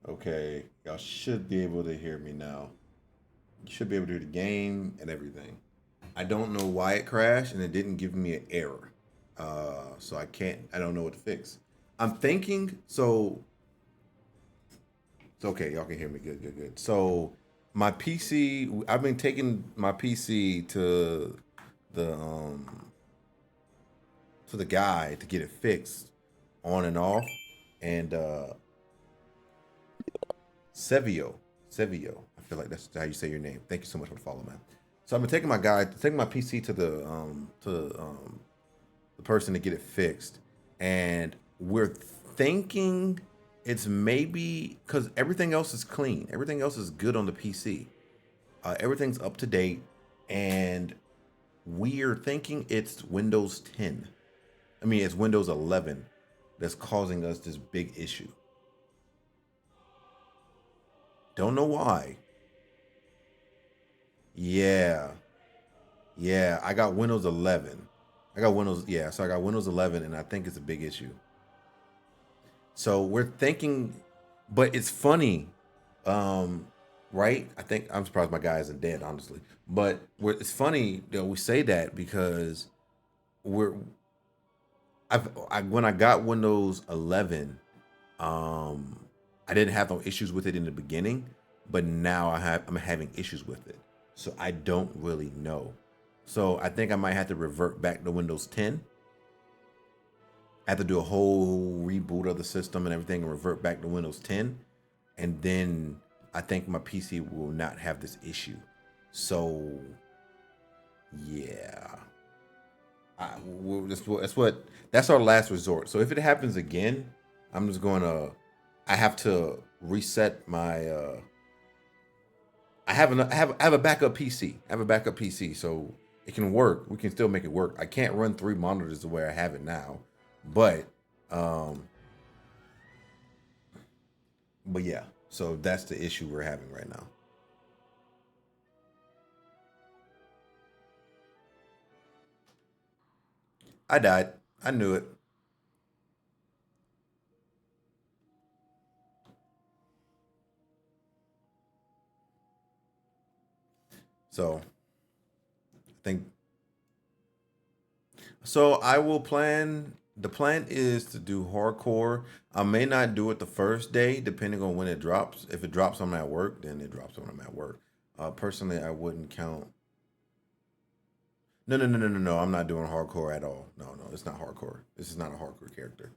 Okay, y'all should be able to hear me now. You should be able to hear the game and everything. I don't know why it crashed and it didn't give me an error. So I can't. I don't know what to fix. I'm thinking. So it's okay. Y'all can hear me. Good. Good. Good. So my PC. I've been taking my PC the um to the guy to get it fixed on and off, and Sevio. Sevio. I feel like that's how you say your name. Thank you so much for the follow, man. So I've been taking my PC to the person to get it fixed, and we're thinking it's maybe because everything else is clean, everything else is good on the PC, everything's up to date, and we're thinking it's Windows 10. I mean, it's Windows 11 that's causing us this big issue. Don't know why. Yeah, yeah. I got Windows 11. I got Windows. Yeah, so I got Windows 11, and I think it's a big issue. So we're thinking, but it's funny, um, right? I think I'm surprised my guy isn't dead, honestly. But it's funny that we say that because we're when I got Windows 11, um, I didn't have no issues with it in the beginning, but now I'm having issues with it. So I don't really know. So I think I might have to revert back to Windows 10. I have to do a whole reboot of the system and everything and revert back to Windows 10. And then I think my PC will not have this issue. So yeah, that's our last resort. So if it happens again, I'm just going to I have to reset my I have a backup PC. I have a backup PC, so it can work. We can still make it work. I can't run three monitors the way I have it now, but um, but yeah. So that's the issue we're having right now. I died. I knew it. So I think so. I will plan. The plan is to do hardcore. I may not do it the first day, depending on when it drops. If it drops when I'm at work, then it drops when I'm at work. Personally, I wouldn't count. No, no, no, no, no, no. I'm not doing hardcore at all. No, no, it's not hardcore. This is not a hardcore character.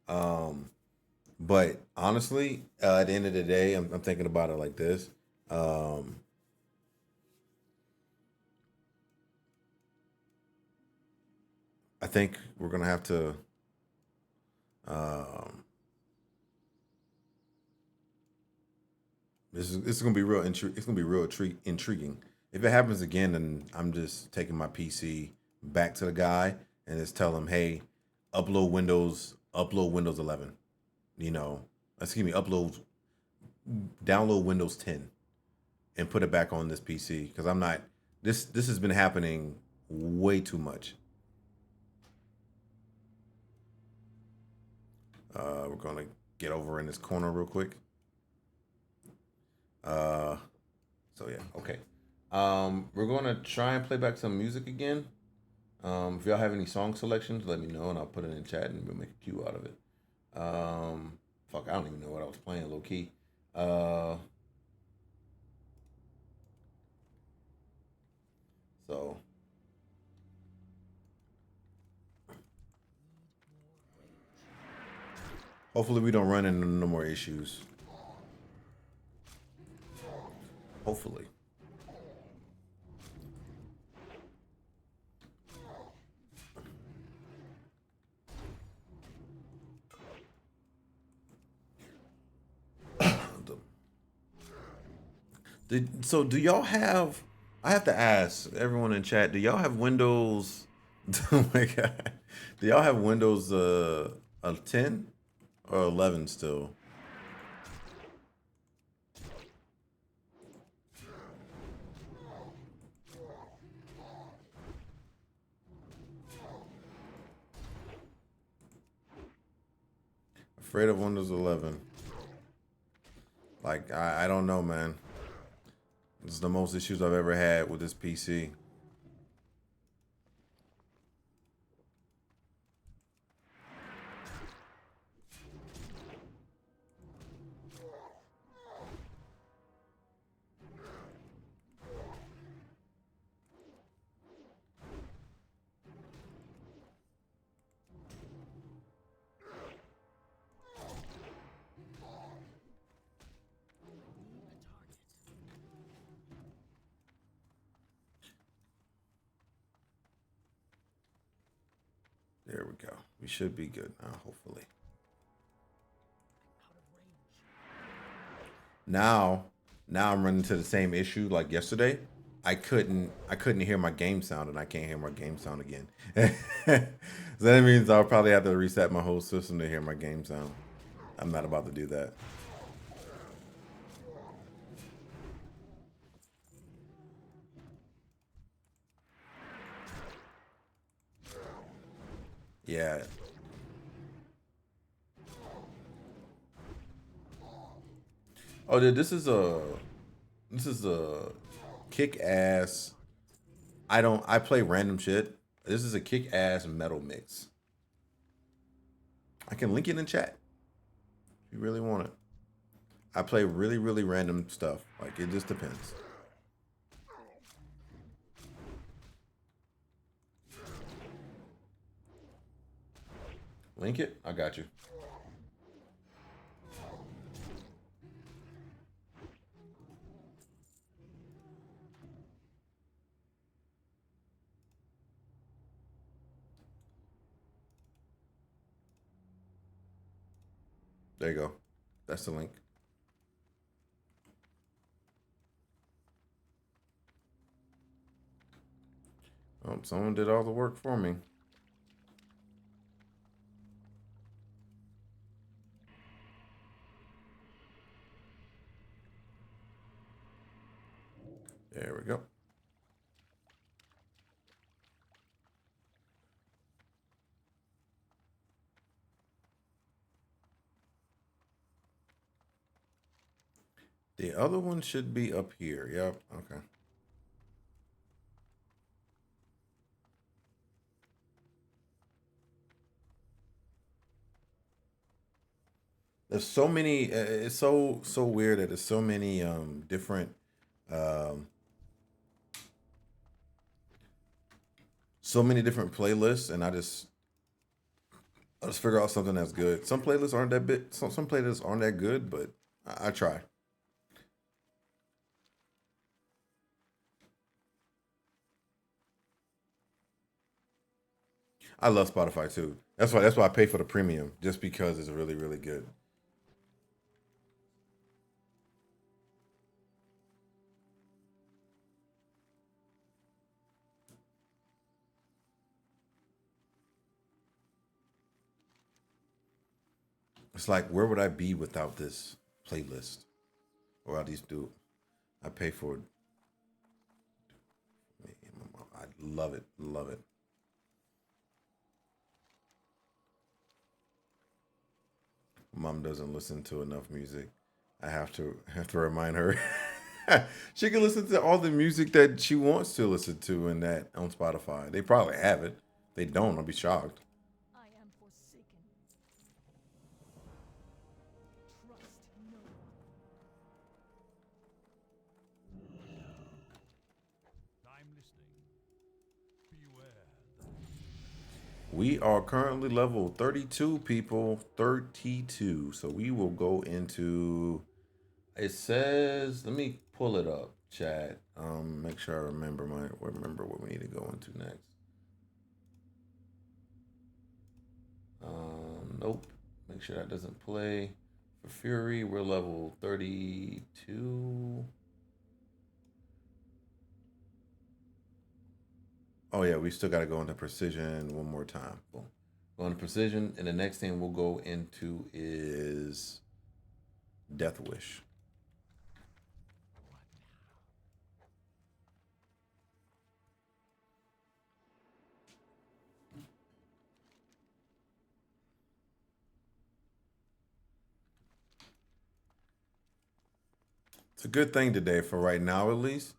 Um, but honestly, at the end of the day, I'm thinking about it like this. Um, I think we're gonna have to. Um, this is gonna be real. It's gonna be real intriguing. If it happens again, then I'm just taking my PC back to the guy and just tell him, hey, upload Windows 11. You know, excuse me, download Windows 10 and put it back on this PC because I'm not. This has been happening way too much. We're gonna get over in this corner real quick. Uh, so yeah, okay. We're gonna try and play back some music again. If y'all have any song selections, let me know and I'll put it in chat and we'll make a cue out of it. Fuck, I don't even know what I was playing low key. Uh, so hopefully we don't run into no more issues. Hopefully. So do y'all have? I have to ask everyone in chat. Do y'all have Windows? Oh my god. Do y'all have Windows 10 or 11 still? Afraid of Windows 11. Like, I don't know, man. This is the most issues I've ever had with this PC. There we go. We should be good now, hopefully. Now I'm running into the same issue like yesterday. I couldn't hear my game sound, and I can't hear my game sound again. So that means I'll probably have to reset my whole system to hear my game sound. I'm not about to do that. Yeah. Oh, dude, this is a kick ass. I play random shit. This is a kick ass metal mix. I can link it in chat if you really want it. I play really, really random stuff. Like, it just depends. Link it? I got you. There you go. That's the link. Oh, someone did all the work for me. There we go. The other one should be up here. Yep. Okay. There's so many. It's so weird that there's so many different um so many different playlists, and I just figure out something that's good. Some playlists aren't that bit. Some playlists aren't that good, but I try. I love Spotify too. That's why I pay for the premium, just because it's really really good. It's like, where would I be without this playlist or at least do? I pay for it. I love it, love it. Mom doesn't listen to enough music. I have to remind her. She can listen to all the music that she wants to listen to in that on Spotify. They probably have it. If they don't, I'll be shocked. I am forsaken. Trust no one. I'm listening. Beware. We are currently level 32, people. 32. So we will go into. It says, let me pull it up, chat. Make sure I remember what we need to go into next. Nope. Make sure that doesn't play. For Fury, we're level 32. Oh yeah, we still got to go into precision one more time. Boom. Go into precision, and the next thing we'll go into is Death Wish. It's a good thing today for right now, at least.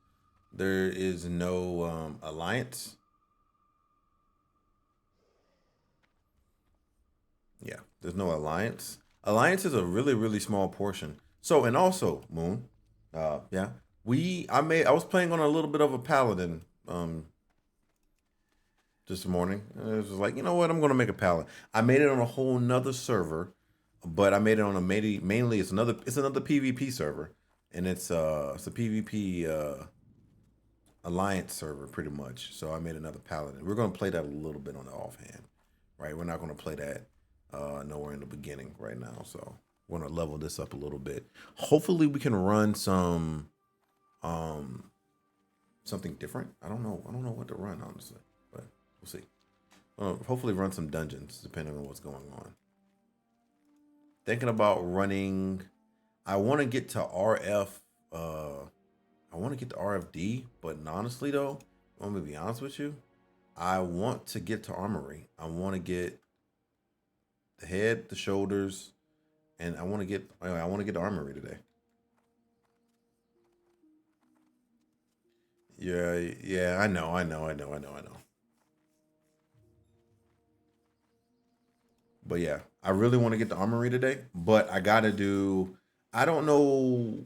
There is no alliance. Yeah, there's no alliance. Alliance is a really, really small portion. So, and also, Moon, yeah, I was playing on a little bit of a paladin, this morning. It was like, you know what, I'm gonna make a paladin. I made it on a whole nother server, but I made it on a mainly it's another PvP server, and it's a PvP alliance server pretty much. So I made another paladin. We're gonna play that a little bit on the offhand, right? We're not gonna play that nowhere in the beginning right now. So we're gonna level this up a little bit. Hopefully we can run some um something different. I don't know. I don't know what to run honestly, but we'll see. Hopefully run some dungeons depending on what's going on. Thinking about running. I want to get to RF. I want to get to RFD, but honestly though, I'm gonna be honest with you. I want to get to Armory. I want to get the head, the shoulders, and I want to get. Anyway, I want to get to Armory today. Yeah, yeah, I know. But yeah, I really want to get the Armory today, but I gotta do. I don't know.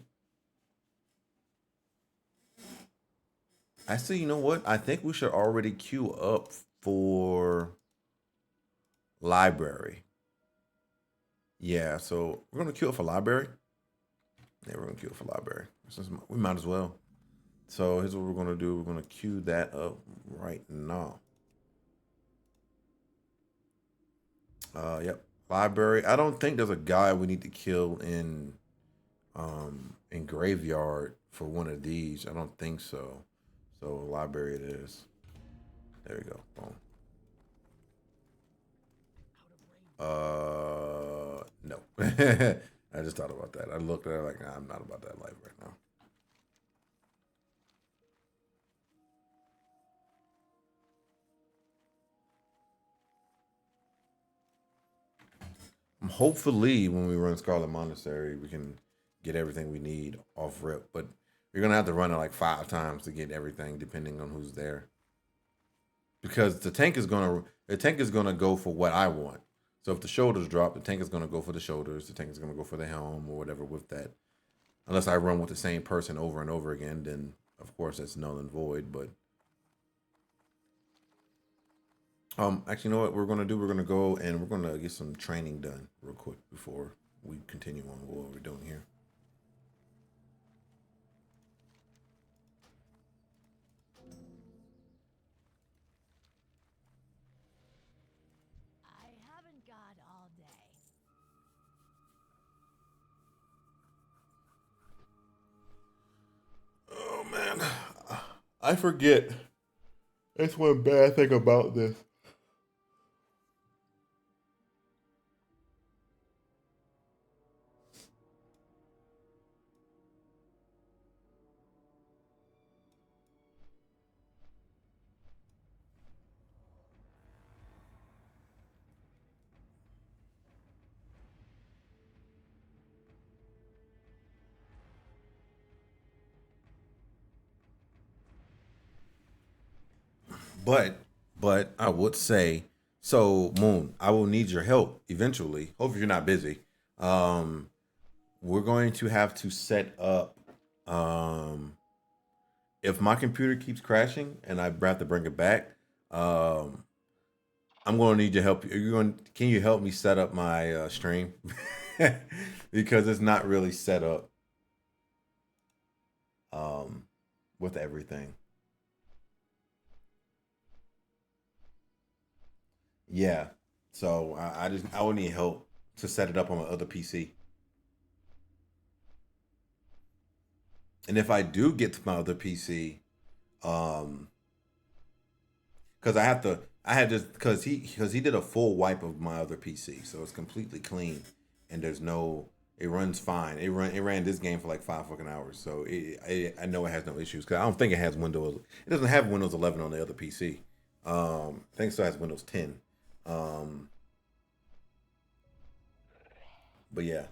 I see. You know what? I think we should already queue up for library. Yeah, so we're gonna queue up for library. Yeah, we're gonna queue up for library. We might as well. So here's what we're gonna do. We're gonna queue that up right now. Yep. Library. I don't think there's a guy we need to kill in graveyard for one of these. I don't think so. So library it is. There we go. Boom. No. I just thought about that. I looked at it like, nah, I'm not about that life right now. Hopefully, when we run Scarlet Monastery, we can get everything we need off rip. But you're gonna have to run it like 5 times to get everything, depending on who's there. Because the tank is gonna go for what I want. So if the shoulders drop, the tank is gonna go for the shoulders. The tank is gonna go for the helm or whatever with that. Unless I run with the same person over and over again, then of course that's null and void. But actually, you know what we're gonna do? We're gonna go and we're gonna get some training done real quick before we continue on with what we're doing here. I haven't got all day. Oh man, I forget. That's one bad thing about this. But I would say so. Moon, I will need your help eventually. Hope you're not busy. Um, we're going to have to set up. Um, if my computer keeps crashing and I have to bring it back, um, I'm going to need your help. Are you going? Can you help me set up my stream? Because it's not really set up um, with everything. Yeah. So I would need help to set it up on my other PC. And if I do get to my other PC, um, because I had just because he did a full wipe of my other PC, so it's completely clean, and there's no, it runs fine. It ran this game for like 5 fucking hours, so I know it has no issues because I don't think it has Windows. It doesn't have Windows 11 on the other PC. I think it still has Windows 10. Um, but yeah,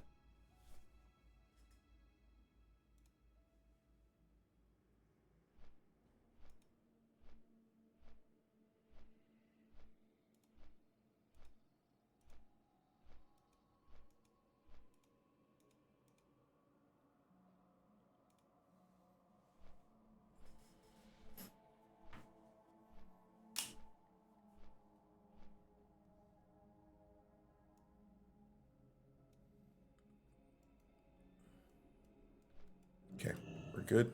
We're good.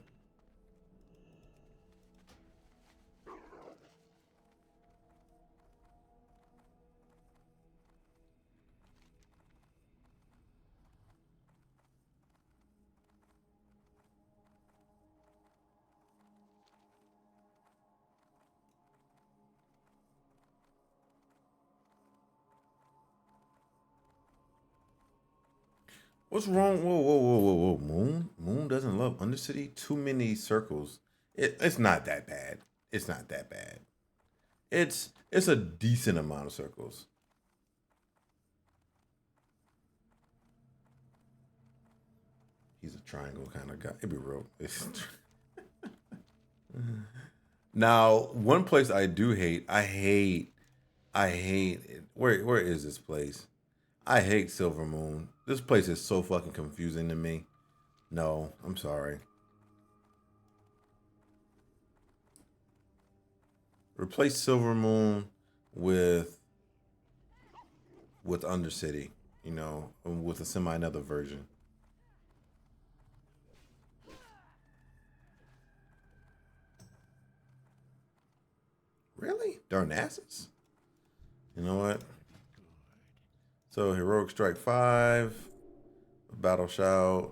What's wrong? Whoa, whoa, whoa, whoa, whoa. Moon? Moon doesn't love Undercity? Too many circles. It's not that bad. It's not that bad. It's a decent amount of circles. He's a triangle kind of guy. It'd be real. Now, one place I do hate, I hate it. Where is this place? I hate Silver Moon. This place is so fucking confusing to me. No, I'm sorry. Replace Silver Moon with Undercity, you know, with a semi another version. Really? Darnassus? You know what? So Heroic Strike 5, Battle Shout,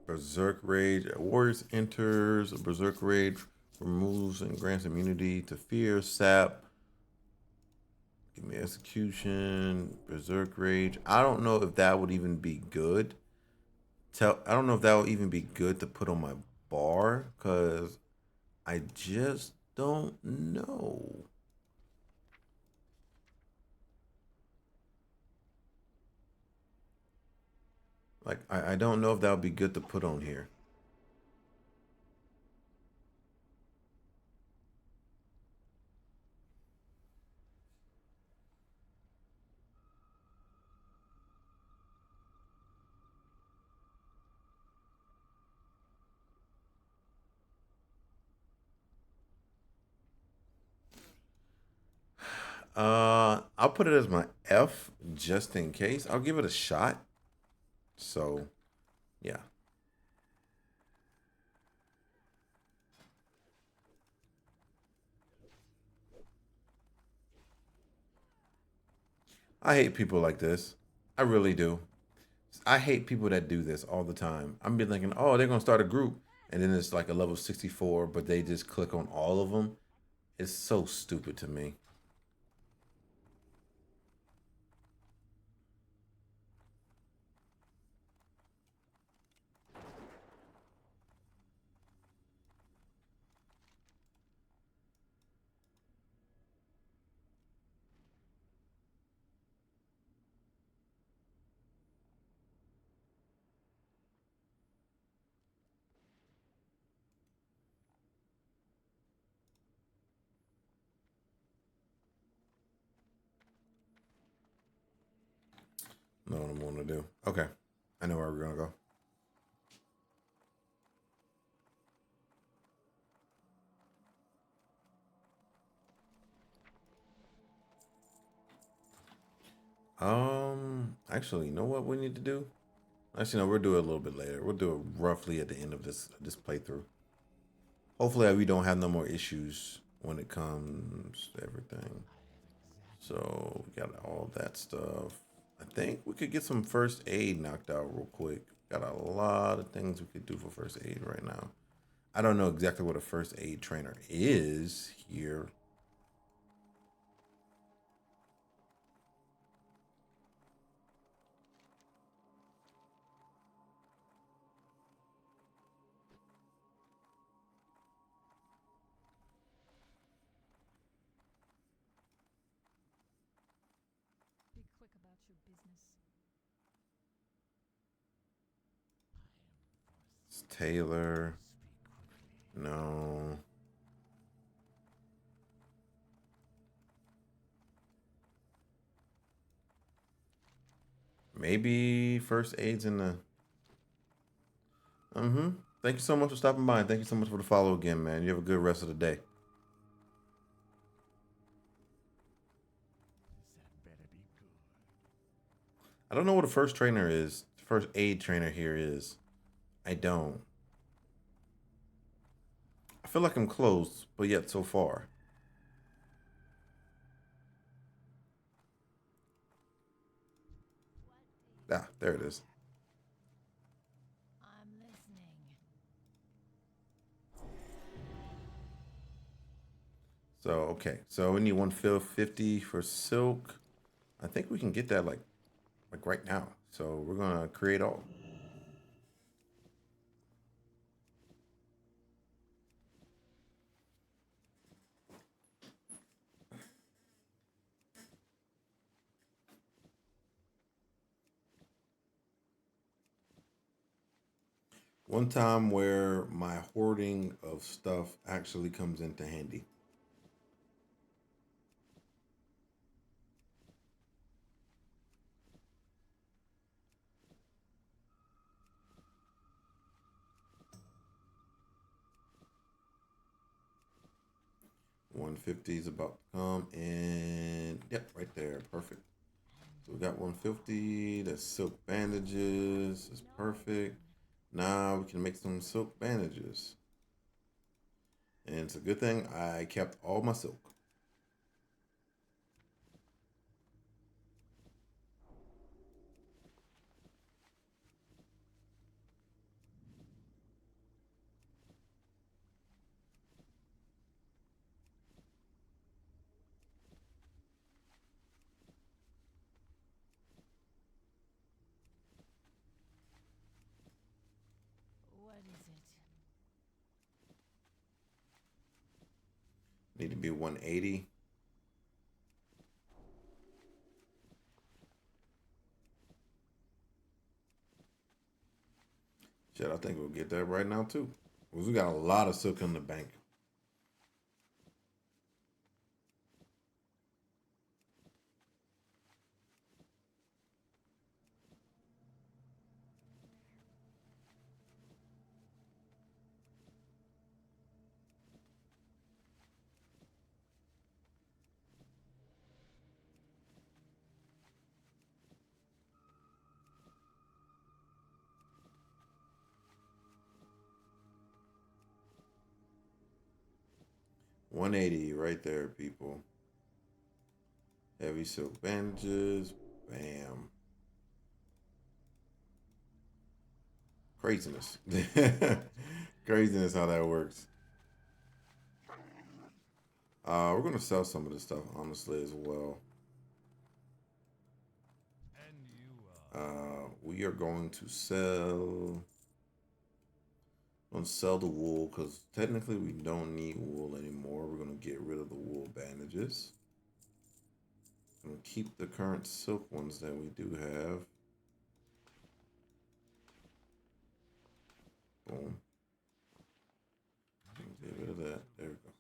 Berserk Rage. Warriors enters a Berserk Rage, removes and grants immunity to fear, sap. Give me execution, Berserk Rage. I don't know if that would even be good. I don't know if that would even be good to put on my bar, because I just don't know. Like, I don't know if that would be good to put on here. I'll put it as my F just in case. I'll give it a shot. So, yeah. I hate people like this. I really do. I hate people that do this all the time. I'm be thinking, oh, they're gonna start a group, and then it's like a level 64, but they just click on all of them. It's so stupid to me. Know what I'm gonna do. Okay, I know where we're gonna go. Actually, you know what we need to do? Actually, no, we'll do it a little bit later. We'll do it roughly at the end of this playthrough. Hopefully, we don't have no more issues when it comes to everything. So we got all that stuff. I think we could get some first aid knocked out real quick. Got a lot of things we could do for first aid right now. I don't know exactly what a first aid trainer is here. Be quick about your business. It's Taylor. No. Maybe first aid's in the. Mm-hmm. Thank you so much for stopping by. And thank you so much for the follow again, man. You have a good rest of the day. I don't know what a first trainer is. First aid trainer here is. I don't. I feel like I'm close, but yet so far. Ah, there it is. I'm listening. So okay, so we need 150 for silk. I think we can get that like right now. So we're gonna create all. One time where my hoarding of stuff actually comes into handy. One fifty is about to come, and yep, right there, perfect. So we got 150. That's silk bandages. It's perfect. Now we can make some silk bandages, and it's a good thing I kept all my silk. What is it? Need to be 180. Shit, I think we'll get that right now too. 'Cause we got a lot of silk in the bank. One eighty right there, people. Heavy silk bandages. Bam. Craziness. Craziness how that works. We're gonna sell some of this stuff honestly as well. And you are. We are going to sell. Gonna sell the wool because technically we don't need wool anymore. We're gonna get rid of the wool bandages. Gonna keep the current silk ones that we do have. Boom. Get rid of that. There we go.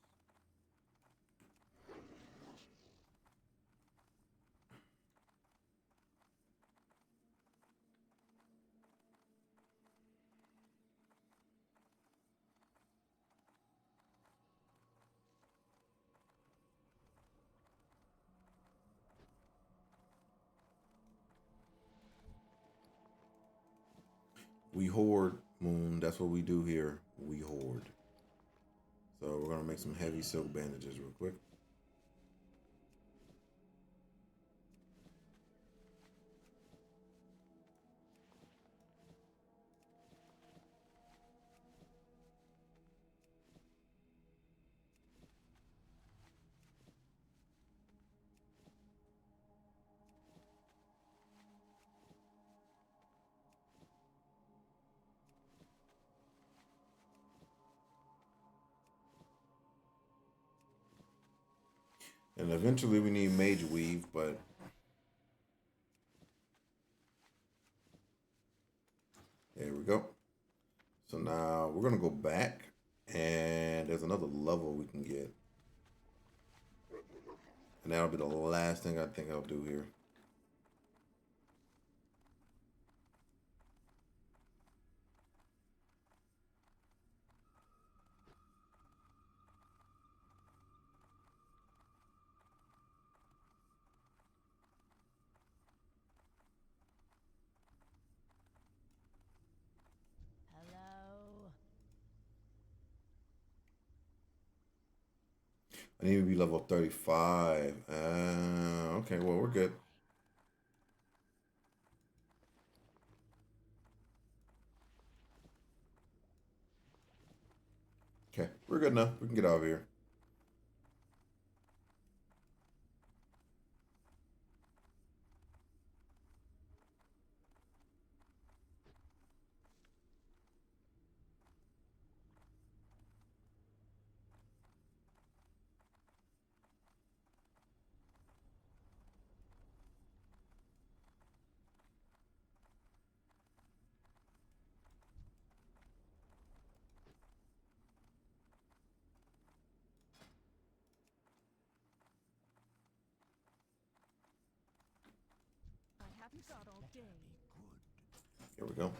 We hoard, Moon. That's what we do here. We hoard. So we're gonna make some heavy silk bandages real quick. And eventually we need mage weave, but there we go. So now we're gonna go back and there's another level we can get. And that'll be the last thing I think I'll do here. Hello? I need to be level 35. Okay, well, we're good. Okay, we're good now. We can get out of here. I haven't got all day. Here we go.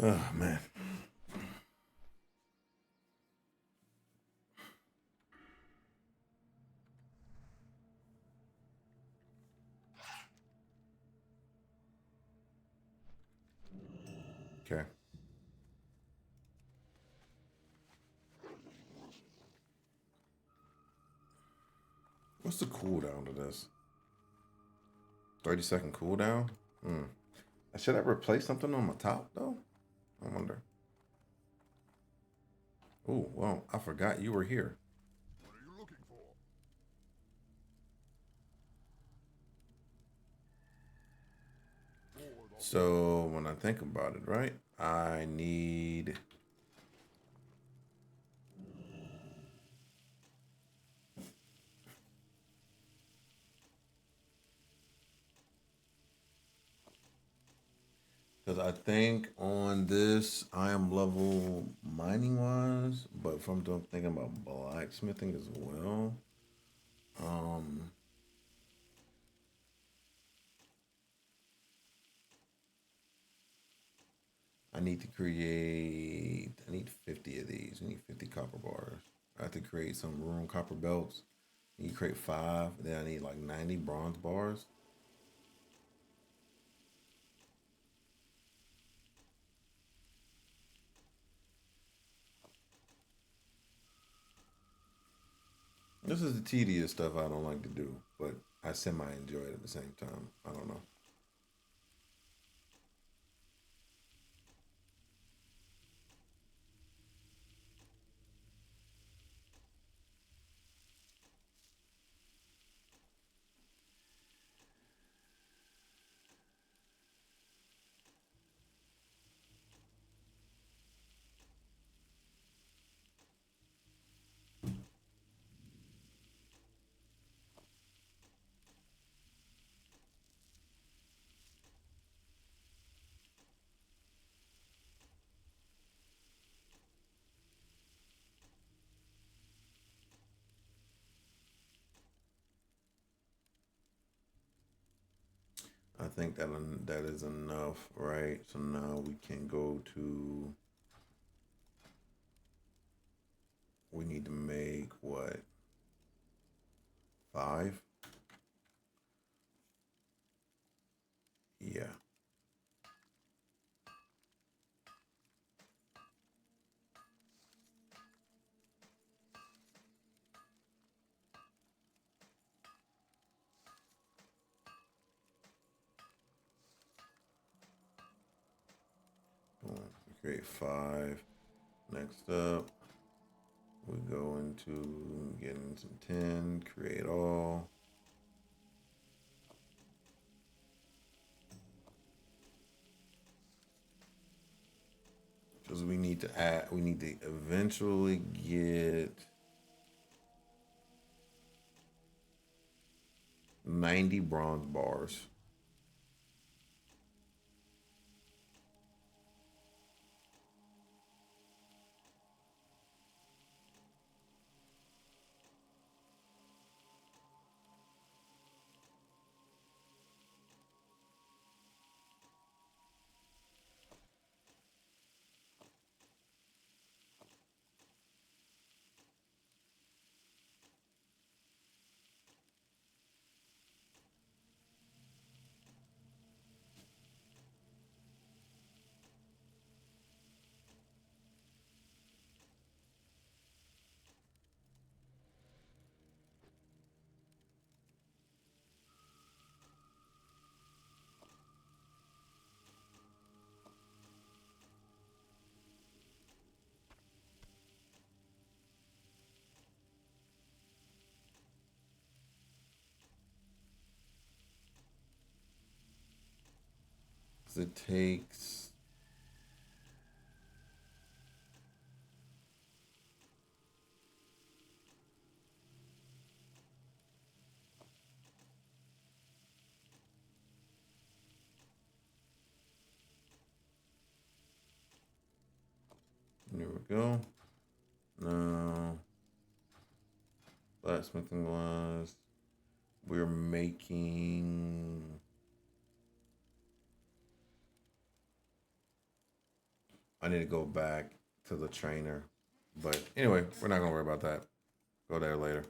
Oh, man. Okay. What's the cooldown to this? 30-second cooldown? Should I replace something on my top, though? I wonder. Oh, well, I forgot you were here. What are you looking for? So, when I think about it, right? I need... Because I think on this, I am level mining wise, but if I'm thinking about blacksmithing as well, um, I need to create, I need 50 of these. We need 50 copper bars. I have to create some room copper belts. You create 5, then I need like 90 bronze bars. This is the tedious stuff I don't like to do, but I semi enjoy it at the same time. I don't know. I think that is enough, right? So now we can go to. We need to make what? 5? Yeah. Boom. Create 5. Next up, we go into getting some 10, create all. Because we need to add, we need to eventually get 90 bronze bars. It takes there we go. Now blacksmithing glass. We're making I need to go back to the trainer. But anyway, we're not gonna worry about that. Go there later.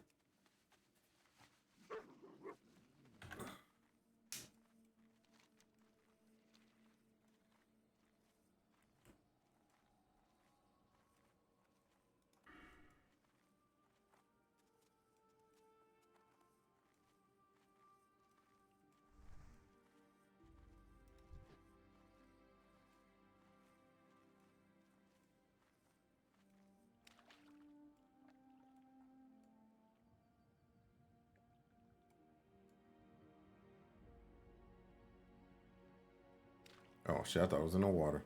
Oh shit, I thought it was in the water.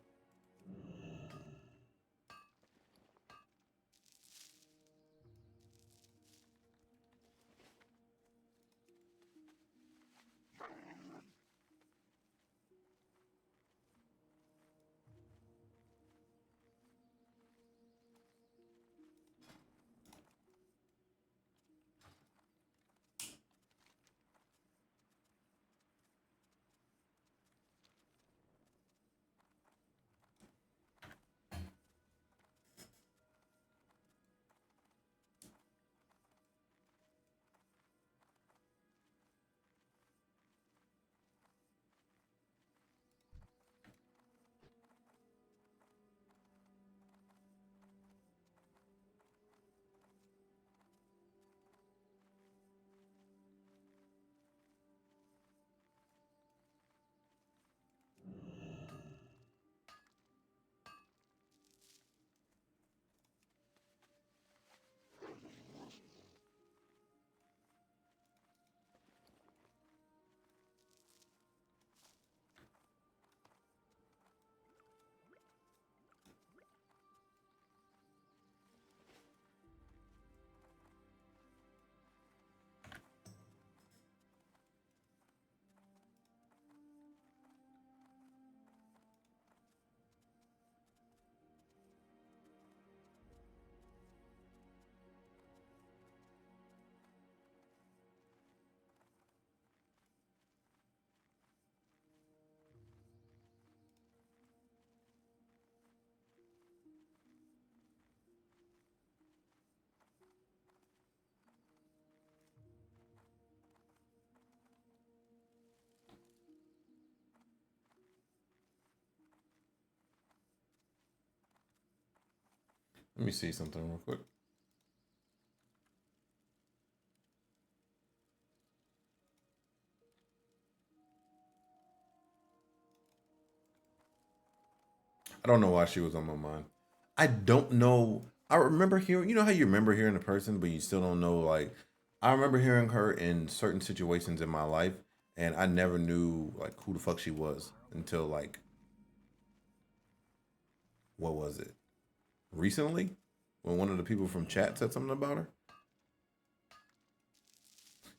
Let me see something real quick. I don't know why she was on my mind. I don't know. I remember hearing, you know how you remember hearing a person, but you still don't know. Like, I remember hearing her in certain situations in my life, and I never knew like who the fuck she was until like what was it? Recently, when one of the people from chat said something about her.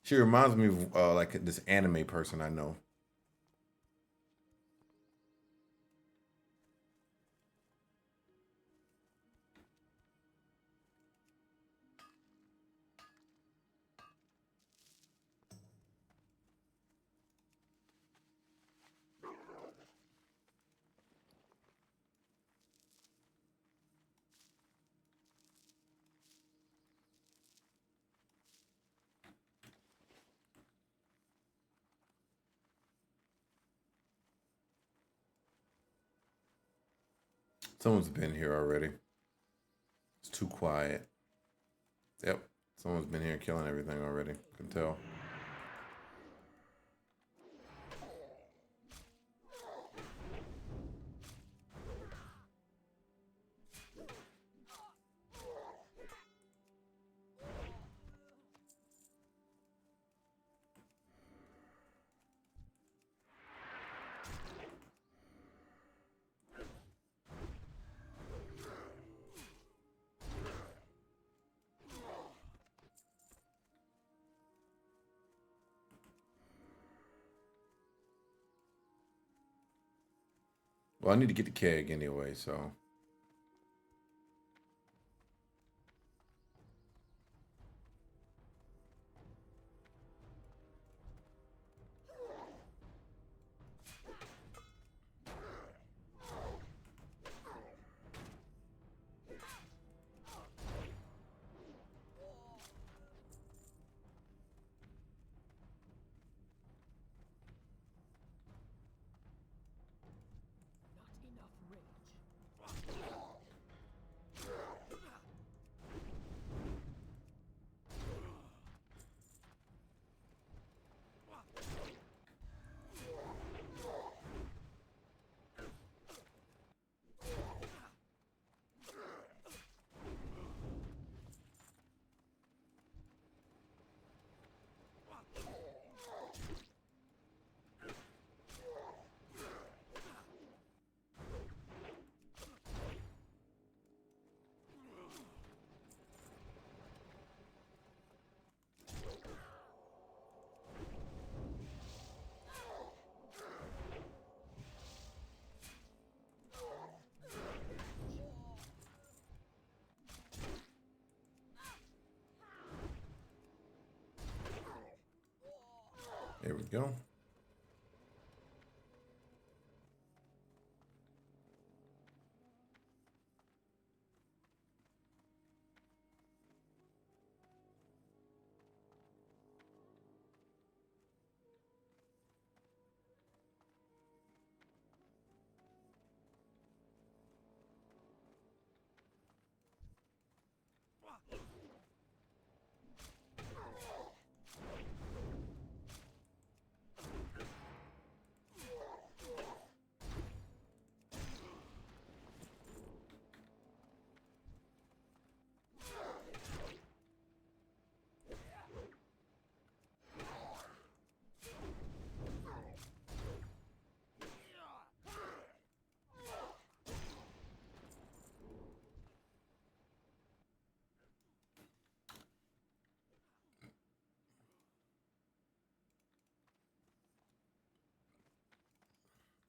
She reminds me of like this anime person I know. Someone's been here already. It's too quiet. Yep. Someone's been here killing everything already. I can tell. Well, I need to get the keg anyway, so. There we go.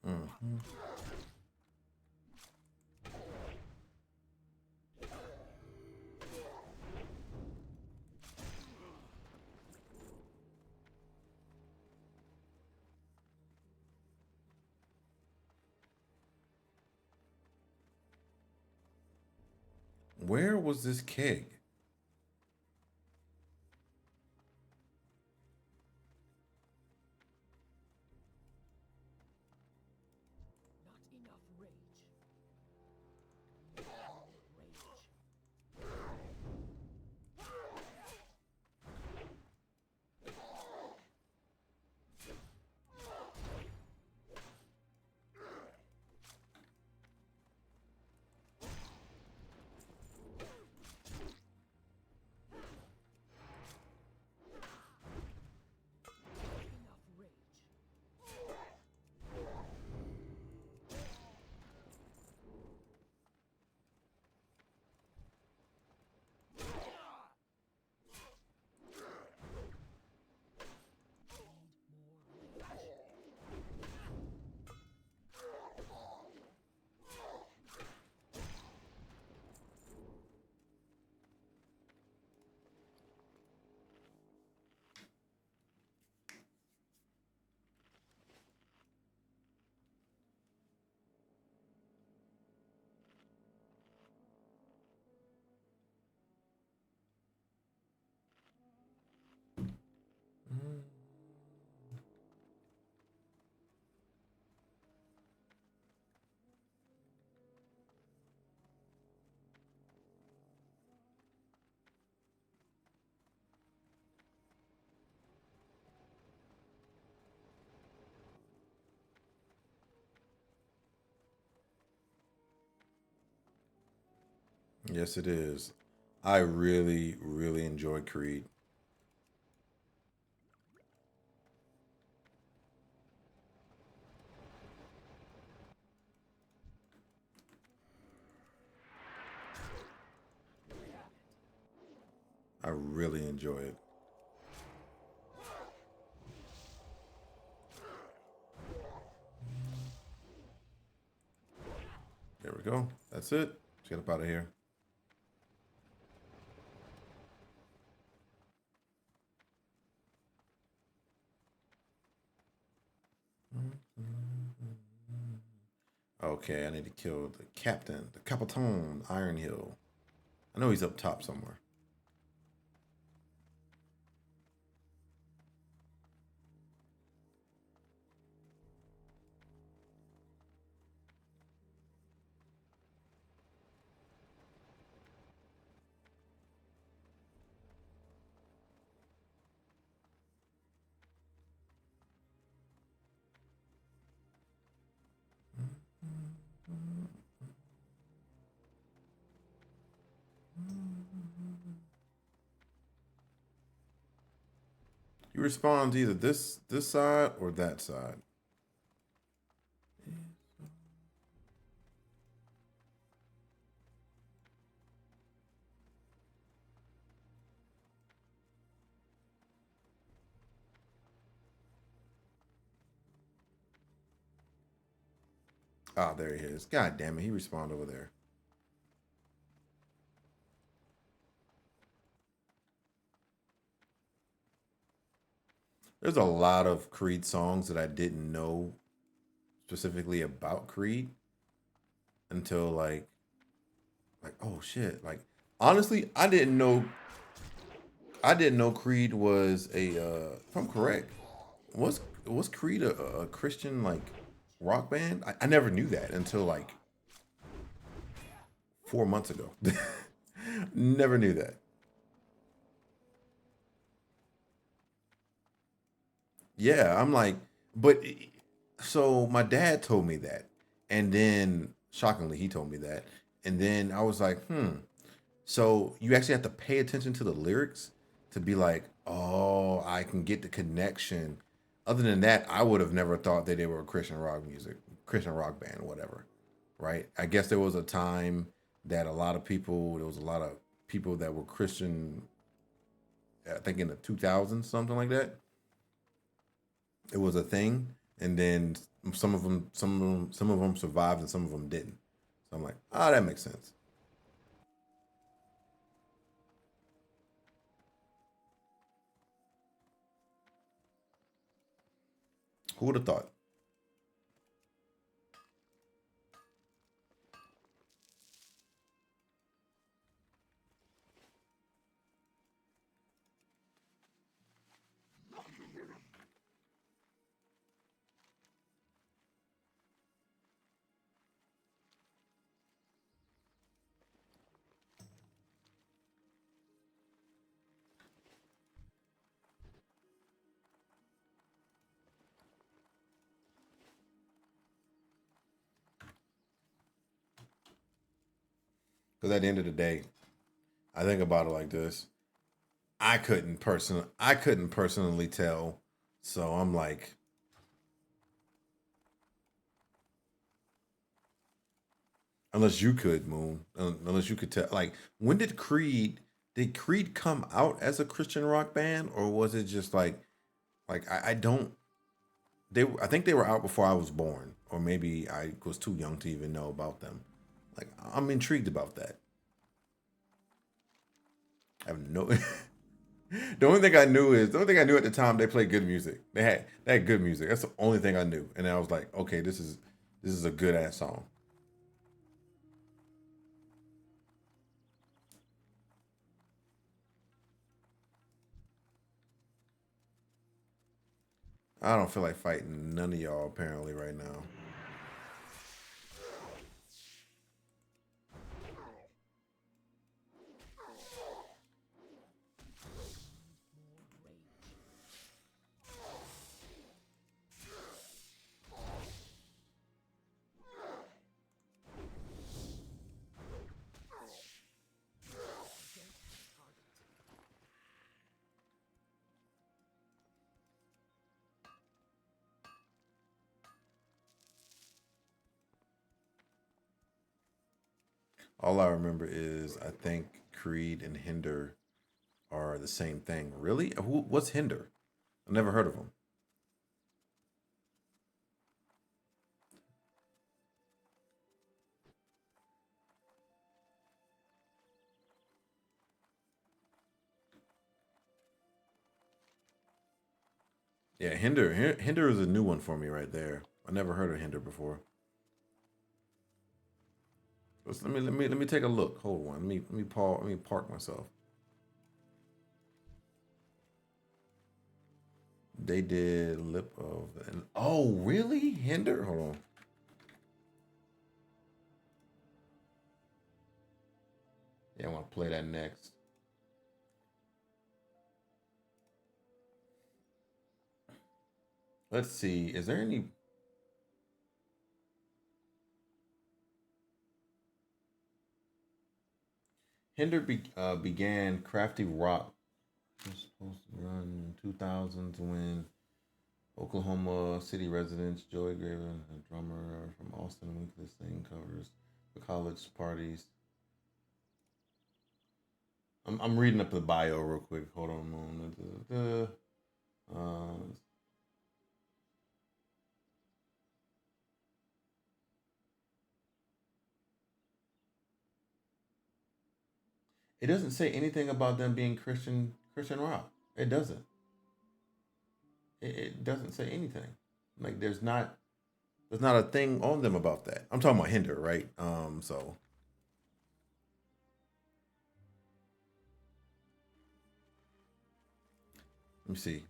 Mm-hmm. Where was this keg? Not enough rage. Rage. Yes, it is. I really, really enjoyed Creed. I really enjoy it. There we go. That's it. Let's get up out of here. Okay, I need to kill the captain, the Capitan Iron Hill. I know he's up top somewhere. You respond to either this side or that side. Ah, there he is. God damn it, he respawned over there. There's a lot of Creed songs that I didn't know specifically about Creed until like oh shit. Like honestly, I didn't know Creed was a if I'm correct, was Creed a Christian like rock band? I never knew that until like 4 months ago. Never knew that. Yeah, I'm like, but so my dad told me that, and then shockingly he told me that, and then I was like, so you actually have to pay attention to the lyrics to be like, oh, I can get the connection. Other than that, I would have never thought that they were a Christian rock band, whatever. Right? I guess there was a time that there was a lot of people that were Christian. I think in the 2000s, something like that. It was a thing, and then some of them survived, and some of them didn't. So I'm like, ah, that makes sense. Who would have thought? Because at the end of the day, I think about it like this: I couldn't personally tell, so I'm like, unless you could, Moon, unless you could tell, like, when did Creed come out as a Christian rock band, or was it just like I don't I think they were out before I was born, or maybe I was too young to even know about them. Like I'm intrigued about that. I have no. The only thing I knew at the time they played good music. They had good music. That's the only thing I knew, and I was like, okay, this is a good ass song. I don't feel like fighting none of y'all apparently right now. All I remember is I think Creed and Hinder are the same thing. Really? What's Hinder? I've never heard of him. Yeah, Hinder is a new one for me right there. I never heard of Hinder before. Let me take a look. Hold on. Let me park myself. They did Lip of oh really? Hinder? Hold on. Yeah, I want to play that next. Let's see. Is there any began Crafty Rock. Was supposed to run 2000s when Oklahoma City residents Joey Graven, a drummer from Austin Weekly, sing covers for college parties. I'm reading up the bio real quick. Hold on a moment. It doesn't say anything about them being Christian rock. It doesn't. It doesn't say anything. Like there's not a thing on them about that. I'm talking about Hinder, right? So let me see.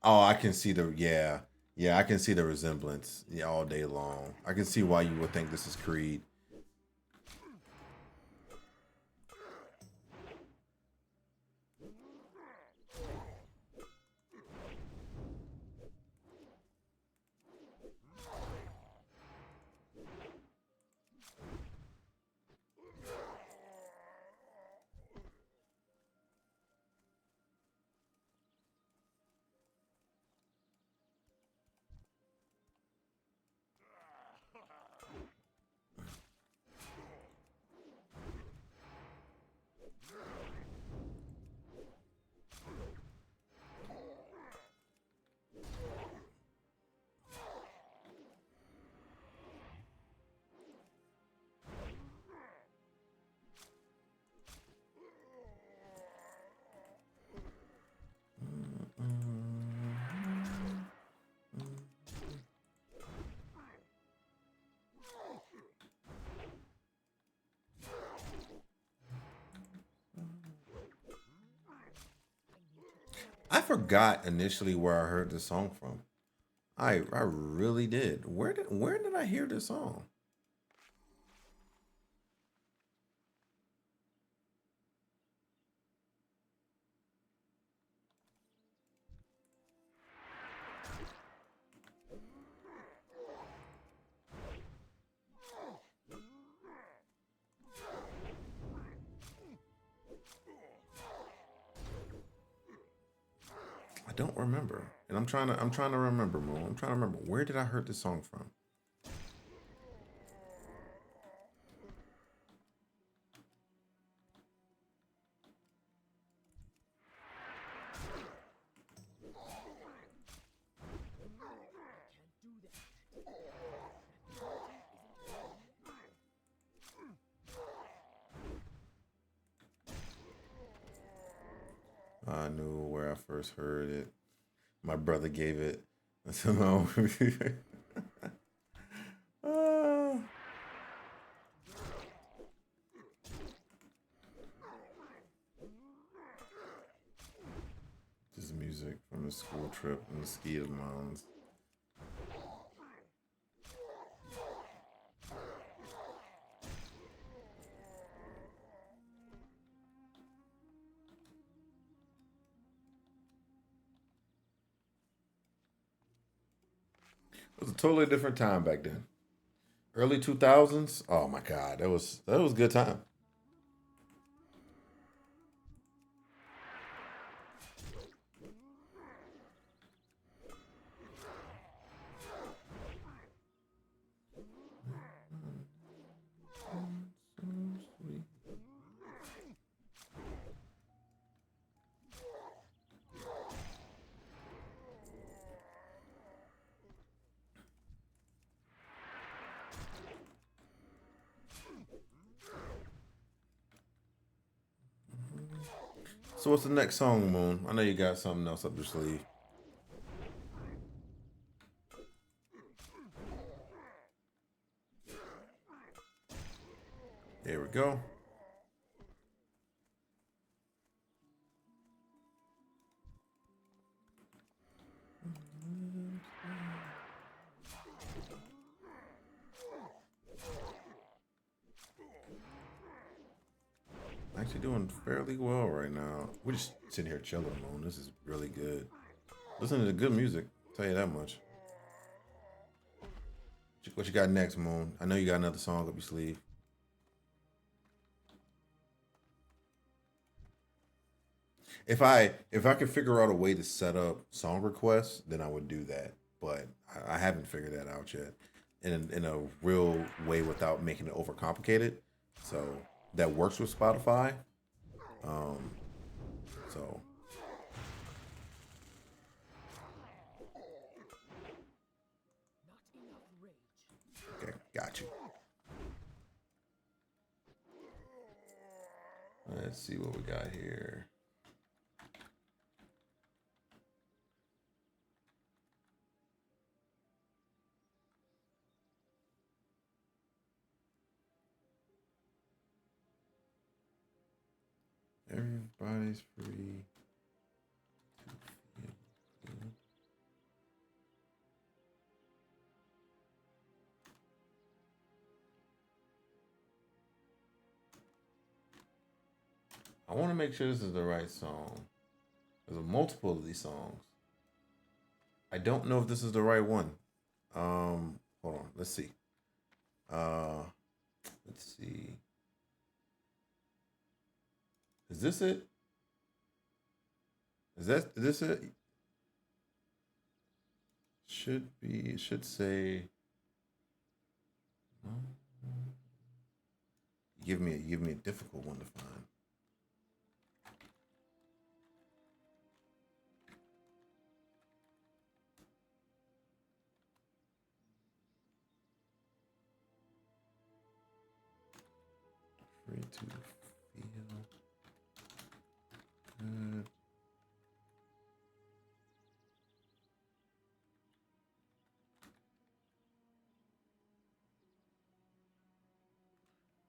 Oh, I can see the yeah, I can see the resemblance all day long. I can see why you would think this is Creed. I forgot initially where I heard this song from. I really did. Where did I hear this song? I don't remember. And I'm trying to remember, Mo. I'm trying to remember where did I heard this song from? I knew where I first heard it. My brother gave it. So uh, just music from the school trip in the Skeeter Mountains. It was a totally different time back then. Early 2000s. Oh my god, that was a good time. So what's the next song, Moon? I know you got something else up your sleeve. There we go. Actually doing fairly well right now. We're just sitting here chilling, Moon. This is really good. Listening to good music, I'll tell you that much. What you got next, Moon? I know you got another song up your sleeve. If I could figure out a way to set up song requests, then I would do that. But I haven't figured that out yet in a real way without making it overcomplicated. So that works with Spotify. Um, so okay, got you. Let's see what we got here. Everybody's free. I want to make sure this is the right song. There's multiple of these songs. I don't know if this is the right one. Hold on. Let's see. Let's see. Is this it? Is this it? Should be. It should say. Give me a difficult one to find. Free to feel good.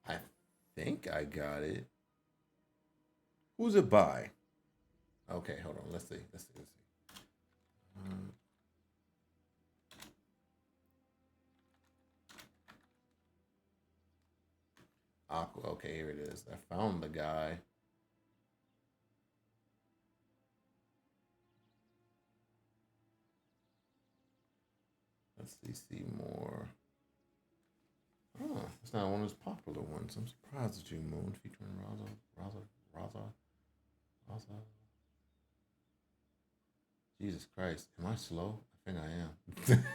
I think I got it. Who's it by? Okay, hold on. Let's see. Aqua. Okay, here it is. I found the guy. Let's see more. Oh, it's not one of those popular ones. I'm surprised at you, Moon, featuring Raza. Jesus Christ, am I slow? I think I am.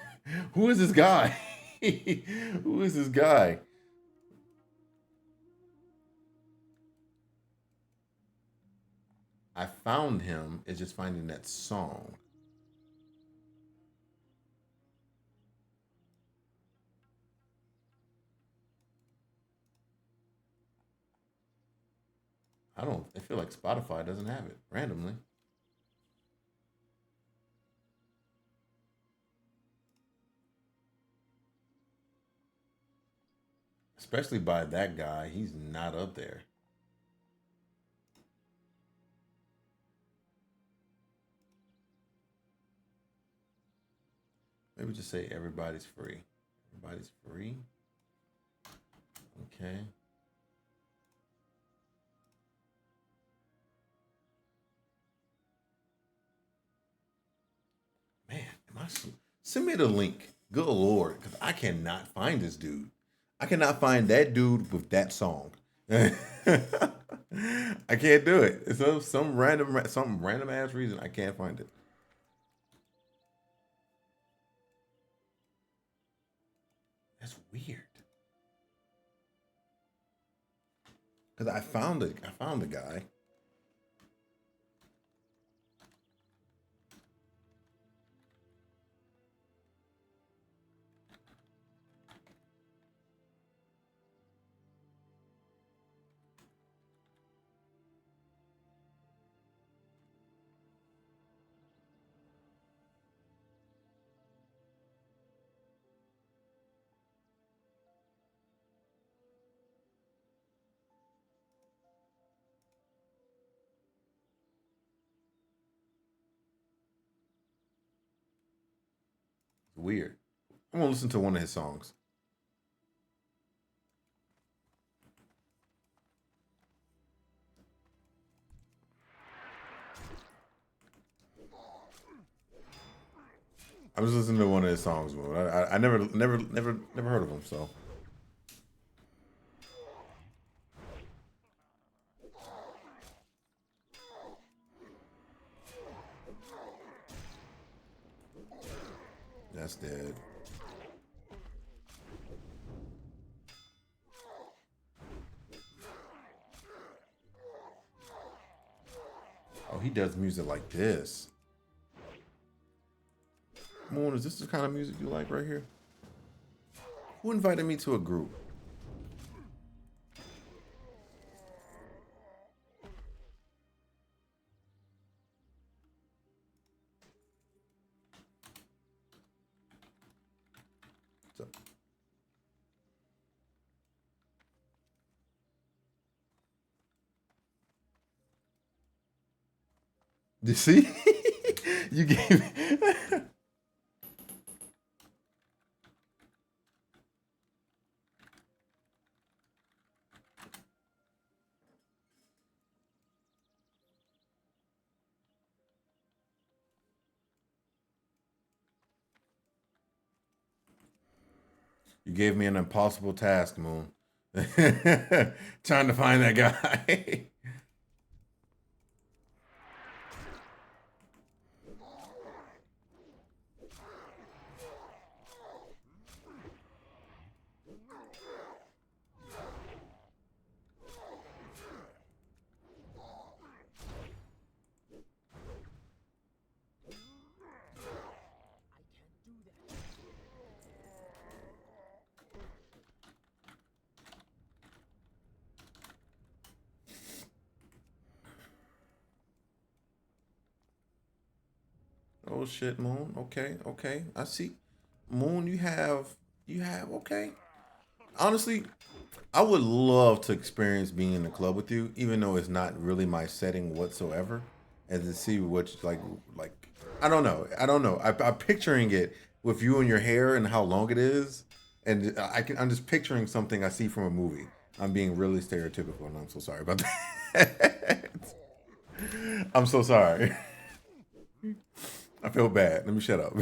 Who is this guy? Who is this guy? I found him. It's just finding that song. I feel like Spotify doesn't have it randomly. Especially by that guy. He's not up there. Maybe just say everybody's free. Everybody's free. Okay. Man, send me the link. Good Lord, because I cannot find this dude. I cannot find that dude with that song. I can't do it. It's some random ass reason I can't find it. That's weird. Because I found it. I found the guy. Weird. I'm gonna listen to one of his songs. I'm just listening to one of his songs, Moon. I never heard of him, so. That's dead. Oh, he does music like this. Moon, is this the kind of music you like right here? Who invited me to a group? So, you see? You gave me. You gave me an impossible task, Moon. Trying to find that guy. Oh shit, Moon. Okay, okay. I see. Moon, you have okay. Honestly, I would love to experience being in the club with you, even though it's not really my setting whatsoever, and to see what like I don't know. I don't know. I'm picturing it with you and your hair and how long it is, and I'm just picturing something I see from a movie. I'm being really stereotypical, and I'm so sorry about that. I'm so sorry. I feel bad. Let me shut up.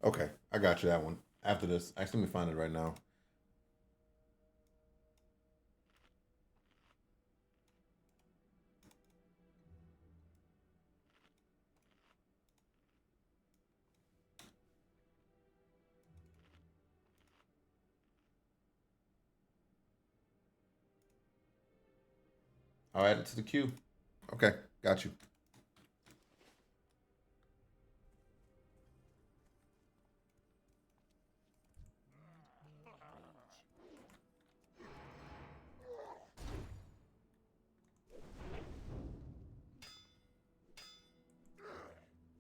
Okay, I got you that one. After this, actually, let me find it right now. I'll add it to the queue. Okay, got you.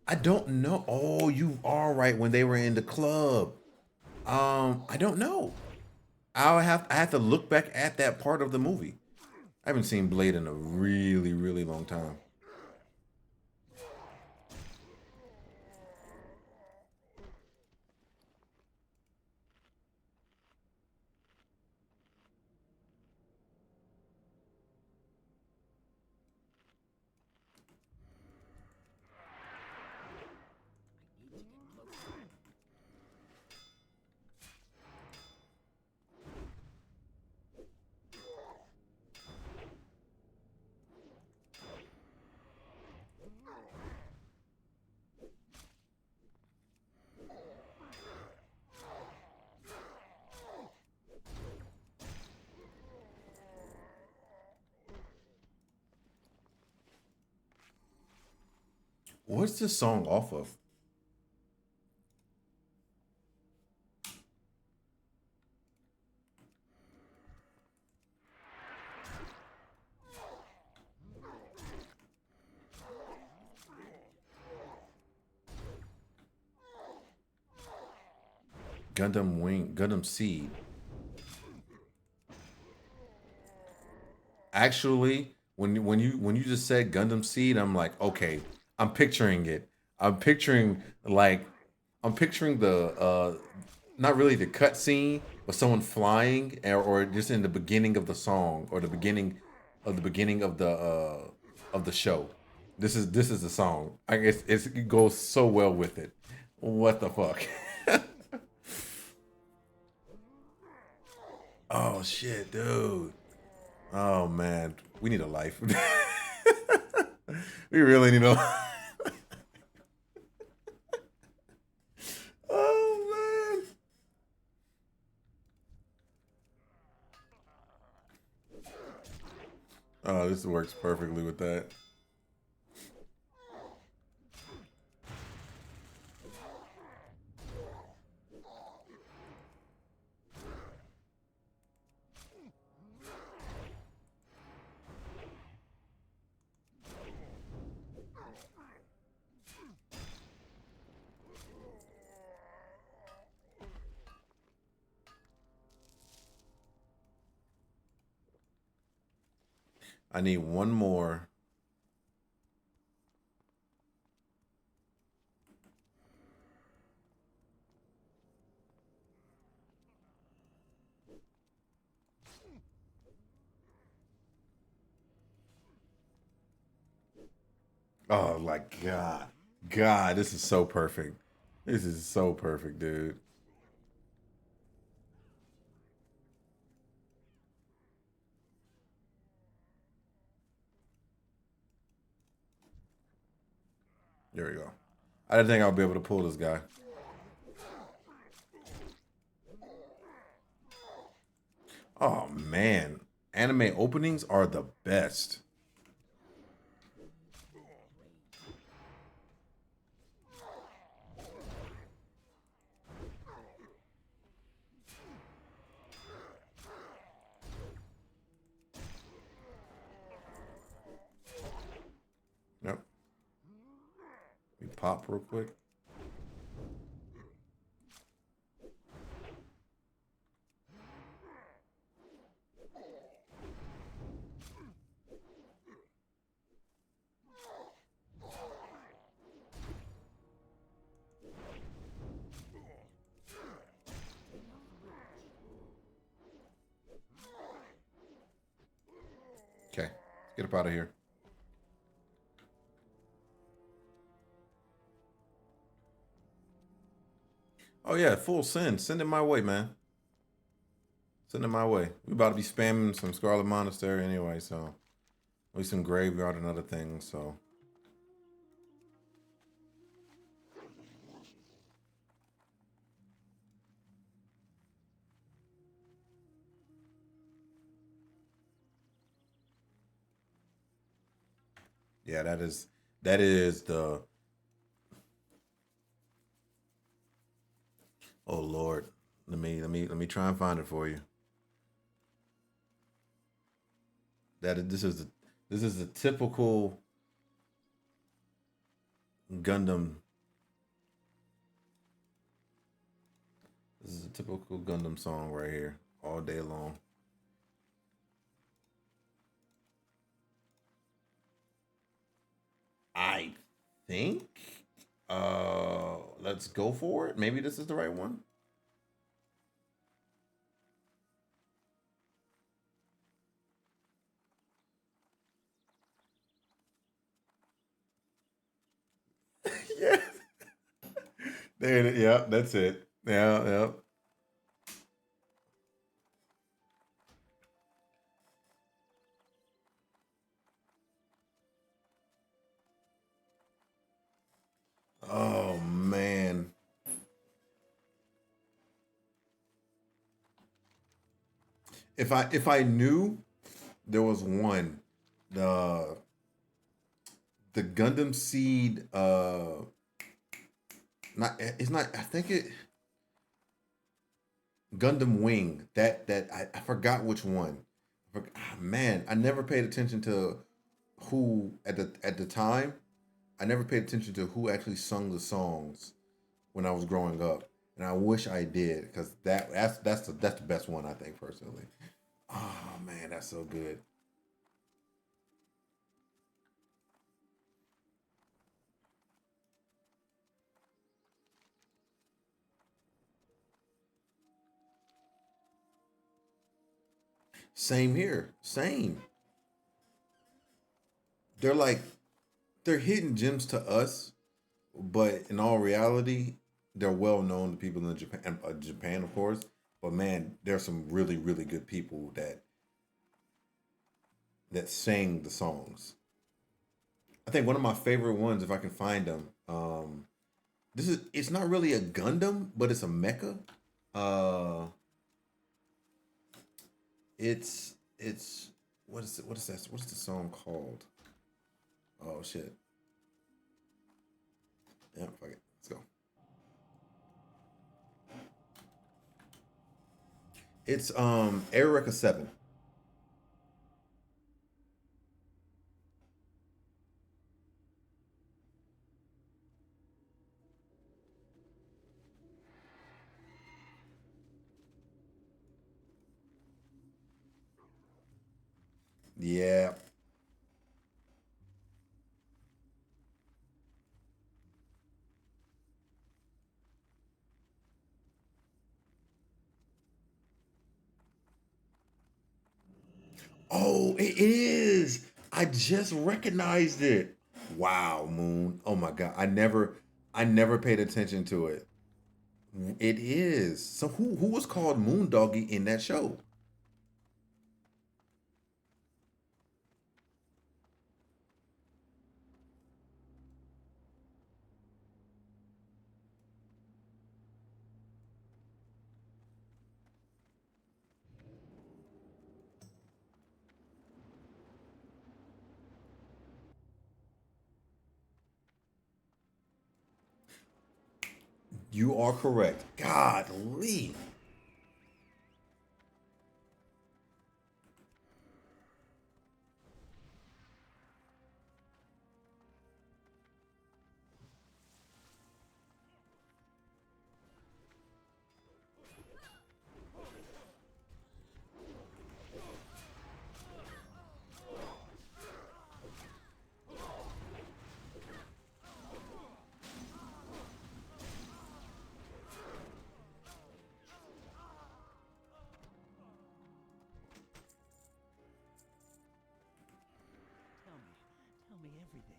I don't know. Oh, you are right. When they were in the club, I don't know. I have to look back at that part of the movie. I haven't seen Blade in a really long time. What's this song off of? Gundam Seed. Actually, when you just said Gundam Seed, I'm like, okay, I'm picturing it. I'm picturing like I'm picturing the not really the cut scene, but someone flying or just in the beginning of the song or the beginning of the show. This is the song. I guess it goes so well with it. What the fuck? Oh shit, dude. Oh man, we need a life. We really need a. Oh man. Oh, this works perfectly with that. I need one more. Oh my god. God, this is so perfect. This is so perfect, dude. There we go. I didn't think I'll be able to pull this guy. Oh man. Anime openings are the best. Yep. We pop real quick. Okay. Let's get up out of here. Oh yeah, full send. Send it my way, man. Send it my way. We about to be spamming some Scarlet Monastery anyway, so at least some graveyard and other things. So yeah, that is the. Oh Lord, let me try and find it for you. This is the typical Gundam. This is a typical Gundam song right here, all day long. I think. Let's go for it. Maybe this is the right one. Yeah. There it is. Yeah, that's it. Yeah, yeah. Oh man. If I knew there was one, the the Gundam Seed not it's not I think it Gundam Wing. I forgot which one. Man, I never paid attention to who at the time. I never paid attention to who actually sung the songs when I was growing up. and I wish I did because that's the best one I think personally. Oh man, that's so good. Same here. Same. They're like they're hidden gems to us, but in all reality, they're well known to people in Japan, of course. But man, there's some really, really good people that sing the songs. I think one of my favorite ones, if I can find them, this is it's not really a Gundam, but it's a mecha. Uh, it's what is it? What is that? What is the song called? Oh shit! Yeah, fuck it. Let's go. It's Erica 7. Yeah. Oh, it is. I just recognized it. Wow, Moon. Oh my god. I never paid attention to it. It is. So who was called Moondoggy in that show? You are correct. Godly. Tell me everything.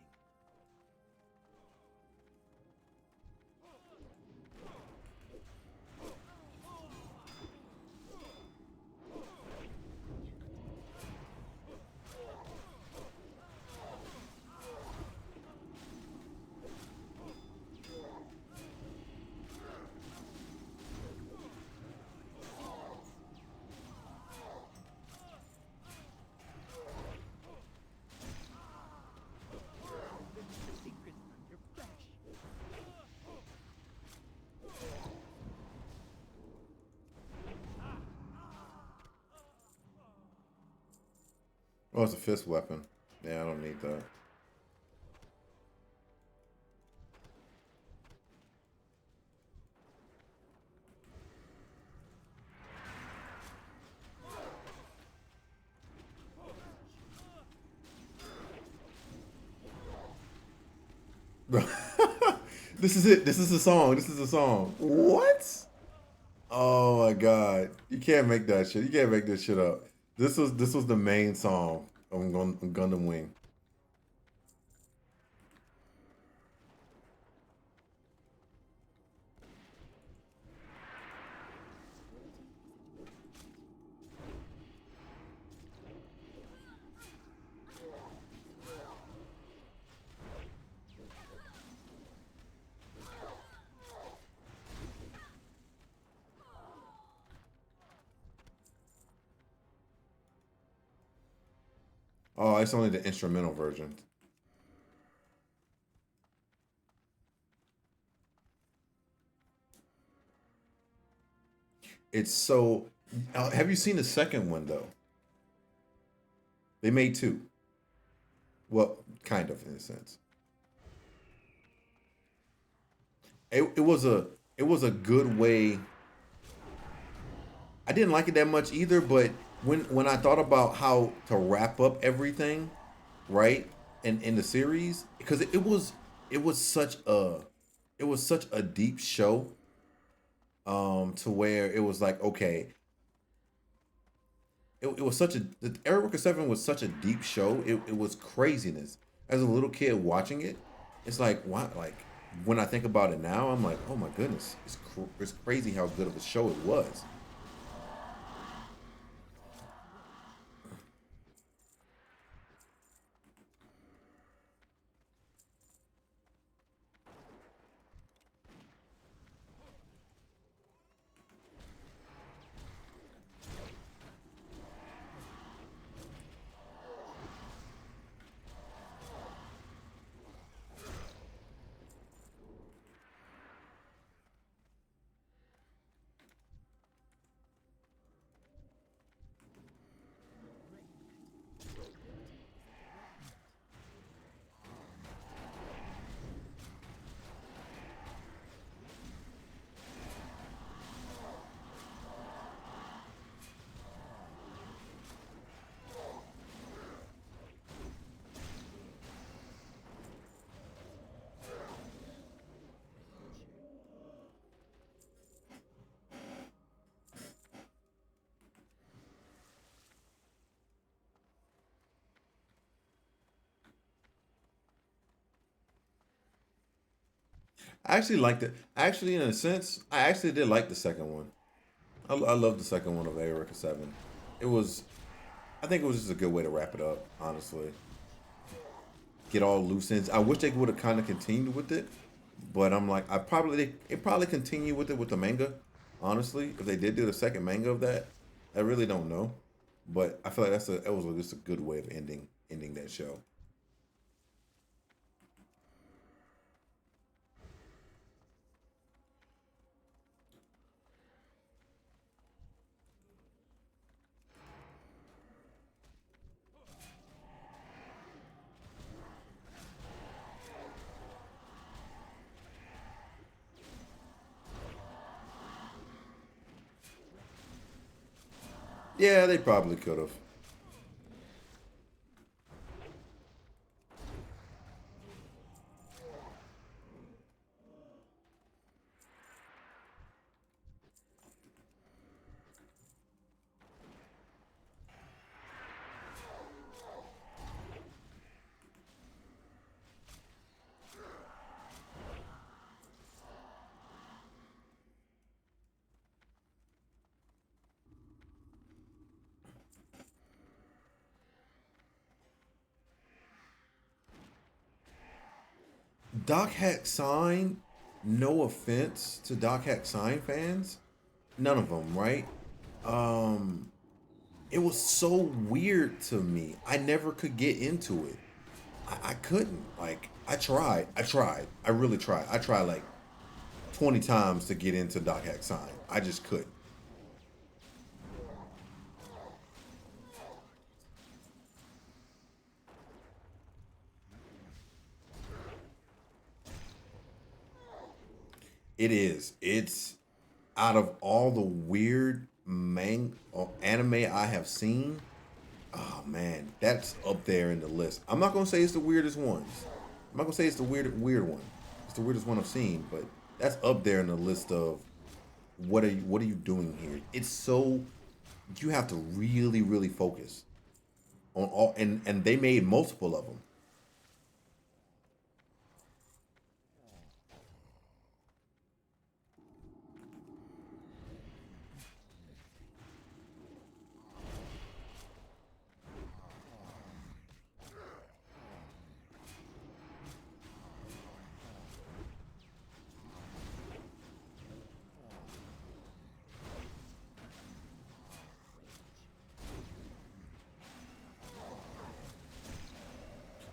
Secrets under brush. Oh, it's a fist weapon. Yeah, I don't need that. This is it. This is the song. This is the song. What? Oh my god. You can't make that shit. You can't make this shit up. This was the main song of Gundam Wing. Oh, it's only the instrumental version. It's so. Have you seen the second one though? They made two. Well, kind of in a sense. It was a it was a good way. I didn't like it that much either, but when I thought about how to wrap up everything, right, in the series, because it was such a it was such a deep show, to where it was like, okay, it was such a the Eric 7 was such a deep show. It was craziness. As a little kid watching it, it's like, why, like, when I think about it now, I'm like, oh my goodness, it's crazy how good of a show it was. I actually liked it. Actually, in a sense, I actually did like the second one. I love the second one of Eric 7. It was, I think it was just a good way to wrap it up, honestly. Get all loose ends. I wish they would have kind of continued with it, but I'm like, it probably continue with it with the manga. Honestly, if they did do the second manga of that, I really don't know, but I feel like that was just a good way of ending that show. Yeah, they probably could have. Doc Hack Sign, no offense to Doc Hack Sign fans, none of them, right? Um, it was so weird to me. I never could get into it. I couldn't. Like, I really tried. I tried like 20 times to get into Doc Hack Sign. I just couldn't. It is. It's out of all the weird anime I have seen. Oh man, that's up there in the list. I'm not gonna say it's the weirdest ones. I'm not gonna say it's the weird one. It's the weirdest one I've seen, but that's up there in the list of what are you doing here? It's so, you have to really focus on all, and they made multiple of them.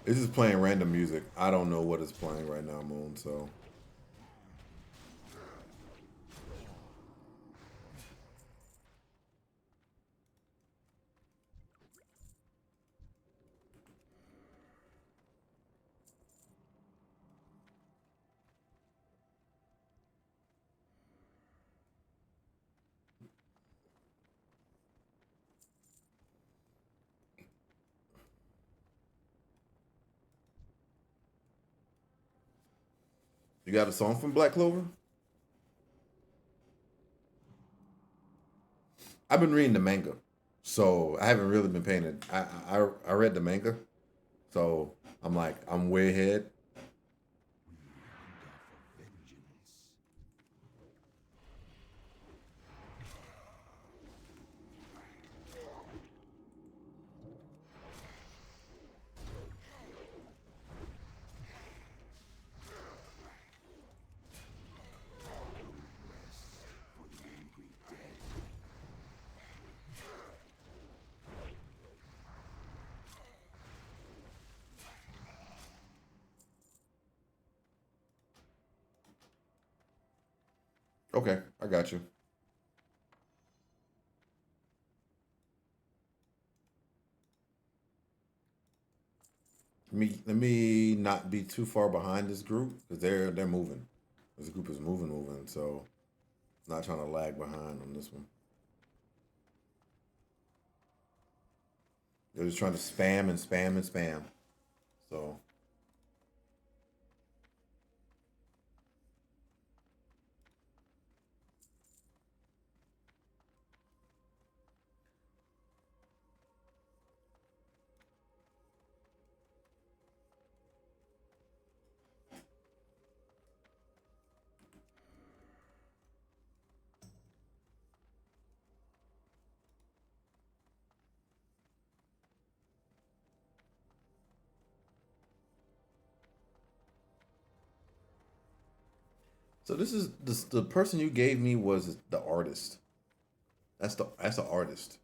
This is playing random music. I don't know what it's playing right now, Moon. So got a song from Black Clover? I've been reading the manga, so I haven't really been paying it. I read the manga, so I'm like I'm way ahead. Okay, I got you. Let me not be too far behind this group because they're moving. This group is moving. So not trying to lag behind on this one. They're just trying to spam and spam and spam. So this is the person you gave me was the artist. That's the artist.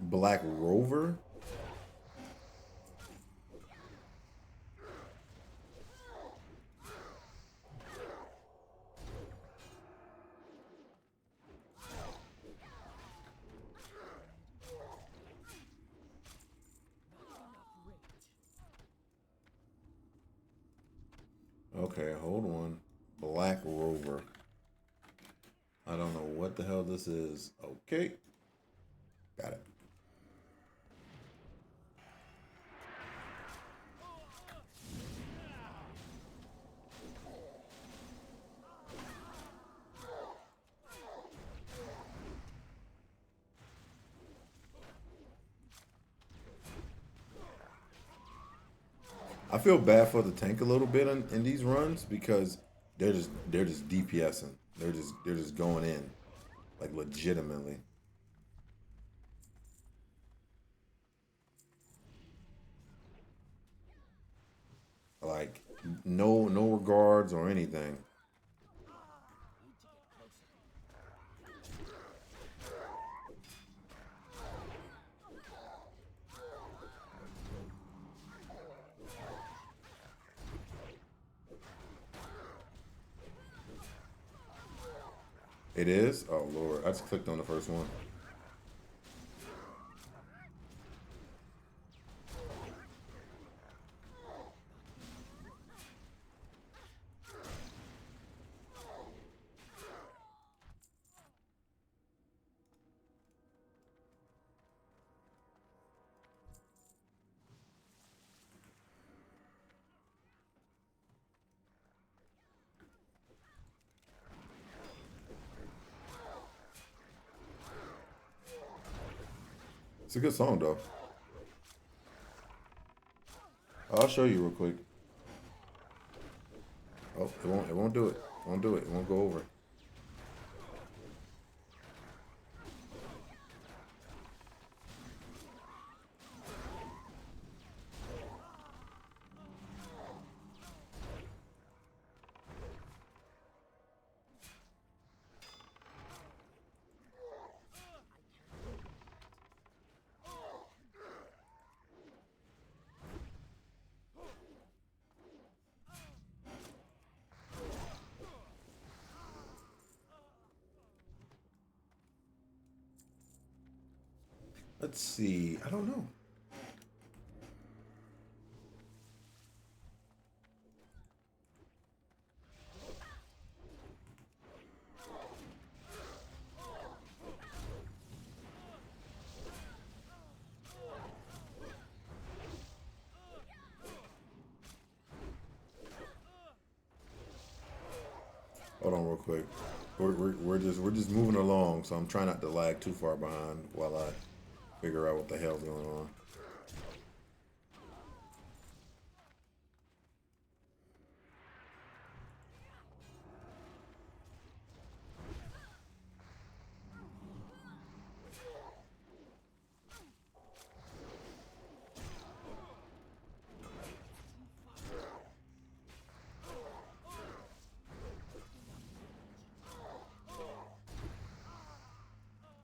Black Rover. Okay, hold on. Black Rover. I don't know what the hell this is. Okay. Got it. I feel bad for the tank a little bit in these runs because they're just DPSing. They're just going in like legitimately. Like no regards or anything. It is? Oh Lord, I just clicked on the first one. It's a good song though. I'll show you real quick. Oh, it won't do it. It won't do it. It won't go over. Let's see. I don't know. Hold on real quick. We're just moving along, so I'm trying not to lag too far behind while I figure out what the hell's going on.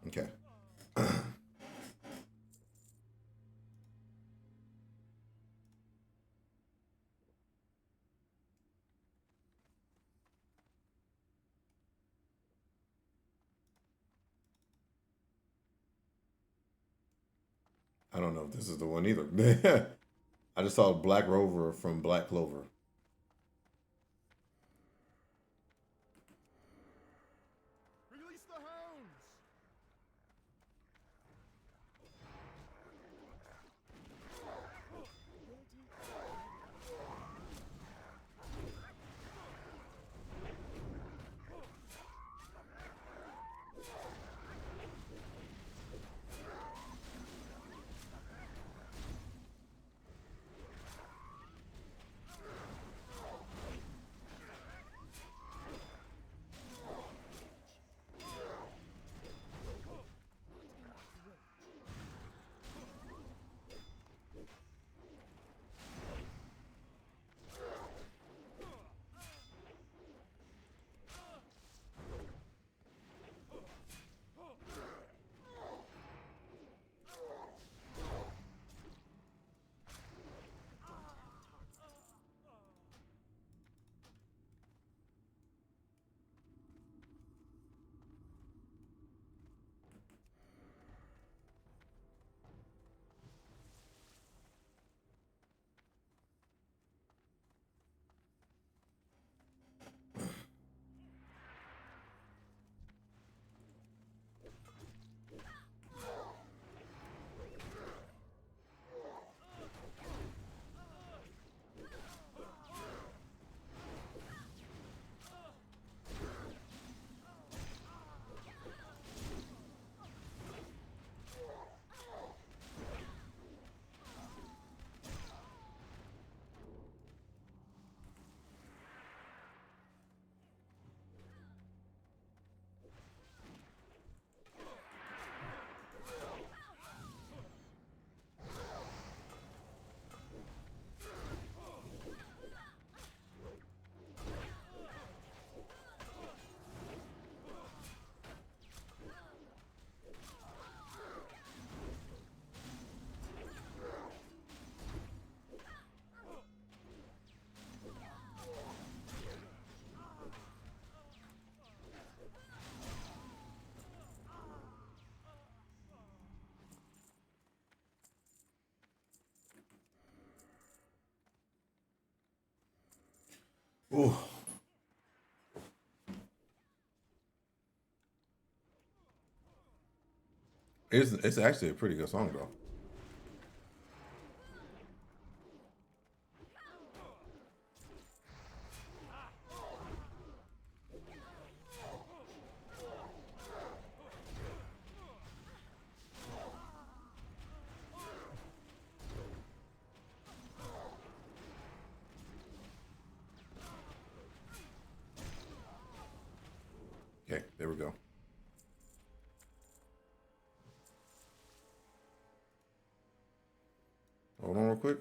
Okay. I don't know if this is the one either. I just saw Black Rover from Black Clover. Release the hounds! Ooh. It's actually a pretty good song though. Okay, there we go. Hold on real quick.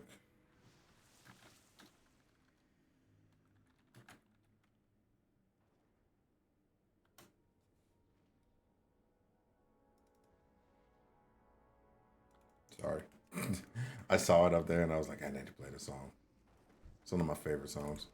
Sorry. I saw it up there and I was like, I need to play the song. It's one of my favorite songs.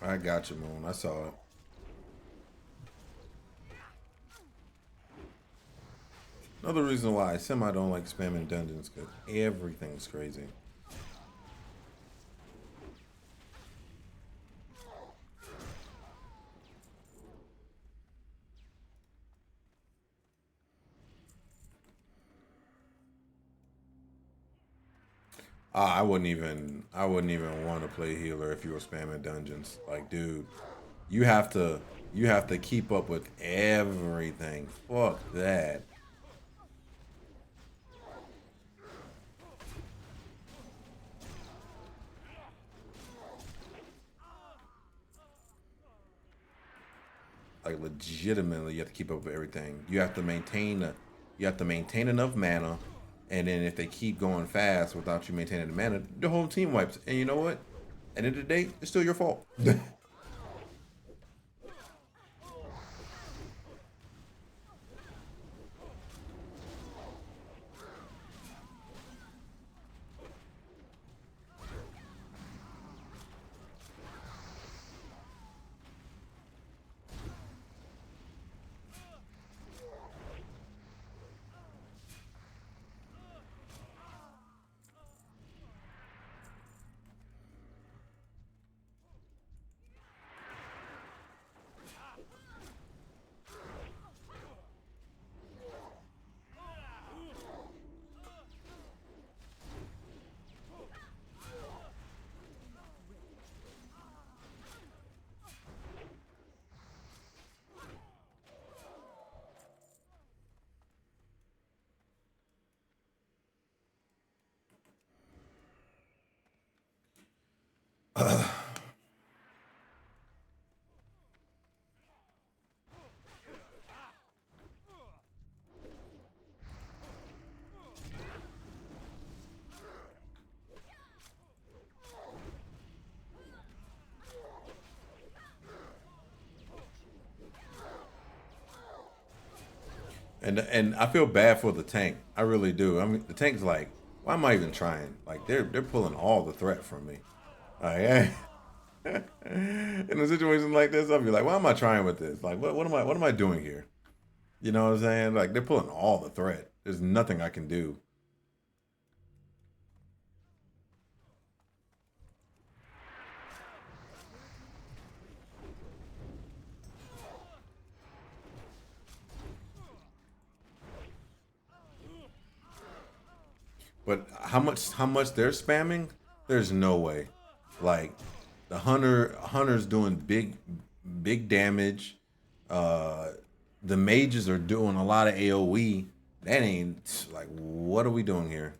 I got you, Moon. I saw it. Another reason why I semi don't like spamming dungeons because everything's crazy. I wouldn't even want to play healer if you were spamming dungeons. Like, dude, you have to, you have to keep up with everything. Fuck that. Like, legitimately, you have to keep up with everything. You have to maintain enough mana, and then if they keep going fast without you maintaining the mana, the whole team wipes. And you know what? At the end of the day, it's still your fault. And I feel bad for the tank. I really do. I mean, the tank's like, why am I even trying? Like they're pulling all the threat from me. Like, in a situation like this, I'll be like, why am I trying with this? Like, what am I doing here? You know what I'm saying? Like they're pulling all the threat. There's nothing I can do. But how much they're spamming? There's no way. Like the hunter's doing big damage. Uh the mages are doing a lot of AoE. That ain't like what are we doing here?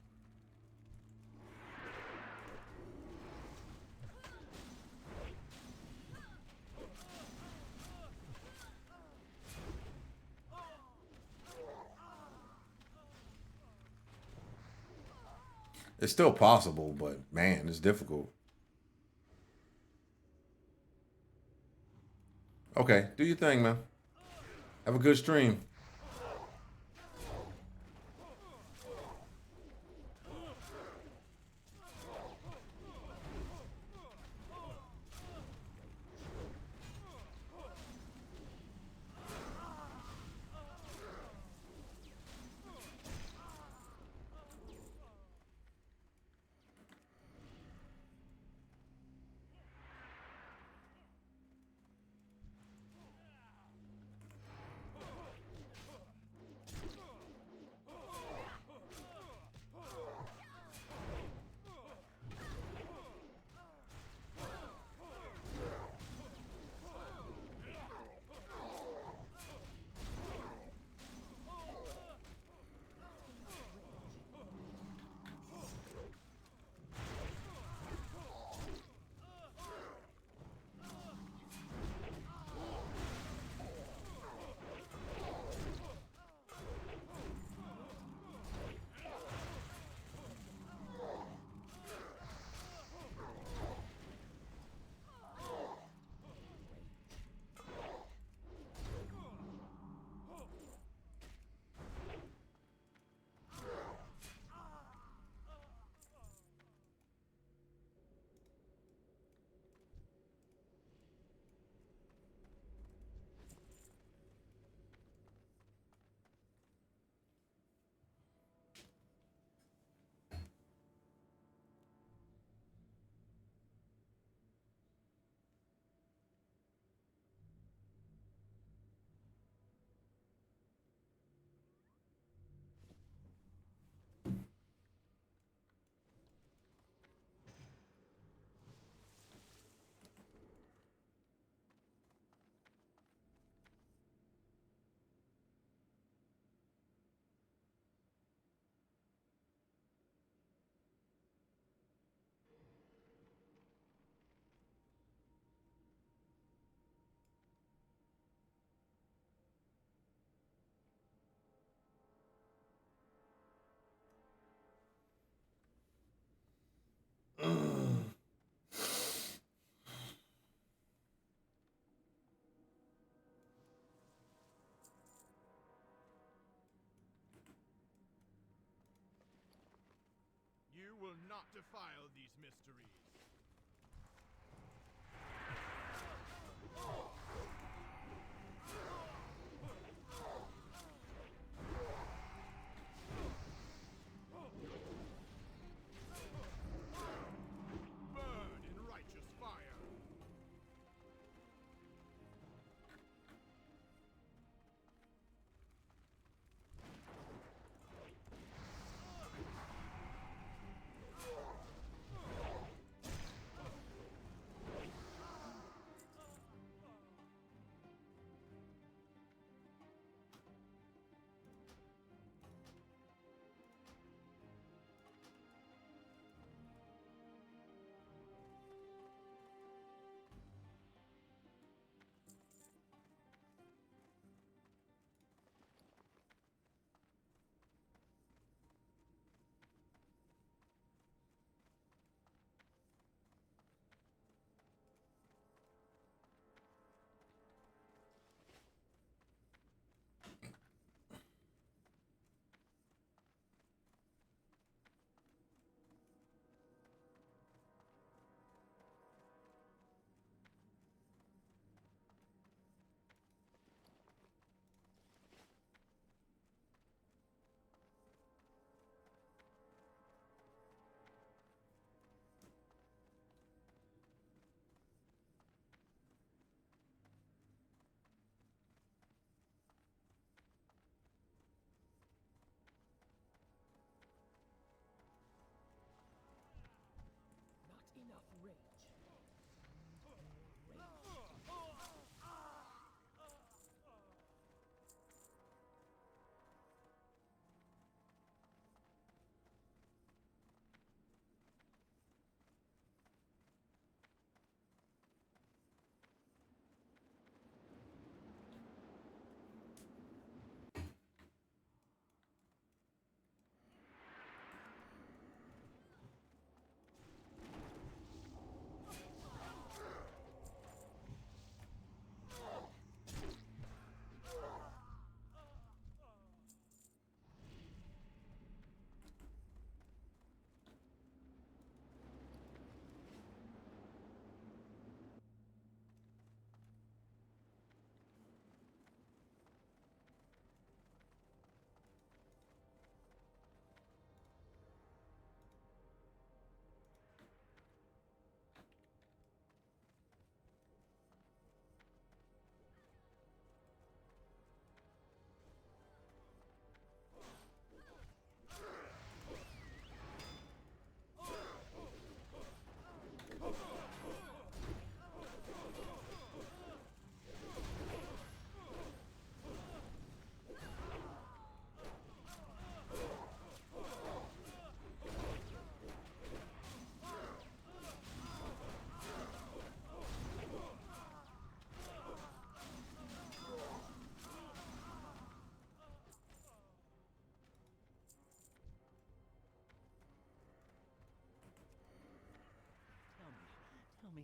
It's still possible, but man, it's difficult. Okay, do your thing, man. Have a good stream. You will not defile these mysteries. Burn in righteous fire.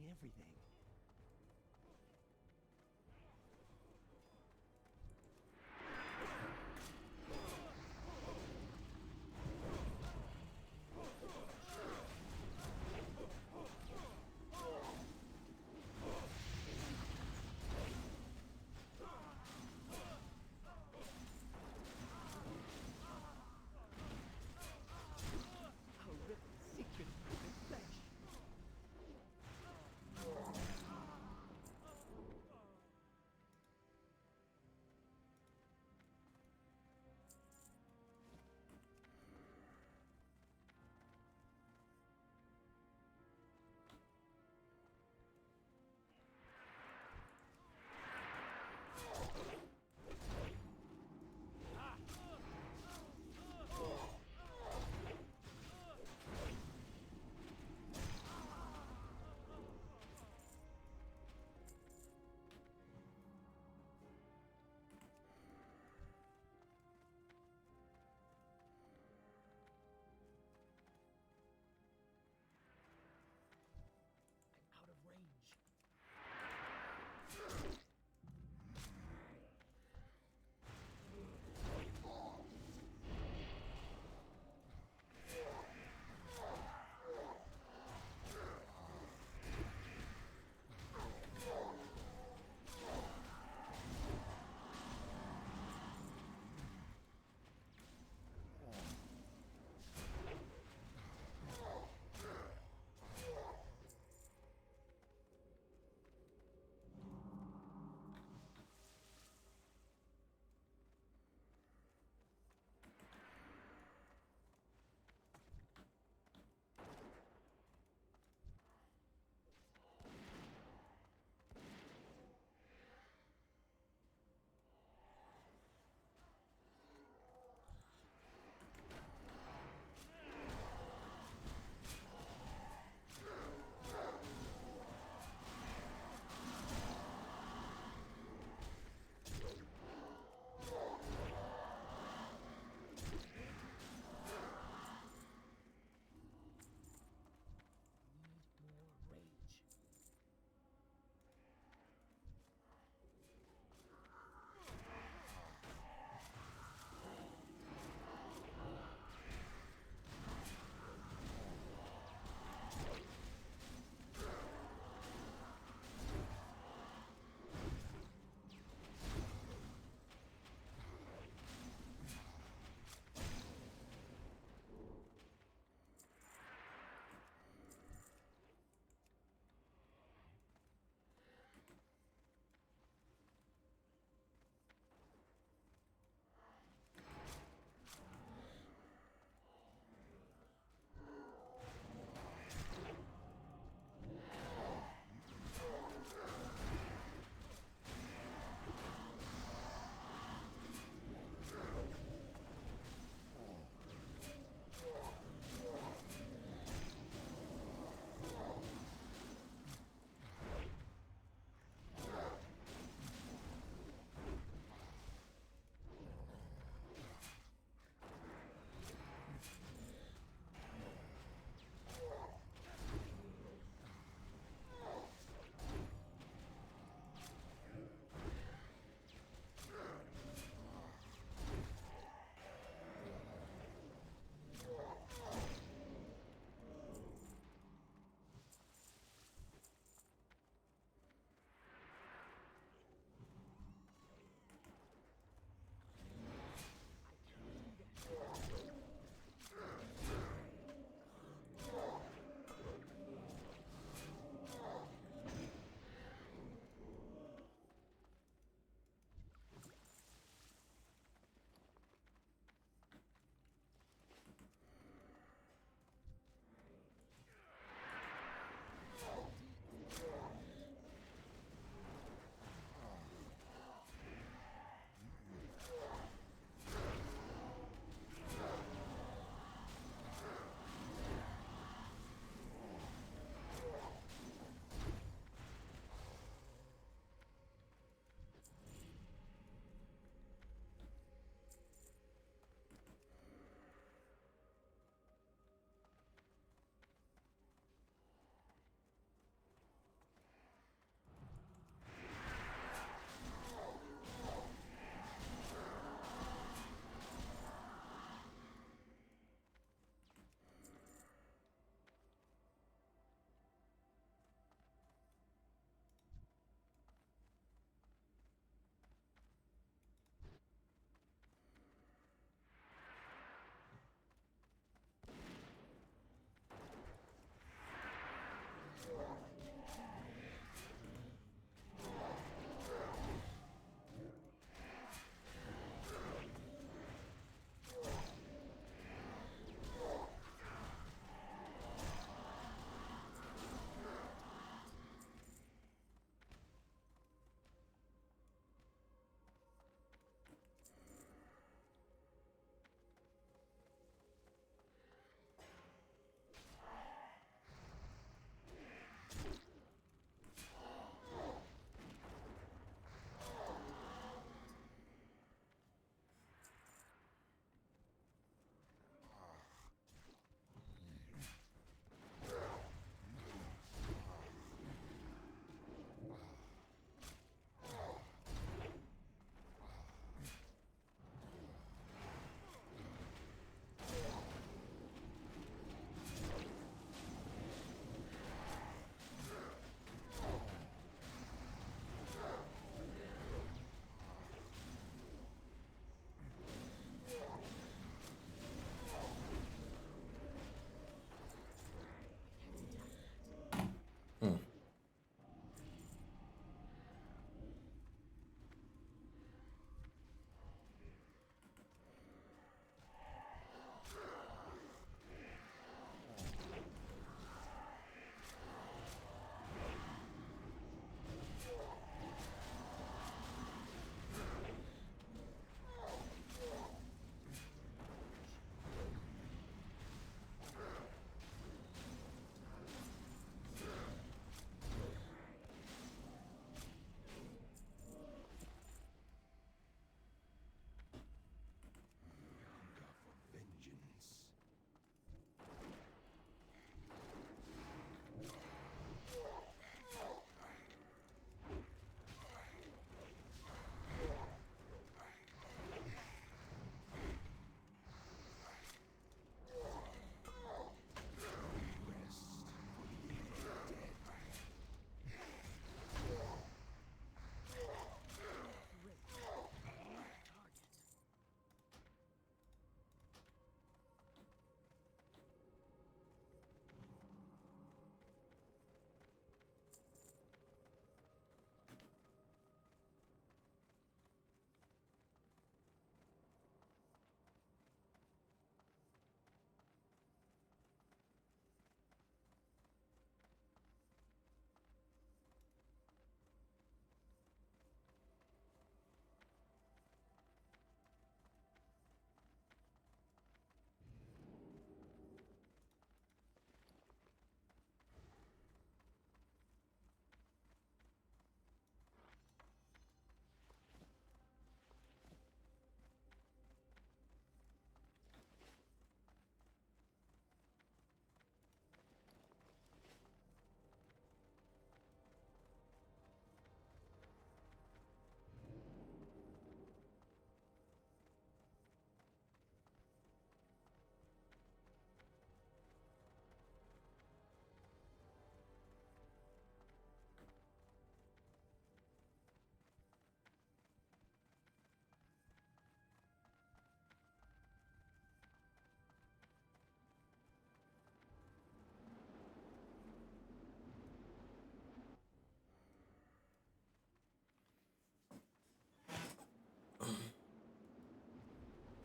me everything. I'll rip the secret from your flesh.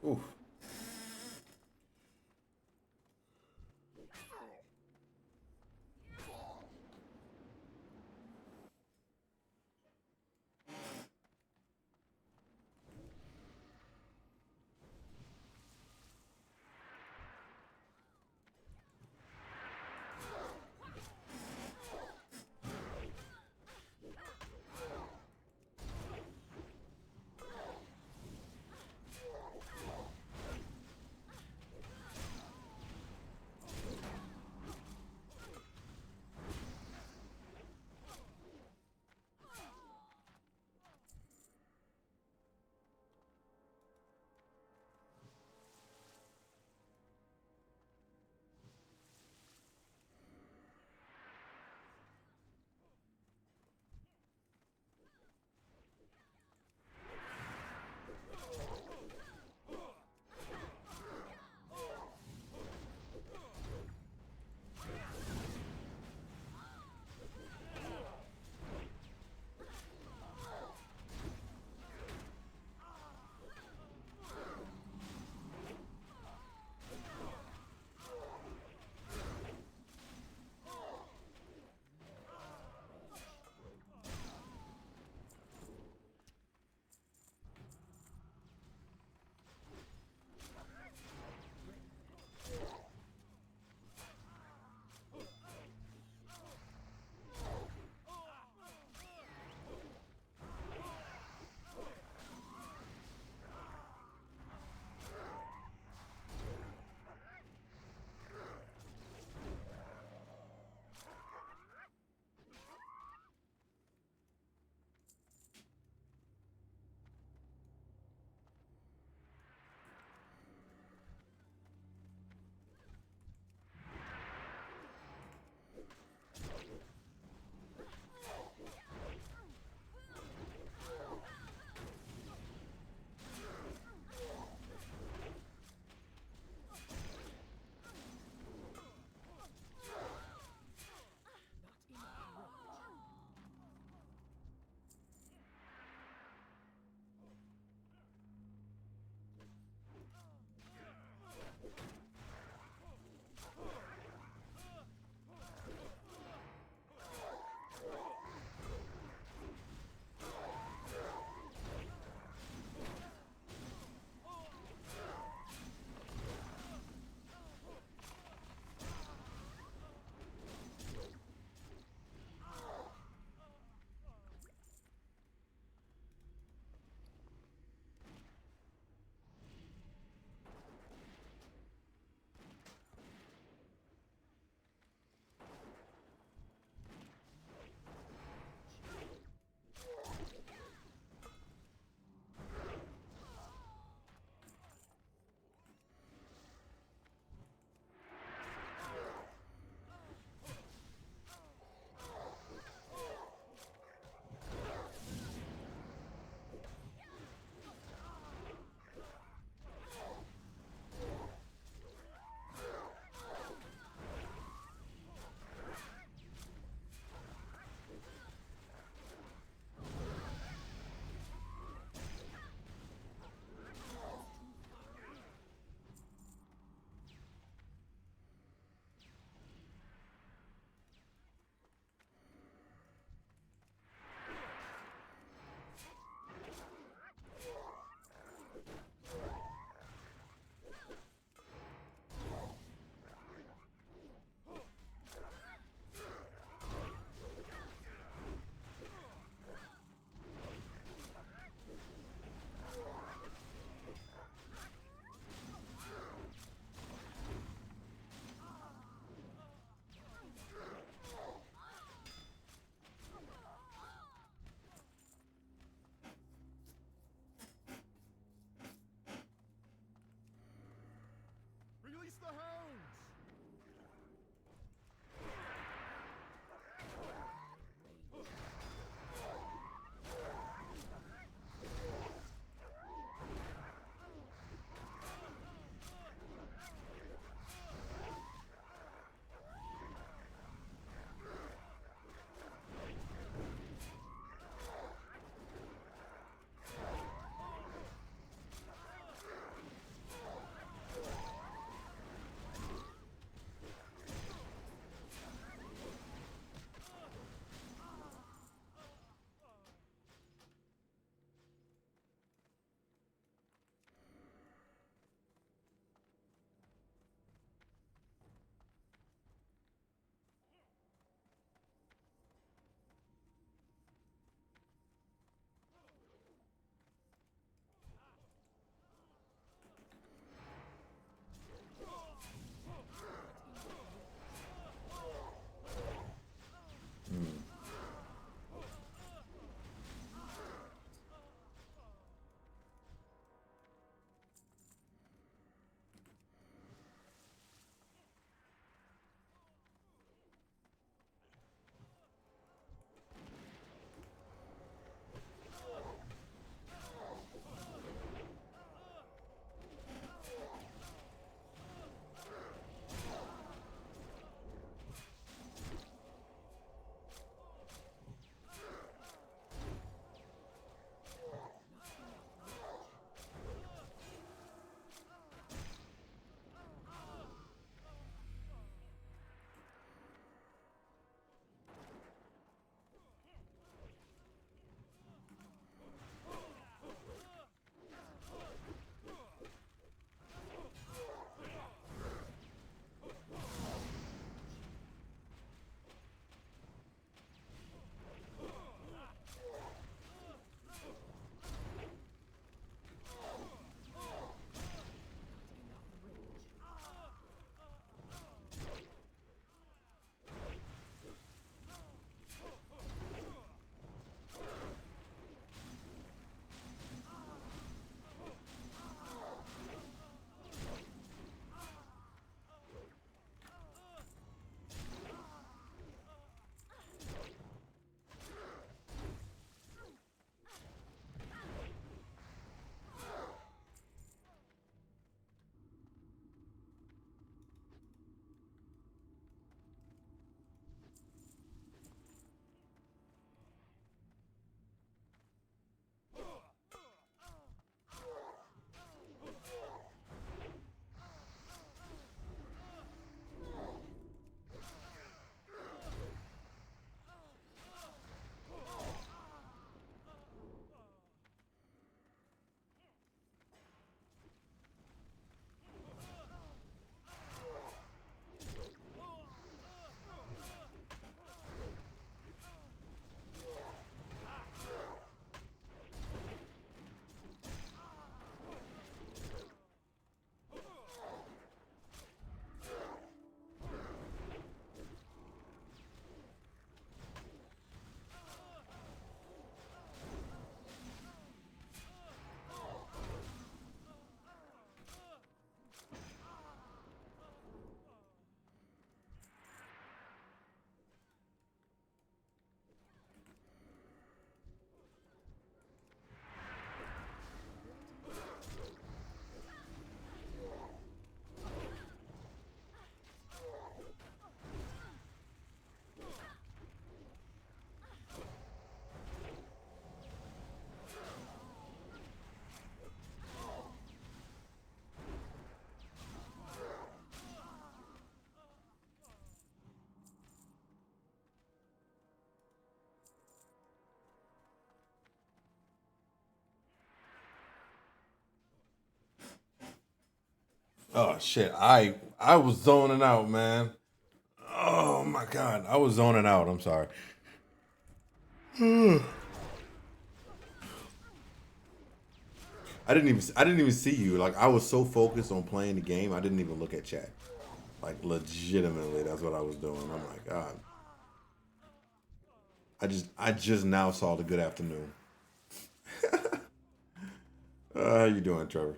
Oof. Oh shit! I was zoning out, man. Oh my god, I was zoning out. I'm sorry. I didn't even see you. Like I was so focused on playing the game, I didn't even look at chat. Like legitimately, that's what I was doing. I'm like, God. I just now saw the good afternoon. How you doing, Trevor?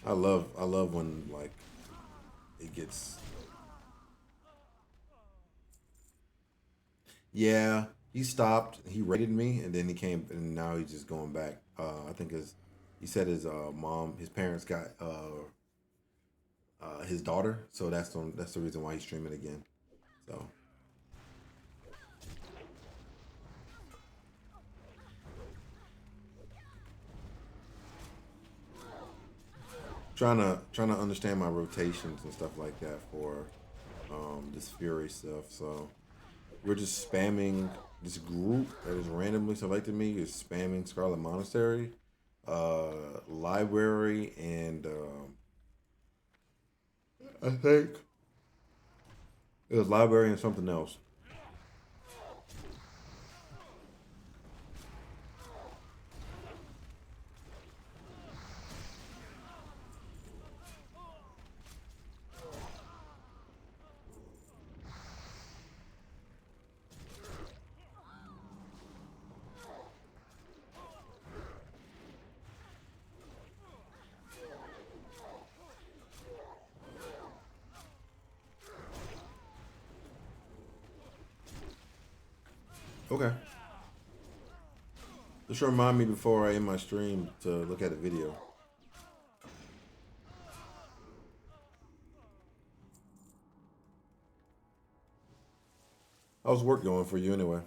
I love when like it gets. Yeah, he stopped. He raided me, and then he came, and now he's just going back. I think he said his mom, his parents got his daughter, so that's the reason why he's streaming again. So trying to understand my rotations and stuff like that for this Fury stuff. So we're just spamming this group that is randomly selected me is spamming Scarlet Monastery, library, and I think it was library and something else. Okay. Just remind me before I end my stream to look at the video. How's work going for you anyway?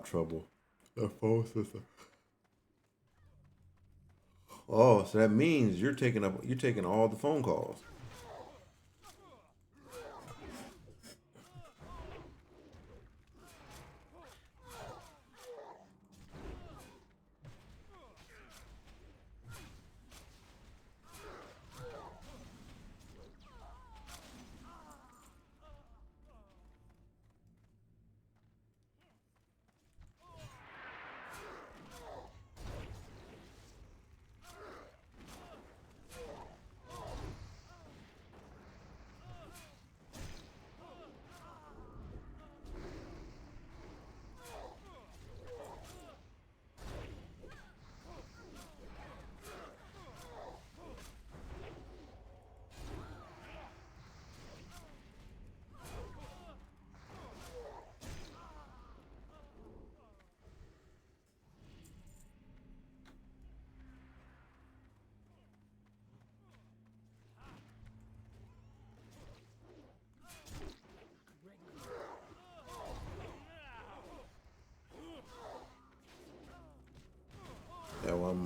Trouble. The phone system. Oh, so that means you're taking all the phone calls. Yeah, well,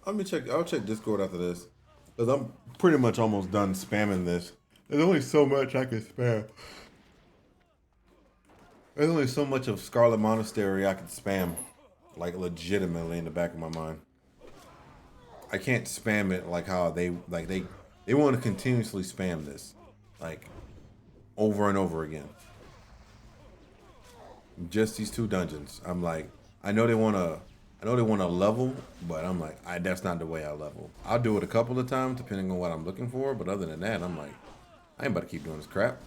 let me check. I'll check Discord after this, cause I'm pretty much almost done spamming this. There's only so much I can spam. There's only so much of Scarlet Monastery I can spam. like legitimately in the back of my mind. I can't spam it like how they want to continuously spam this, like over and over again. Just these two dungeons. I'm like, I know they want to level, but I'm like, that's not the way I level. I'll do it a couple of times depending on what I'm looking for, but other than that, I'm like, I ain't about to keep doing this crap.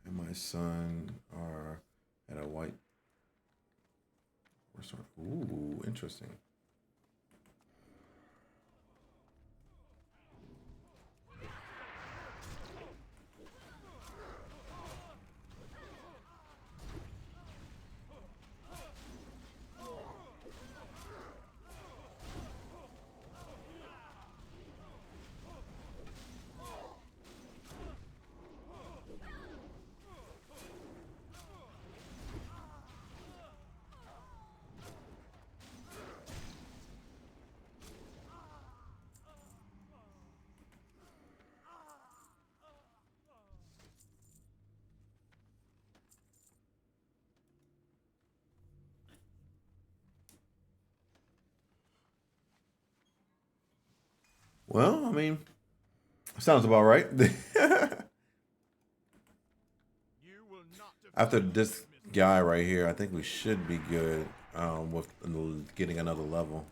And my son are at a white. Ooh, interesting. Well, I mean, sounds about right. You will not After defile this these mysteries. guy right here, I think we should be good with getting another level.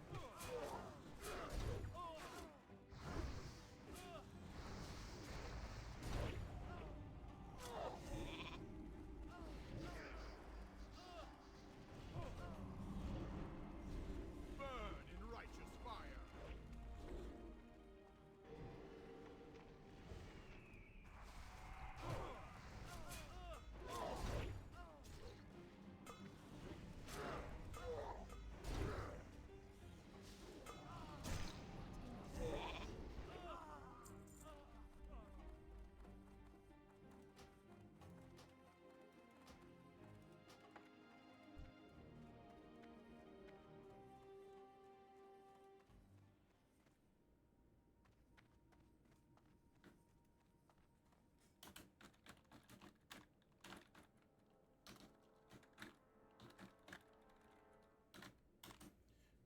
Burn in righteous fire.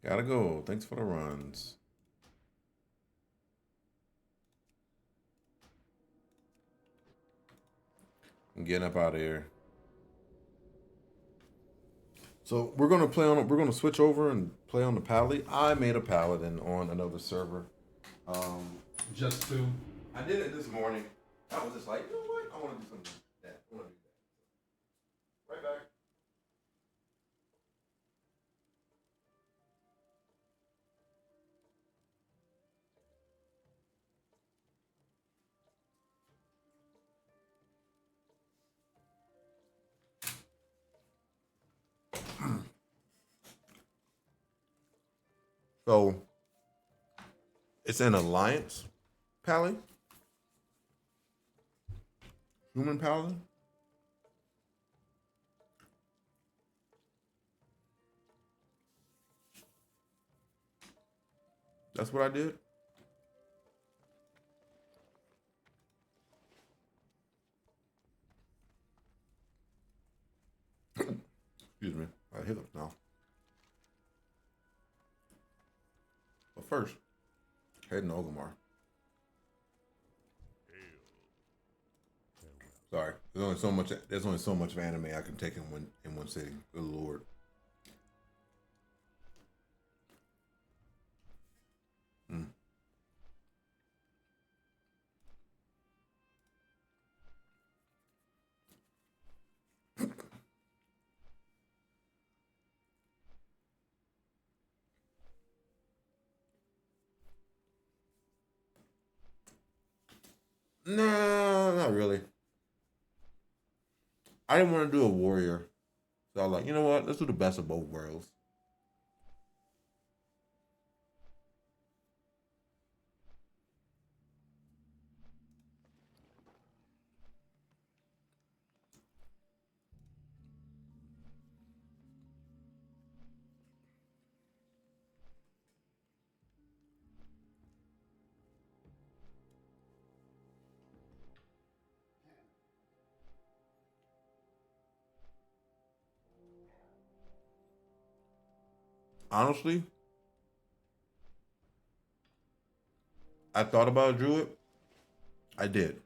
Gotta go. Thanks for the runs. I'm getting up out of here. So we're gonna switch over and play on the Pally. I made a paladin on another server. Just to I did it this morning. I was just like, you know what? I want to do something like that. I want to do that. Right back. So it's an alliance Pally. Human paladin. That's what I did. Excuse me. I hit it now. But first, heading to Ogomar. Sorry, there's only so much. There's only so much of anime I can take in one sitting. Good lord. Mm. Nah, not really. I didn't want to do a warrior, so I was like, you know what? Let's do the best of both worlds. Honestly, I thought about a druid. I did.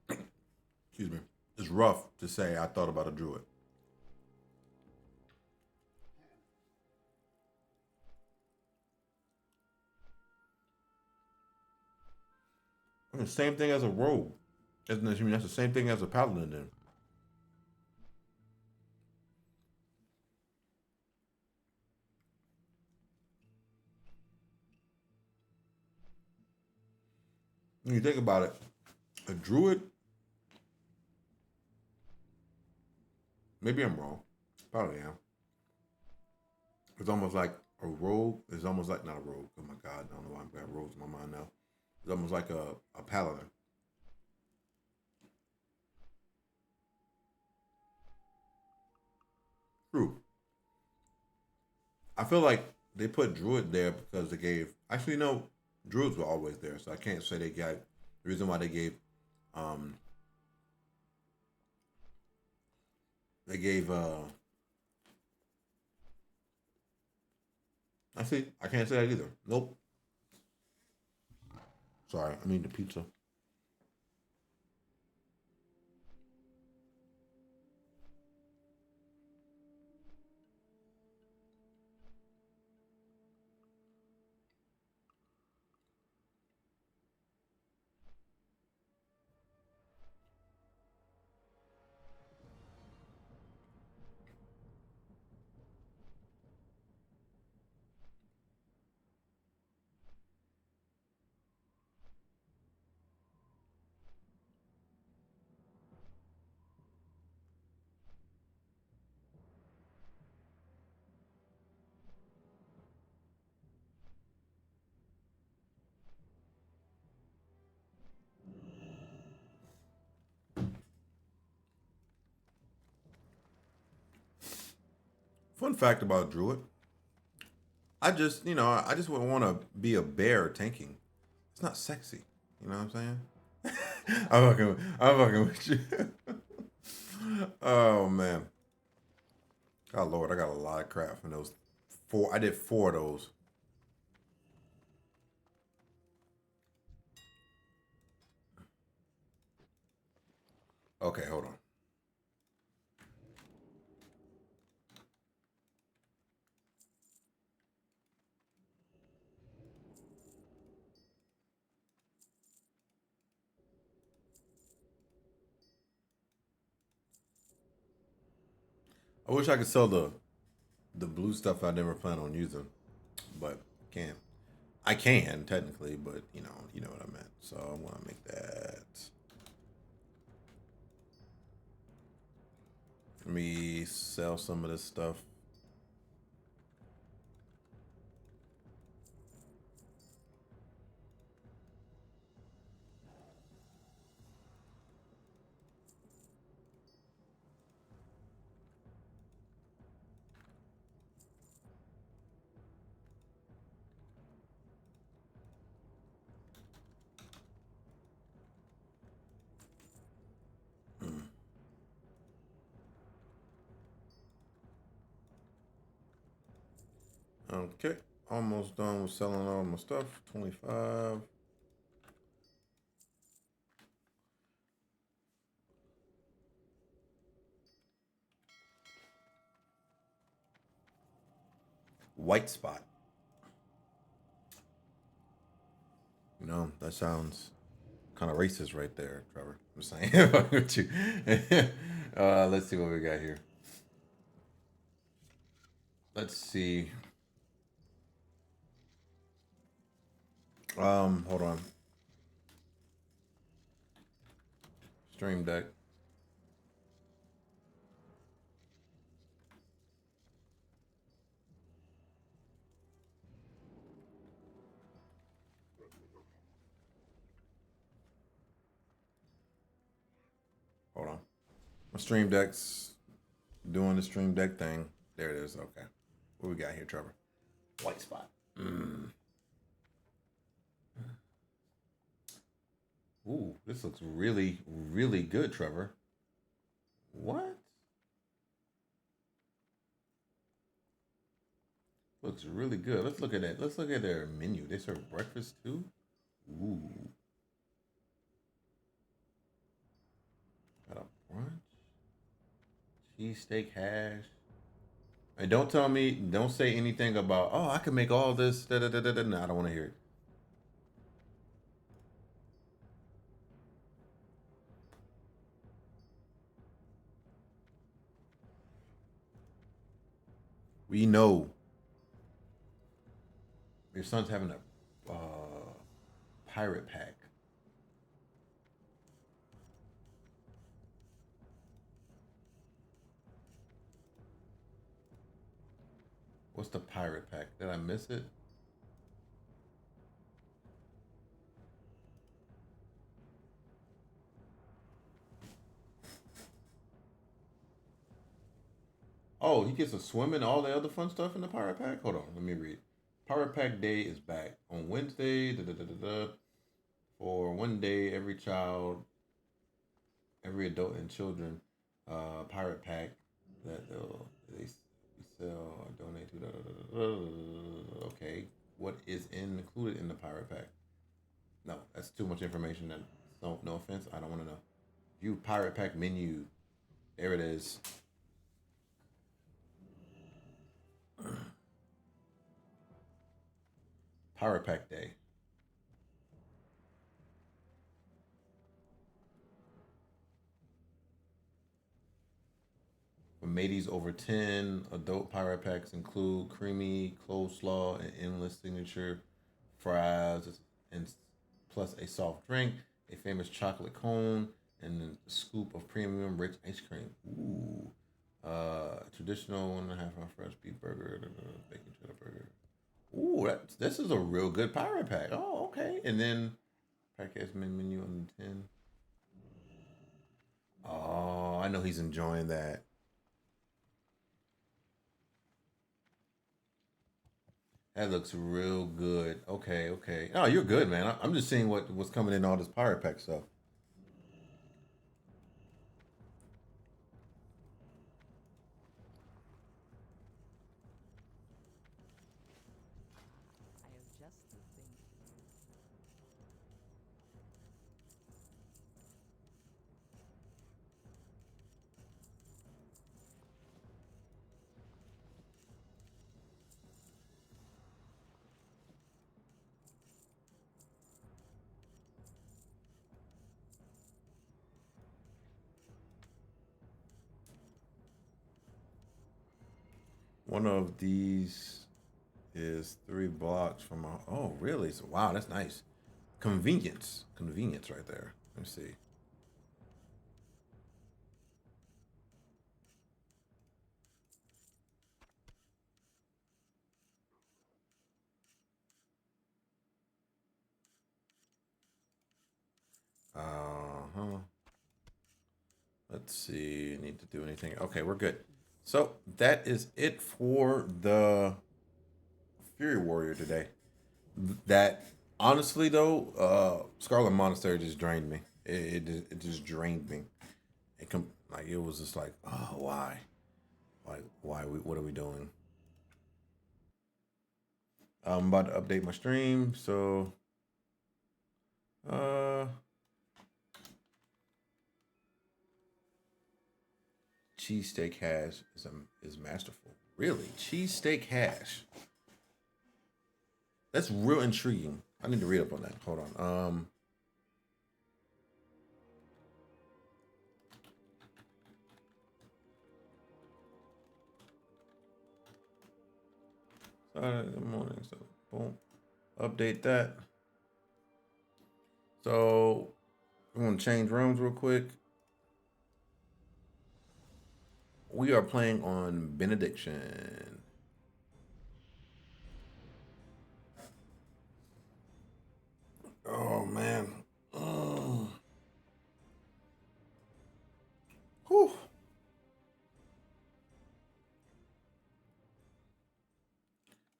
Excuse me. It's rough to say I thought about a druid. I mean, same thing as a rogue. Isn't it? I mean, that's the same thing as a paladin then. When you think about it, a druid, maybe I'm wrong. Probably am. It's almost like a rogue. It's almost like not a rogue. Oh my god, I don't know why I've got rogues in my mind now. It's almost like a paladin. True. I feel like they put druid there because they gave. Actually, no, druids were always there, so I can't say they got the reason why um they gave I see. I can't say that either. Nope. Sorry, I mean the pizza. Fun fact about druid. I just would want to be a bear tanking. It's not sexy. You know what I'm saying? I'm fucking with you. Oh man. Oh Lord, I got a lot of crap from those four. I did four of those. Okay, hold on. I wish I could sell the blue stuff I never plan on using, but can't. I can technically, but you know what I meant. So I want to make that. Let me sell some of this stuff. Okay, almost done with selling all my stuff. 25. White spot. That sounds kind of racist right there, Trevor. I'm saying. With you. Let's see what we got here. Let's see. Hold on. Stream deck. Hold on. My stream deck's doing the stream deck thing. There it is. Okay. What we got here, Trevor? White spot. Ooh, this looks really, really good, Trevor. What? Looks really good. Let's look at that. Let's look at their menu. They serve breakfast too. Ooh. Got a brunch. Cheesesteak hash. And don't tell me, don't say anything about, oh, I can make all this. Da, da, da, da, da. No, I don't want to hear it. We know your son's having a pirate pack. What's the pirate pack? Did I miss it? Oh, he gets to swim and all the other fun stuff in the pirate pack? Hold on, let me read. Pirate pack day is back on Wednesday. Da, da, da, da, da, for 1 day, every child, every adult and children, pirate pack that they sell or donate to. Da, da, da, da, da. Okay, what is included in the pirate pack? No, that's too much information. That no offense, I don't want to know. View pirate pack menu. There it is. Pirate pack day. For mateys over 10, adult pirate packs include creamy coleslaw and endless signature fries, and plus a soft drink, a famous chocolate cone, and a scoop of premium rich ice cream. Ooh. Traditional 1.5 hour fresh beef burger, bacon cheddar burger. Ooh, this is a real good pirate pack. Oh, okay. And then package menu on the 10. Oh, I know he's enjoying that. That looks real good. Okay, okay. Oh, you're good, man. I'm just seeing what's coming in all this pirate pack stuff. I have just the thing for you. One of these is 3 blocks from my. Oh, really? So, wow, that's nice. Convenience right there. Let me see. Uh-huh. Let's see. Need to do anything? Okay, we're good. So that is it for the Fury Warrior today. That honestly though, Scarlet Monastery just drained me. It just drained me. Like it was just like, oh, why? Like why? What are we doing? I'm about to update my stream, so uh, cheesesteak hash is masterful. Really, cheesesteak hash. That's real intriguing. I need to read up on that. Hold on. Saturday morning. So boom, update that. So I'm gonna change rooms real quick. We are playing on Benediction. Oh man. Whew.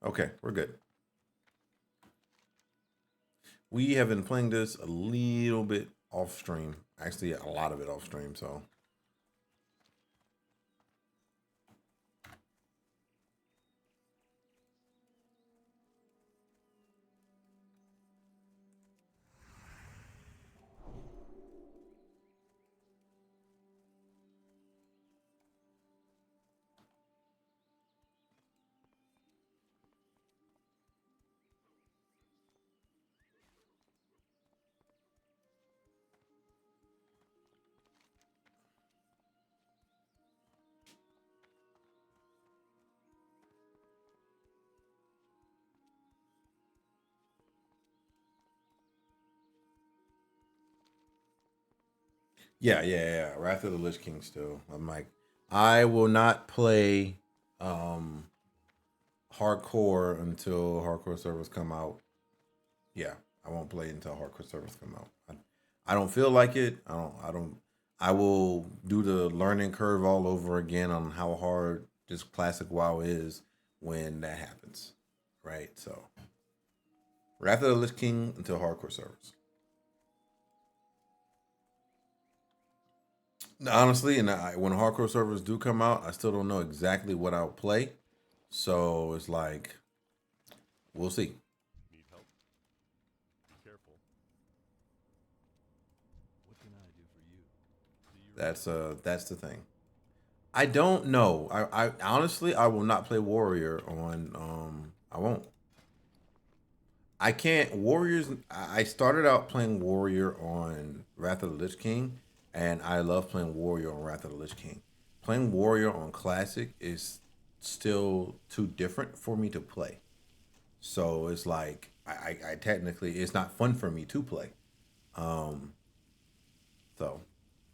Okay, we're good. We have been playing this a little bit off stream. Actually, a lot of it off stream. So Yeah. Wrath of the Lich King still. I'm like, I will not play um hardcore until hardcore servers come out. Yeah, I won't play until hardcore servers come out. I don't feel like it. I don't. I will do the learning curve all over again on how hard just classic WoW is when that happens. Right. So Wrath of the Lich King until hardcore servers. Honestly, and when hardcore servers do come out, I still don't know exactly what I'll play. So it's like we'll see. Need help? Be careful. What can I do for you? That's the thing. I don't know. I honestly I will not play warrior on I won't. I can't warriors. I started out playing warrior on Wrath of the Lich King, and I love playing warrior on Wrath of the Lich King. Playing warrior on classic is still too different for me to play. So it's like I technically it's not fun for me to play. Um, so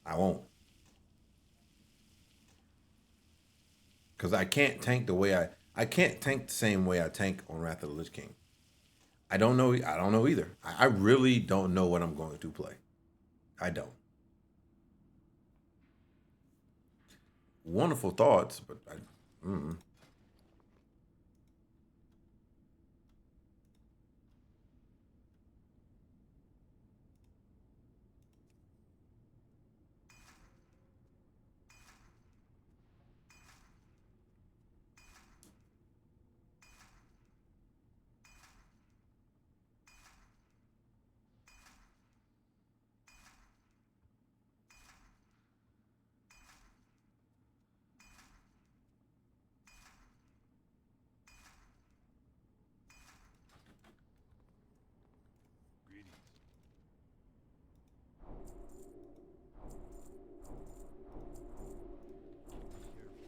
I won't because I can't tank the way I can't tank the same way I tank on Wrath of the Lich King. I don't know. I don't know either. I really don't know what I'm going to play. I don't. Wonderful thoughts, but Greetings. Be careful.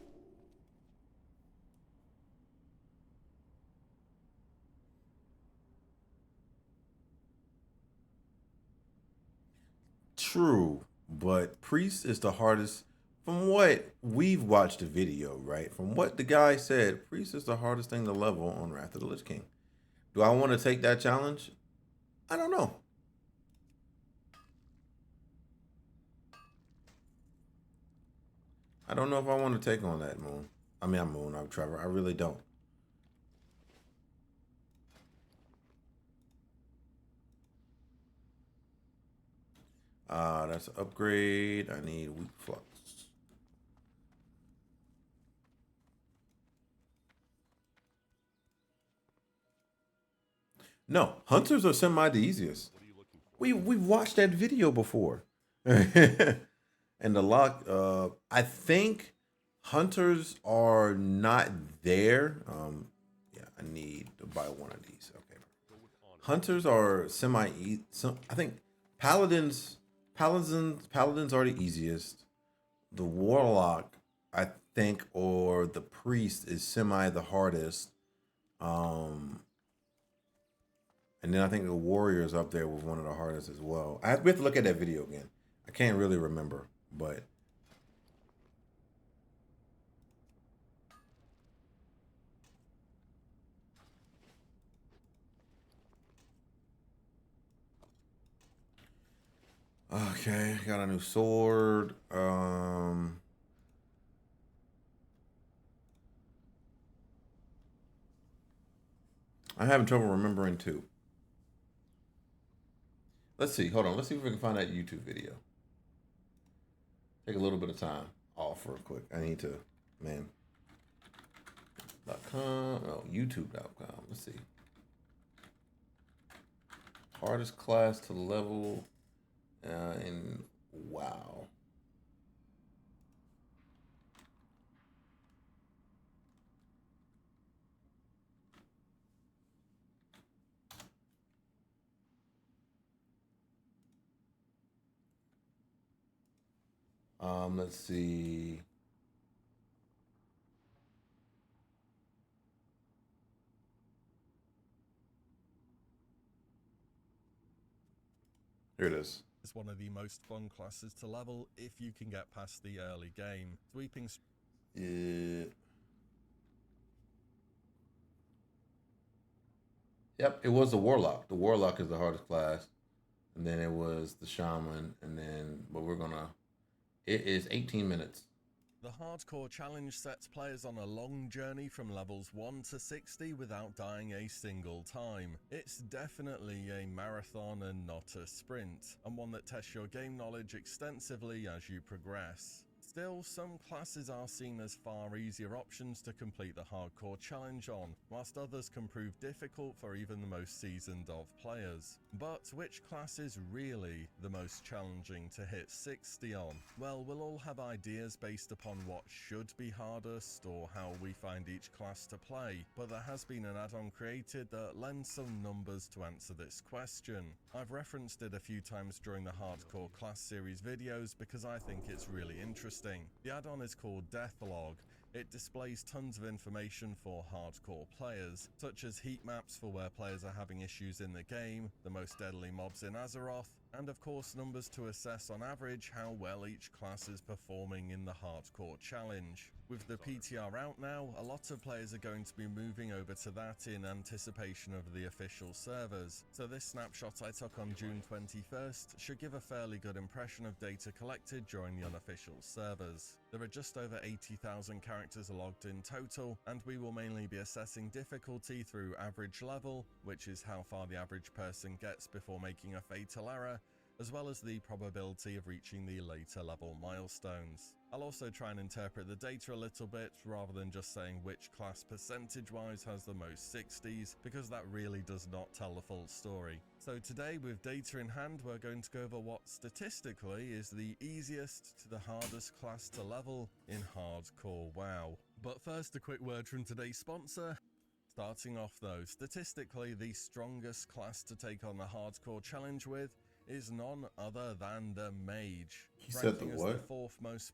true. But priest is the hardest. From what we've watched the video, right? From what the guy said, priest is the hardest thing to level on Wrath of the Lich King. Do I want to take that challenge? I don't know. I don't know if I want to take on that Moon. I mean, I'm Moon. I'm Trevor. I really don't. That's an upgrade. I need weak flux. No, hunters are semi the easiest. What are you looking for? We've watched that video before. And the lock I think hunters are not there. Yeah, I need to buy one of these. Okay. Go with honor. Hunters are some I think paladins are the easiest. The warlock, I think, or the priest is semi the hardest. Um and then I think the warrior is up there with one of the hardest as well. We have to look at that video again. I can't really remember, but okay, got a new sword. I'm having trouble remembering too. Let's see. Hold on. Let's see if we can find that YouTube video. Take a little bit of time off real quick. I need to, man. .com. Oh, YouTube.com. Let's see. Hardest class to level in WoW. Let's see. Here it is. It's one of the most fun classes to level if you can get past the early game. Sweeping. Yeah. Yep, it was the Warlock. The Warlock is the hardest class. And then it was the Shaman. And then, but we're gonna, it is 18 minutes. The hardcore challenge sets players on a long journey from levels 1 to 60 without dying a single time. It's definitely a marathon and not a sprint, and one that tests your game knowledge extensively as you progress. Still, some classes are seen as far easier options to complete the hardcore challenge on, whilst others can prove difficult for even the most seasoned of players. But which class is really the most challenging to hit 60 on? Well, we'll all have ideas based upon what should be hardest or how we find each class to play, but there has been an add-on created that lends some numbers to answer this question. I've referenced it a few times during the hardcore class series videos because I think it's really interesting. The add-on is called Deathlog. It displays tons of information for hardcore players, such as heat maps for where players are having issues in the game, the most deadly mobs in Azeroth, and of course numbers to assess on average how well each class is performing in the hardcore challenge. With the PTR out now, a lot of players are going to be moving over to that in anticipation of the official servers, so this snapshot I took on June 21st should give a fairly good impression of data collected during the unofficial servers. There are just over 80,000 characters logged in total, and we will mainly be assessing difficulty through average level, which is how far the average person gets before making a fatal error, as well as the probability of reaching the later level milestones. I'll also try and interpret the data a little bit rather than just saying which class percentage-wise has the most 60s, because that really does not tell the full story. So today, with data in hand, we're going to go over what statistically is the easiest to the hardest class to level in hardcore WoW. But first, a quick word from today's sponsor. Starting off though, statistically the strongest class to take on the hardcore challenge with is none other than the Mage. He said the Ranking as what? the fourth most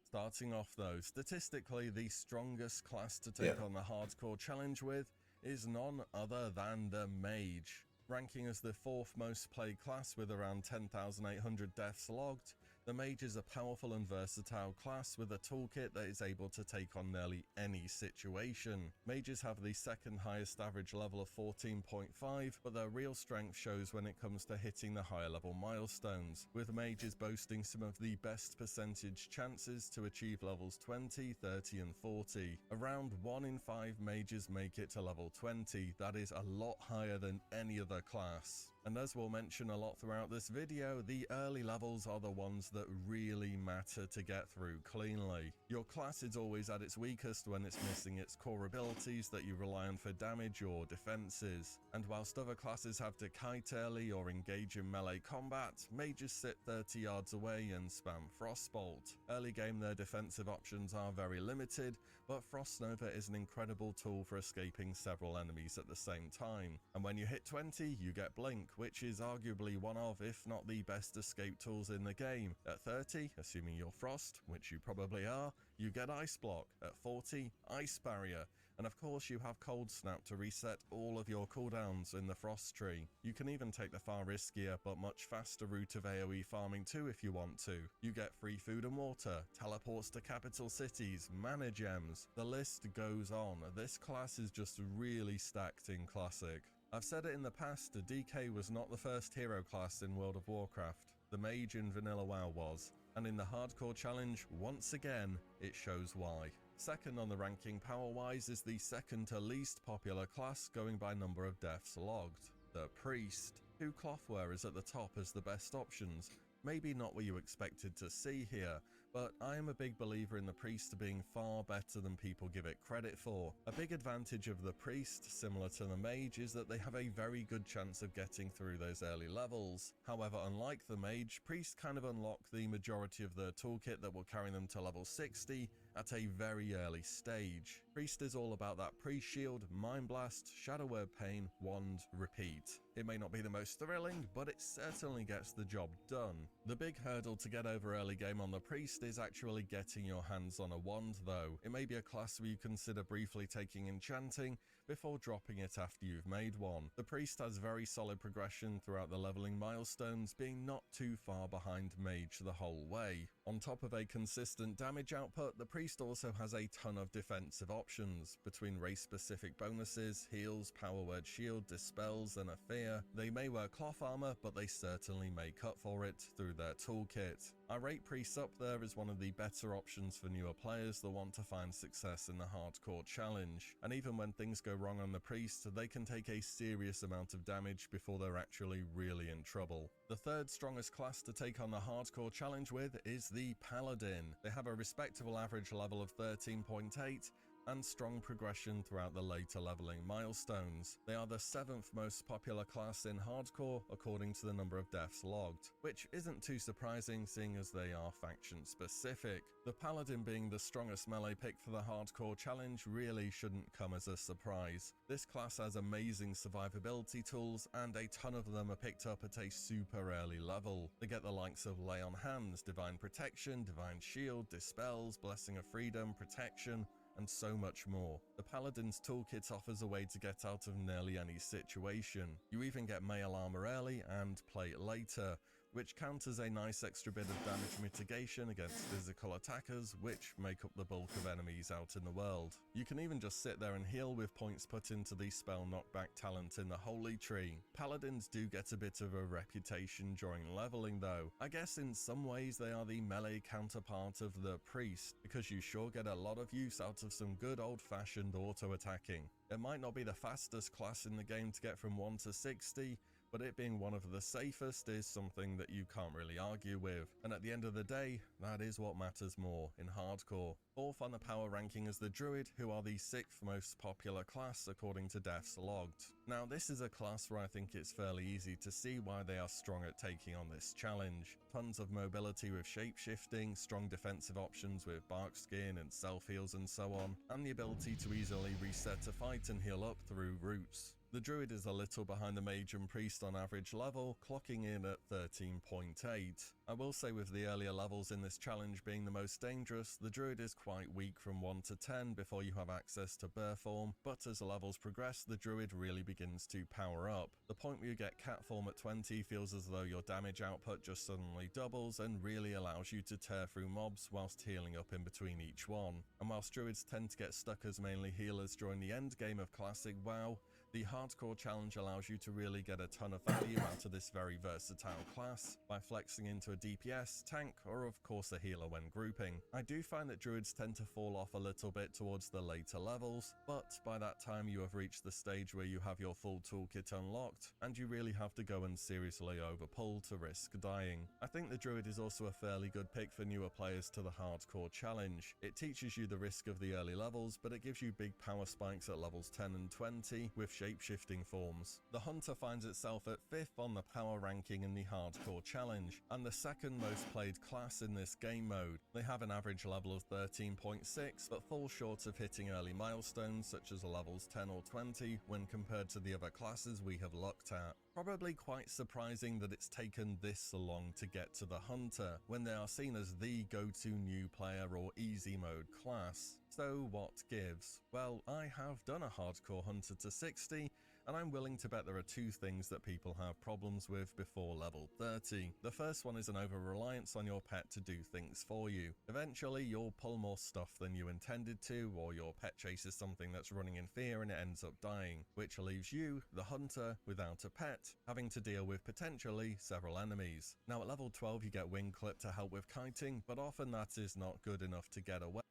Starting off though, statistically the strongest class to take on the hardcore challenge with is none other than the Mage. Ranking as the fourth most played class with around 10,800 deaths logged, the Mage is a powerful and versatile class with a toolkit that is able to take on nearly any situation. Mages have the second highest average level of 14.5, but their real strength shows when it comes to hitting the higher level milestones, with mages boasting some of the best percentage chances to achieve levels 20, 30 and 40. Around 1 in 5 mages make it to level 20, that is a lot higher than any other class. And as we'll mention a lot throughout this video, the early levels are the ones that really matter to get through cleanly. Your class is always at its weakest when it's missing its core abilities that you rely on for damage or defenses. And whilst other classes have to kite early or engage in melee combat, mages sit 30 yards away and spam Frostbolt. Early game their defensive options are very limited, but Frost Nova is an incredible tool for escaping several enemies at the same time. And when you hit 20, you get Blink, which is arguably one of, if not the best escape tools in the game. At 30, assuming you're Frost, which you probably are, you get Ice Block. At 40, Ice Barrier. And of course you have Cold Snap to reset all of your cooldowns in the Frost tree. You can even take the far riskier but much faster route of AoE farming too if you want to. You get free food and water, teleports to capital cities, mana gems. The list goes on. This class is just really stacked in Classic. I've said it in the past, DK was not the first hero class in World of Warcraft. The Mage in Vanilla WoW was. And in the Hardcore Challenge, once again, it shows why. Second on the ranking power-wise is the second to least popular class going by number of deaths logged, the Priest. 2 cloth wearers at the top as the best options. Maybe not what you expected to see here, but I am a big believer in the Priest being far better than people give it credit for. A big advantage of the Priest, similar to the Mage, is that they have a very good chance of getting through those early levels. However, unlike the Mage, Priest kind of unlock the majority of the toolkit that will carry them to level 60 at a very early stage. Priest is all about that pre-shield, Mind Blast, Shadow Word Pain, Wand, Repeat. It may not be the most thrilling, but it certainly gets the job done. The big hurdle to get over early game on the Priest is actually getting your hands on a wand though. It may be a class where you consider briefly taking enchanting before dropping it after you've made one. The Priest has very solid progression throughout the leveling milestones, being not too far behind Mage the whole way. On top of a consistent damage output, the Priest also has a ton of defensive options. Between race-specific bonuses, heals, power word shield, dispels, and a fear, they may wear cloth armor, but they certainly make up for it through their toolkit. I rate Priests up there as one of the better options for newer players that want to find success in the hardcore challenge. And even when things go wrong on the Priest, they can take a serious amount of damage before they're actually really in trouble. The third strongest class to take on the hardcore challenge with is the Paladin. They have a respectable average level of 13.8, and strong progression throughout the later leveling milestones. They are the 7th most popular class in hardcore according to the number of deaths logged, which isn't too surprising seeing as they are faction specific. The Paladin being the strongest melee pick for the hardcore challenge really shouldn't come as a surprise. This class has amazing survivability tools, and a ton of them are picked up at a super early level. They get the likes of Lay on Hands, Divine Protection, Divine Shield, Dispels, Blessing of Freedom, Protection, and so much more. The Paladin's toolkit offers a way to get out of nearly any situation. You even get mail armor early and plate later, which counters a nice extra bit of damage mitigation against physical attackers, which make up the bulk of enemies out in the world. You can even just sit there and heal with points put into the spell knockback talent in the Holy Tree. Paladins do get a bit of a reputation during leveling though. I guess in some ways they are the melee counterpart of the Priest, because you sure get a lot of use out of some good old-fashioned auto-attacking. It might not be the fastest class in the game to get from 1 to 60, but it being one of the safest is something that you can't really argue with, and at the end of the day, that is what matters more in hardcore. 4th on the power ranking is the Druid, who are the 6th most popular class according to deaths logged. Now this is a class where I think it's fairly easy to see why they are strong at taking on this challenge. Tons of mobility with shapeshifting, strong defensive options with bark skin and self-heals and so on, and the ability to easily reset a fight and heal up through roots. The Druid is a little behind the Mage and Priest on average level, clocking in at 13.8. I will say with the earlier levels in this challenge being the most dangerous, the Druid is quite weak from 1 to 10 before you have access to Burr Form, but as the levels progress, the Druid really begins to power up. The point where you get Cat Form at 20 feels as though your damage output just suddenly doubles and really allows you to tear through mobs whilst healing up in between each one. And whilst Druids tend to get stuck as mainly healers during the end game of Classic WoW, the hardcore challenge allows you to really get a ton of value out of this very versatile class by flexing into a DPS, tank, or of course a healer when grouping. I do find that Druids tend to fall off a little bit towards the later levels, but by that time you have reached the stage where you have your full toolkit unlocked, and you really have to go and seriously overpull to risk dying. I think the Druid is also a fairly good pick for newer players to the hardcore challenge. It teaches you the risk of the early levels, but it gives you big power spikes at levels 10 and 20 with shape-shifting forms. The Hunter finds itself at 5th on the power ranking in the hardcore challenge, and the 2nd most played class in this game mode. They have an average level of 13.6, but fall short of hitting early milestones such as levels 10 or 20 when compared to the other classes we have looked at. Probably quite surprising that it's taken this long to get to the Hunter, when they are seen as the go-to new player or easy mode class. So what gives? Well, I have done a hardcore Hunter to 60, and I'm willing to bet there are 2 things that people have problems with before level 30. The first one is an over-reliance on your pet to do things for you. Eventually, you'll pull more stuff than you intended to, or your pet chases something that's running in fear and it ends up dying, which leaves you, the hunter, without a pet, having to deal with potentially several enemies. Now at level 12 you get Wing Clip to help with kiting, but often that is not good enough to get away.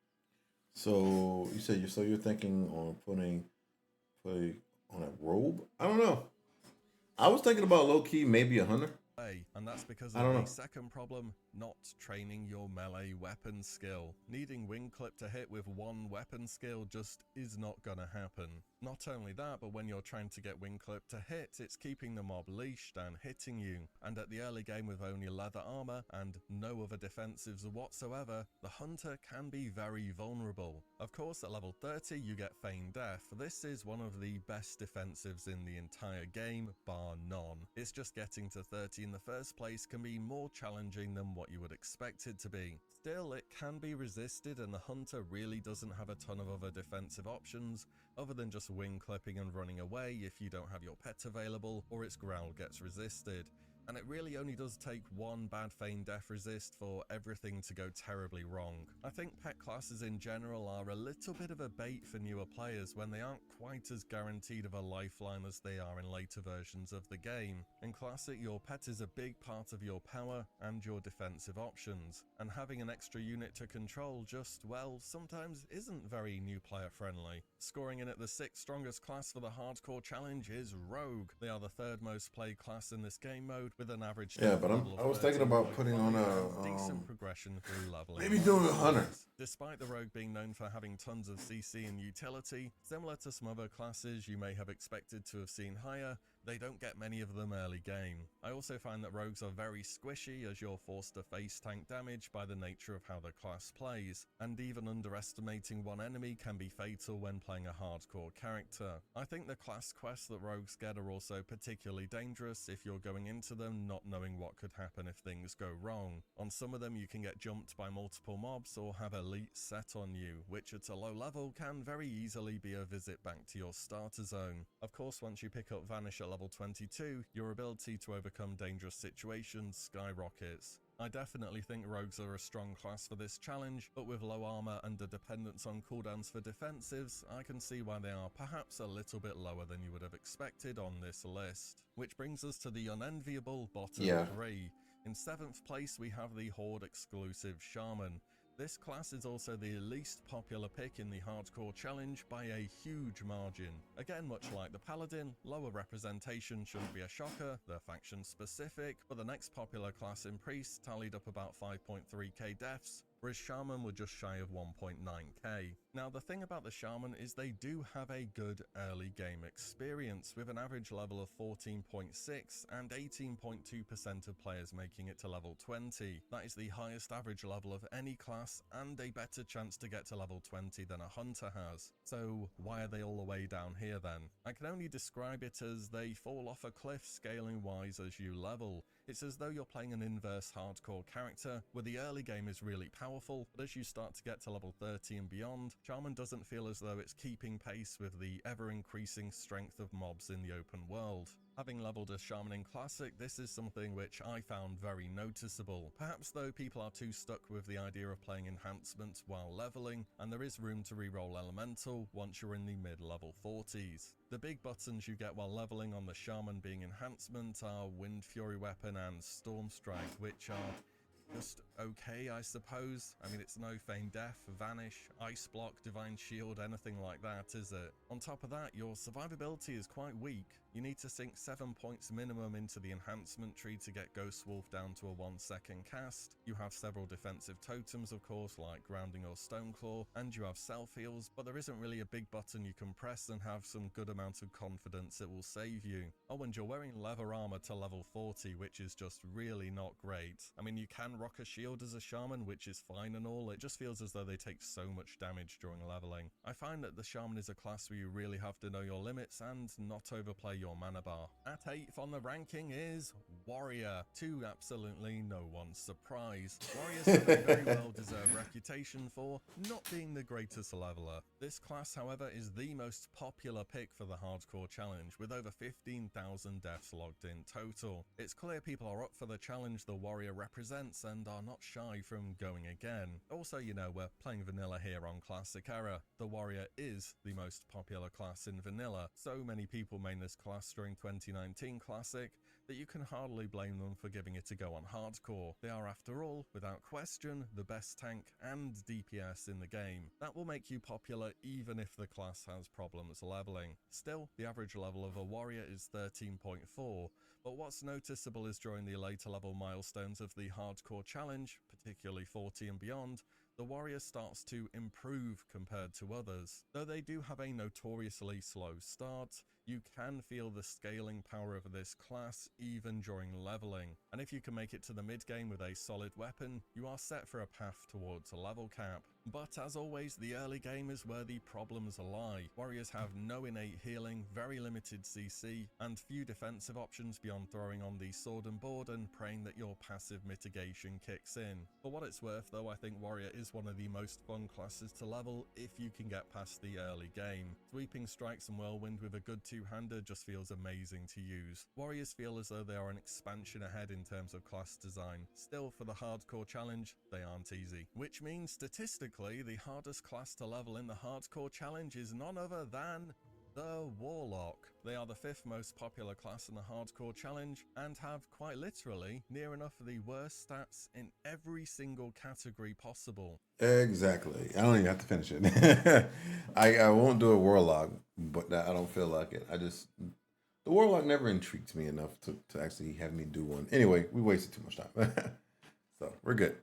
So you said you're thinking on putting on a robe? I don't know. I was thinking about low key maybe a hunter. And that's because I of don't the know. second problem, not training your melee weapon skill. Needing wing clip to hit with one weapon skill just is not gonna happen. Not only that, but when you're trying to get wing clip to hit, it's keeping the mob leashed and hitting you. And at the early game with only leather armor and no other defensives whatsoever, the hunter can be very vulnerable. Of course, at level 30 you get Feign Death. This is one of the best defensives in the entire game, bar none. It's just getting to 30 in the first place can be more challenging than what you would expect it to be. Still, it can be resisted, and the hunter really doesn't have a ton of other defensive options other than just wing clipping and running away if you don't have your pet available or its growl gets resisted. And it really only does take one bad Feign Death resist for everything to go terribly wrong. I think pet classes in general are a little bit of a bait for newer players when they aren't quite as guaranteed of a lifeline as they are in later versions of the game. In Classic, your pet is a big part of your power and your defensive options, and having an extra unit to control just, well, sometimes isn't very new player friendly. Scoring in at the 6th strongest class for the hardcore challenge is Rogue. They are the 3rd most played class in this game mode, with an average Yeah, but level of I was thinking about putting on 13.5 and a decent progression through leveling. maybe doing a hunter. Despite the Rogue being known for having tons of CC and utility, similar to some other classes you may have expected to have seen higher, they don't get many of them early game. I also find that rogues are very squishy as you're forced to face tank damage by the nature of how the class plays, and even underestimating one enemy can be fatal when playing a hardcore character. I think the class quests that rogues get are also particularly dangerous if you're going into them not knowing what could happen if things go wrong. On some of them you can get jumped by multiple mobs or have elite set on you, which at a low level can very easily be a visit back to your starter zone. Of course, once you pick up Vanish at level 22, your ability to overcome dangerous situations skyrockets. I definitely think rogues are a strong class for this challenge, but with low armor and a dependence on cooldowns for defensives, I can see why they are perhaps a little bit lower than you would have expected on this list. Which brings us to the unenviable bottom 3. In 7th place we have the Horde exclusive Shaman. This class is also the least popular pick in the hardcore challenge by a huge margin. Again, much like the Paladin, lower representation shouldn't be a shocker, they're faction specific, but the next popular class in Priest tallied up about 5.3k deaths, whereas Shaman were just shy of 1.9k. Now the thing about the Shaman is they do have a good early game experience, with an average level of 14.6 and 18.2% of players making it to level 20. That is the highest average level of any class and a better chance to get to level 20 than a hunter has. So why are they all the way down here then? I can only describe it as they fall off a cliff scaling wise as you level. It's as though you're playing an inverse hardcore character, where the early game is really powerful, but as you start to get to level 30 and beyond, Shaman doesn't feel as though it's keeping pace with the ever-increasing strength of mobs in the open world. Having leveled a Shaman in Classic, this is something which I found very noticeable. Perhaps though people are too stuck with the idea of playing enhancement while leveling, and there is room to reroll Elemental once you're in the mid-level 40s. The big buttons you get while leveling on the Shaman being enhancement are Wind Fury Weapon and Storm Strike, which are just okay, I suppose. I mean, it's no Feign Death, Vanish, Ice Block, Divine Shield, anything like that, is it? On top of that, your survivability is quite weak. You need to sink 7 points minimum into the enhancement tree to get Ghost Wolf down to a 1-second cast. You have several defensive totems, of course, like Grounding or Stoneclaw, and you have self-heals, but there isn't really a big button you can press and have some good amount of confidence it will save you. Oh, and you're wearing leather armor to level 40, which is just really not great. I mean, you can rock a shield as a Shaman, which is fine and all, it just feels as though they take so much damage during leveling. I find that the Shaman is a class where you really have to know your limits and not overplay your mana bar. At 8th on the ranking is Warrior, to absolutely no one's surprise. Warriors have a very well-deserved reputation for not being the greatest leveler. This class, however, is the most popular pick for the hardcore challenge, with over 15,000 deaths logged in total. It's clear people are up for the challenge the Warrior represents and are not shy from going again. Also, you know, we're playing vanilla here on Classic Era. The Warrior is the most popular class in vanilla. So many people main this class during 2019 Classic that you can hardly blame them for giving it a go on hardcore. They are, after all, without question, the best tank and DPS in the game. That will make you popular even if the class has problems leveling. Still, the average level of a warrior is 13.4, but what's noticeable is during the later level milestones of the hardcore challenge, particularly 40 and beyond, the warrior starts to improve compared to others. Though they do have a notoriously slow start, you can feel the scaling power of this class even during leveling, and if you can make it to the mid-game with a solid weapon, you are set for a path towards a level cap. But as always, the early game is where the problems lie. Warriors have no innate healing, very limited CC, and few defensive options beyond throwing on the sword and board and praying that your passive mitigation kicks in. For what it's worth though, I think Warrior is one of the most fun classes to level if you can get past the early game. Sweeping Strikes and Whirlwind with a good two-hander just feels amazing to use. Warriors feel as though they are an expansion ahead in terms of class design. Still, for the hardcore challenge, they aren't easy. Which means, statistically, the hardest class to level in the hardcore challenge is none other than the Warlock. They are the 5th most popular class in the hardcore challenge and have quite literally near enough the worst stats in every single category possible. Exactly. I don't even have to finish it. I won't do a Warlock, but I don't feel like it. The Warlock never intrigued me enough to actually have me do one. Anyway, we wasted too much time. So we're good.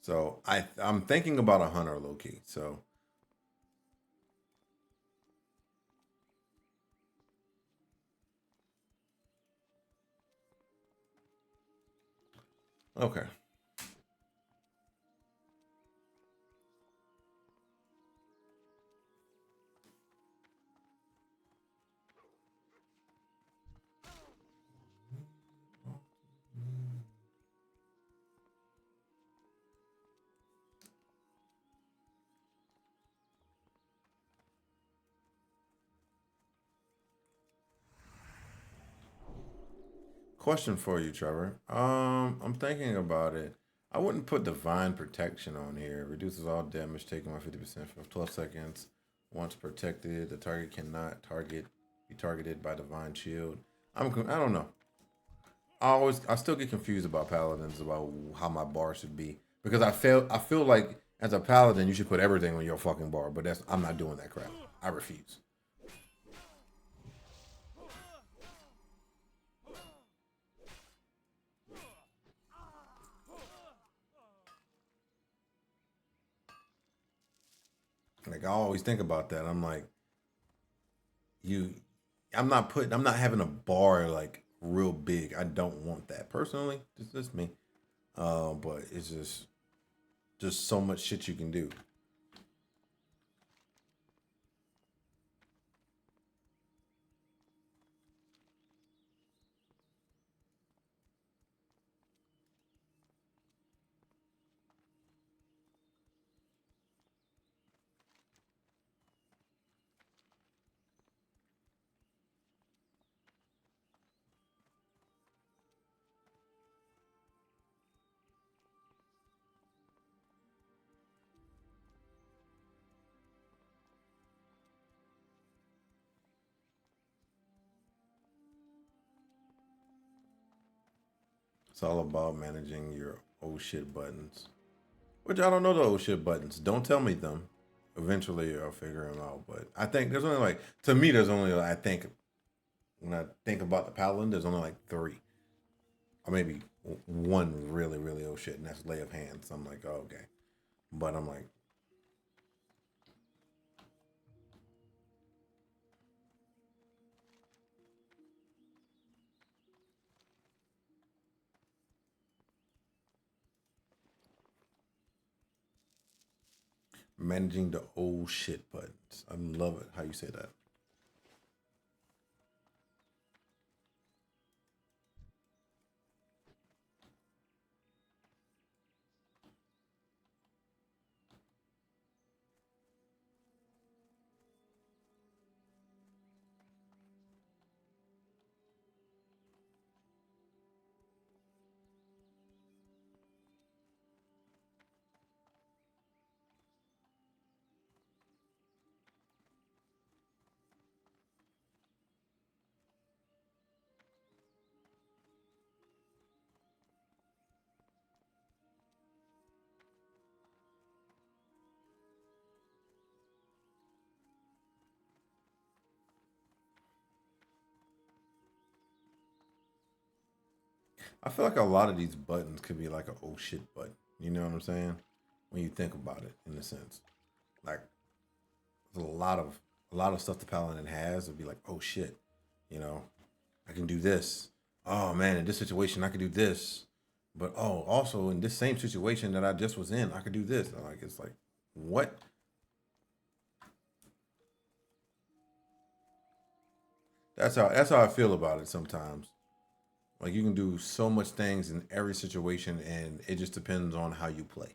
So I'm thinking about a hunter low key. So okay. Question for you, Trevor. I'm thinking about it. I wouldn't put divine protection on here. Reduces all damage taken by 50% for 12 seconds. Once protected, the target cannot be targeted by divine shield. I don't know. I still get confused about paladins about how my bar should be because I feel like as a paladin you should put everything on your fucking bar, but I'm not doing that crap. I refuse. Like I always think about that. I'm like, I'm not having a bar like real big. I don't want that personally. Just me. But it's just so much shit you can do. It's all about managing your oh shit buttons. Which I don't know the oh shit buttons. Don't tell me them. Eventually I'll figure them out. But I think there's only like, to me, there's only, I think, when I think about the paladin, there's only like 3. Or maybe one really, really oh shit, and that's lay of hands. I'm like, oh, okay. But I'm like, managing the old shit buttons. I love it how you say that. I feel like a lot of these buttons could be like a oh shit button. You know what I'm saying? When you think about it, in a sense, like there's a lot of stuff the paladin has would be like oh shit, you know, I can do this. Oh man, in this situation I could do this, but oh also in this same situation that I just was in, I could do this. Like it's like what? That's how I feel about it sometimes. Like you can do so much things in every situation, and it just depends on how you play.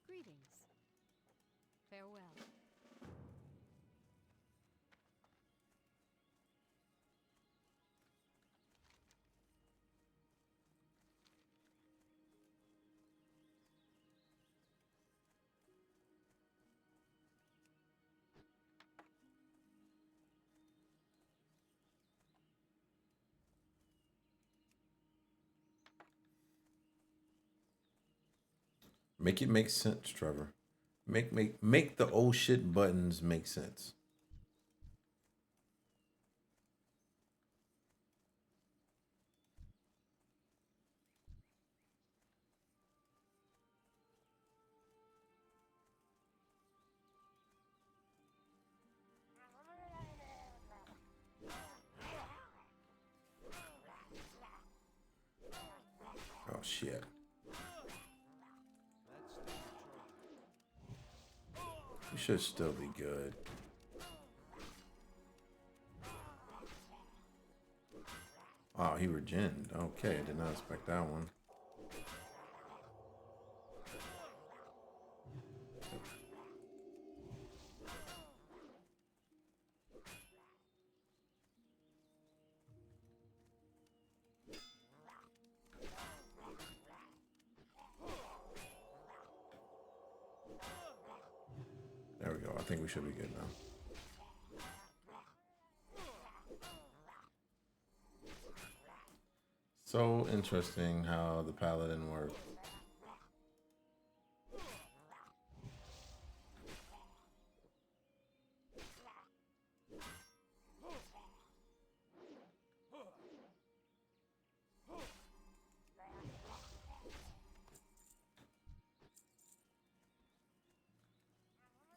Greetings. Farewell. Make it make sense, Trevor. Make the old shit buttons make sense. Oh shit. We should still be good. Oh, he regened. Okay, I did not expect that one. There we go. I think we should be good now. So interesting how the paladin works.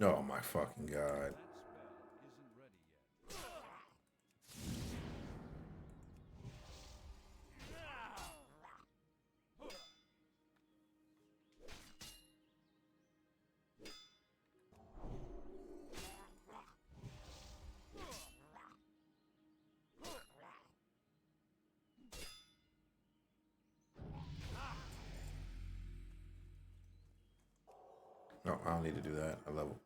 Oh my fucking god. No, I don't need to do that. I level.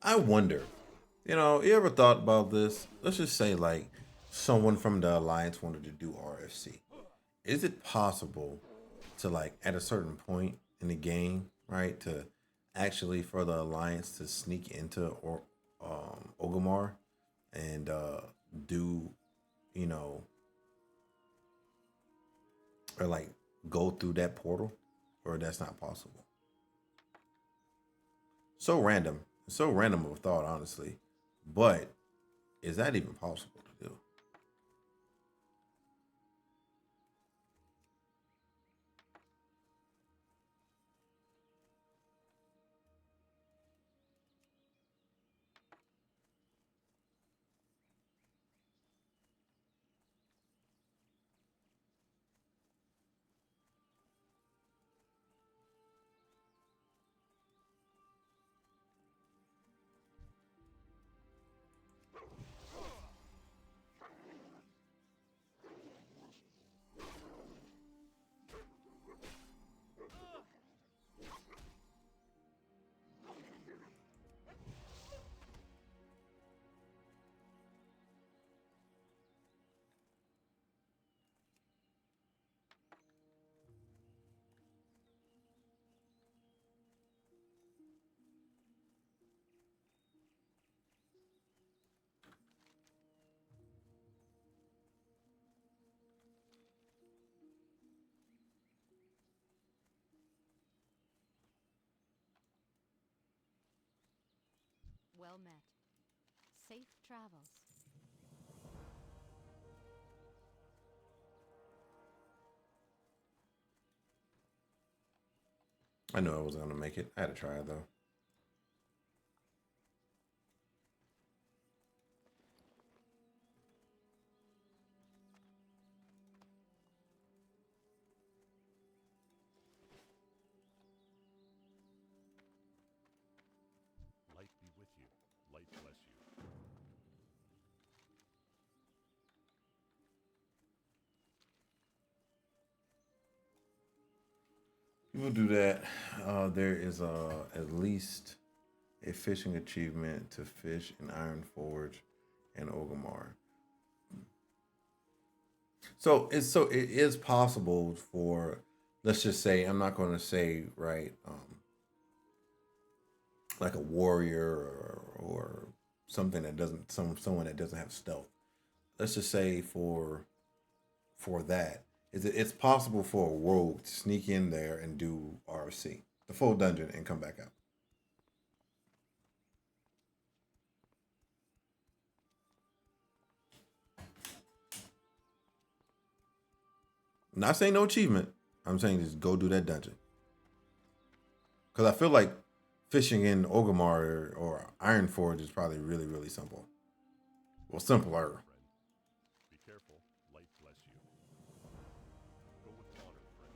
I wonder, you ever thought about this? Let's just say, like, someone from the Alliance wanted to do RFC. Is it possible to, like, at a certain point in the game, right, to actually for the Alliance to sneak into Ogomar and do, you know, or like go through that portal, or that's not possible? So random of a thought, honestly. But is that even possible to do? Well met. Safe travels. I knew I wasn't gonna make it. I had to try it though. Light be with you. Light bless you. People do that. There is at least a fishing achievement to fish in Iron Forge and Orgrimmar. So it is possible for, let's just say, I'm not going to say right, like a warrior or something that doesn't someone that doesn't have stealth. Let's just say for that, it's possible for a rogue to sneak in there and do RC, the full dungeon, and come back out. I'm not saying no achievement. I'm saying just go do that dungeon. Because I feel like fishing in Orgrimmar or Iron Forge is probably really, really simple. Well, simpler. Friend. Be careful. Light bless you. Go with honor, friend.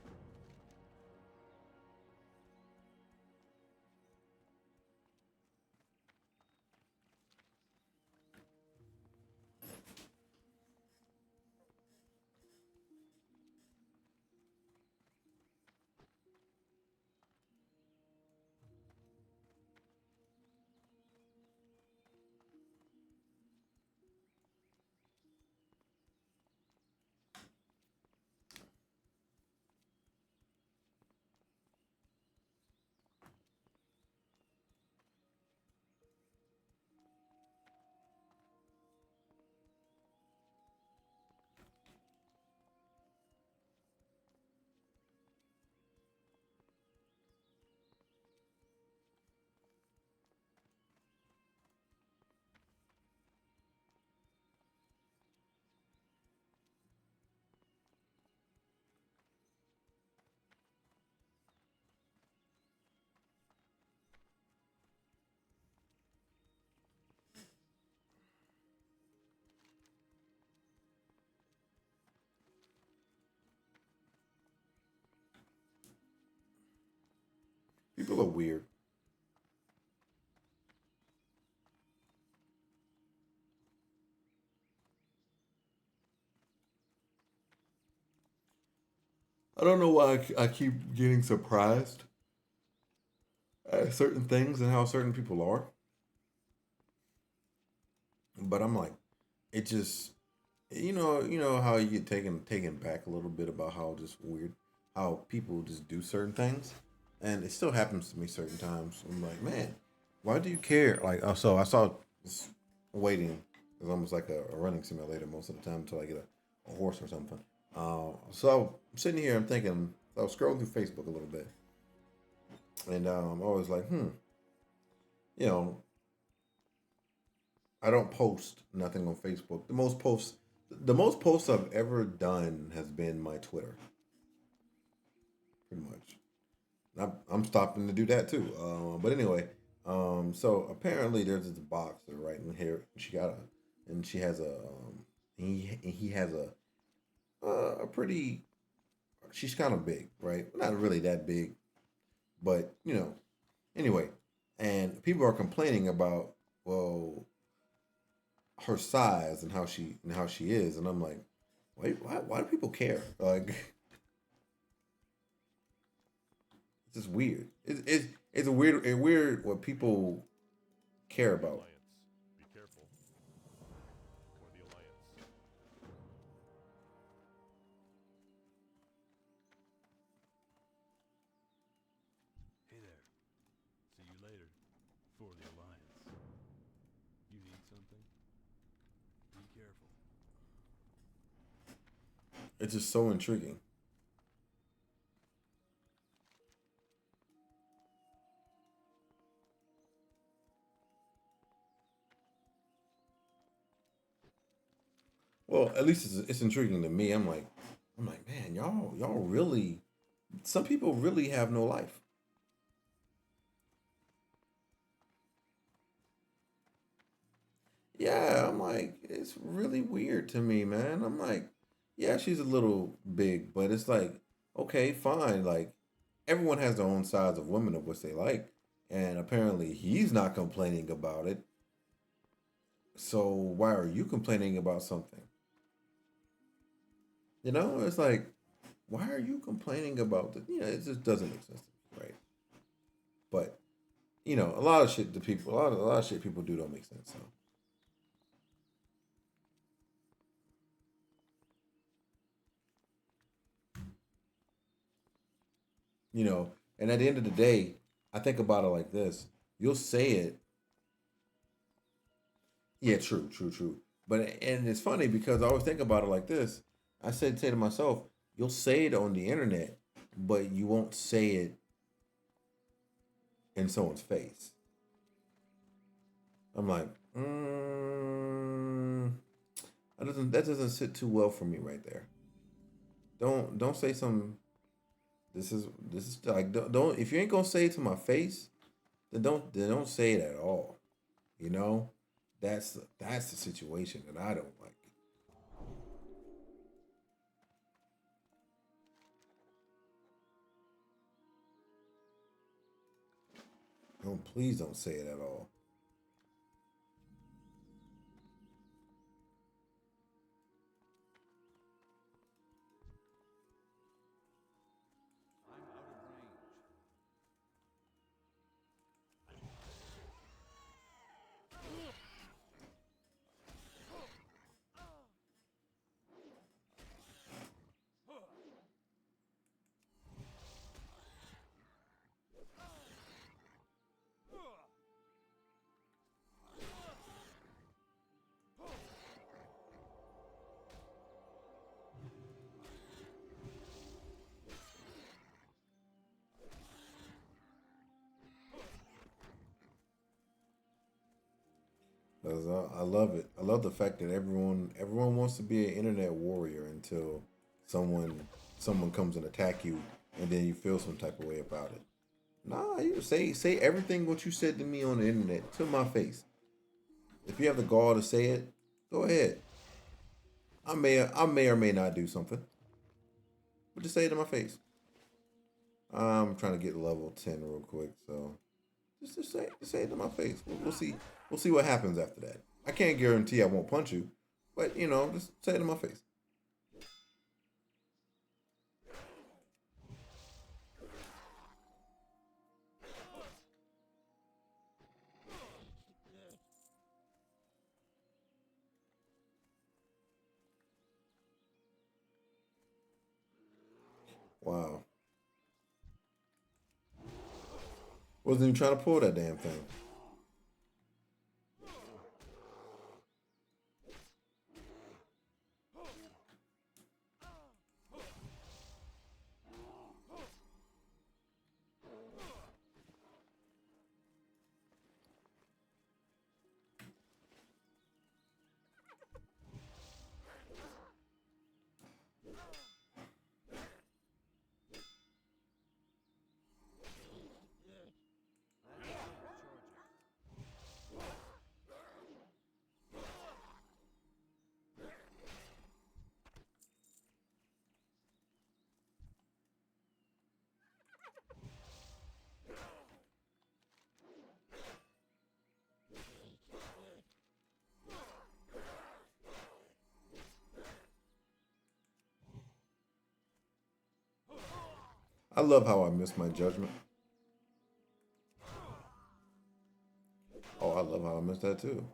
People are weird. I don't know why I keep getting surprised at certain things and how certain people are. But I'm like, it just, you know how you get taken back a little bit about how just weird how people just do certain things, and it still happens to me certain times. I'm like, man, why do you care? Like, so I saw this waiting. It's almost like a running simulator most of the time until I get a horse or something. So I'm sitting here, I'm thinking, I was scrolling through Facebook a little bit, and I was like, you know, I don't post nothing on Facebook. The most posts I've ever done has been my Twitter, pretty much. I'm stopping to do that too. But anyway, so apparently there's this boxer right in here. She has he has a pretty. She's kind of big, right? Not really that big, but anyway. And people are complaining about, well, her size and how she is, and I'm like, why do people care? Like, it's just weird. It's weird what people care about. Alliance. Be careful. For the Alliance. Hey there. See you later. For the Alliance. You need something? Be careful. It's just so intriguing. Well, at least it's intriguing to me. I'm like, man, y'all really. Some people really have no life. Yeah, I'm like, it's really weird to me, man. I'm like, yeah, she's a little big, but it's like, okay, fine. Like, everyone has their own size of women of which they like, and apparently he's not complaining about it. So why are you complaining about something? You know, it's like, why are you complaining about the? You know, it just doesn't make sense to me, right? But you know, a lot of shit the people, a lot of shit people do don't make sense. So you know, and at the end of the day, I think about it like this: you'll say it, yeah, true, true, true. But and it's funny because I always think about it like this. I said, say to myself, you'll say it on the internet, but you won't say it in someone's face. I'm like, that doesn't sit too well for me right there. Don't say some. This is like don't if you ain't gonna say it to my face, then don't say it at all. You know, that's the situation that I don't like. Don't please don't say it at all. I'm out of range. I love it. I love the fact that everyone wants to be an internet warrior until someone someone comes and attack you, and then you feel some type of way about it. Nah, you say everything what you said to me on the internet to my face. If you have the gall to say it, go ahead. I may or may not do something, but just say it to my face. I'm trying to get level 10 real quick, so just say it to my face. We'll see. We'll see what happens after that. I can't guarantee I won't punch you, but you know, just say it to my face. Wow. Wasn't even trying to pull that damn thing. I love how I missed my judgment. Oh, I love how I missed that too.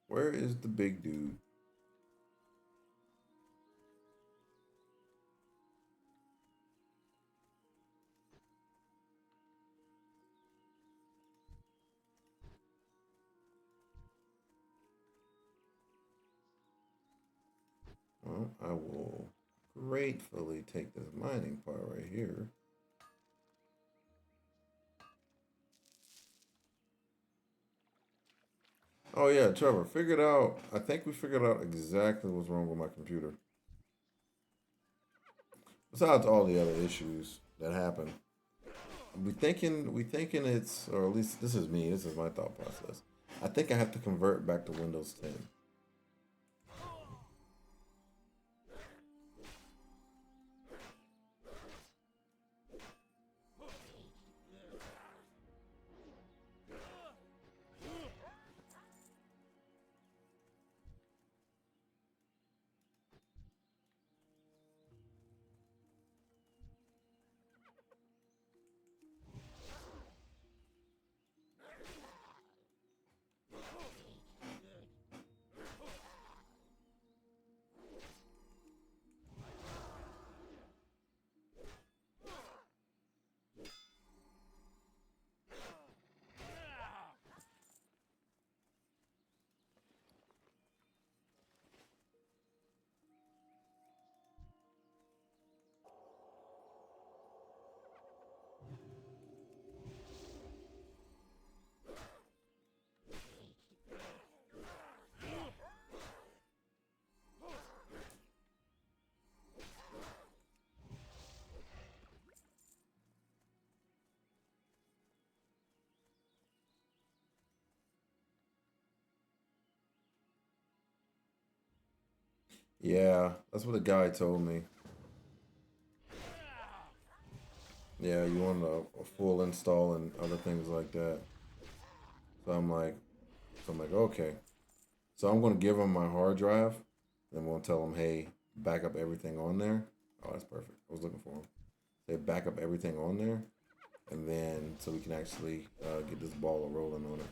Where is the big dude? Well, I will gratefully take this mining part right here. Oh yeah, Trevor, figured out. I think we figured out exactly what's wrong with my computer. Besides all the other issues that happen, we thinking it's, or at least this is me. This is my thought process. I think I have to convert back to Windows 10. Yeah, that's what the guy told me. Yeah, you want a full install and other things like that. So I'm like, okay. So I'm gonna give him my hard drive, then we'll tell him, hey, back up everything on there. Oh, that's perfect. I was looking for him. Say back up everything on there, and then so we can actually get this ball rolling on it.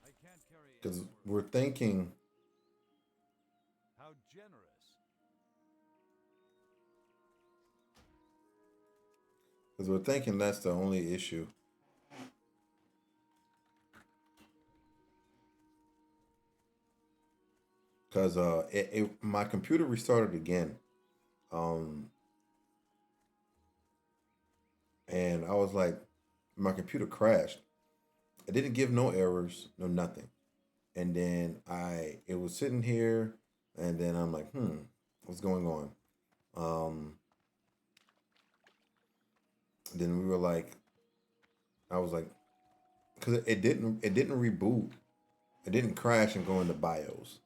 I can't carry Because any we're thinking, How generous. that's the only issue. Because my computer restarted again, um, and I was like, my computer crashed. It didn't give no errors, no nothing. And then it was sitting here, and then I'm like, what's going on? Um, then we were like, I was like, because it didn't reboot, it didn't crash and go into BIOS.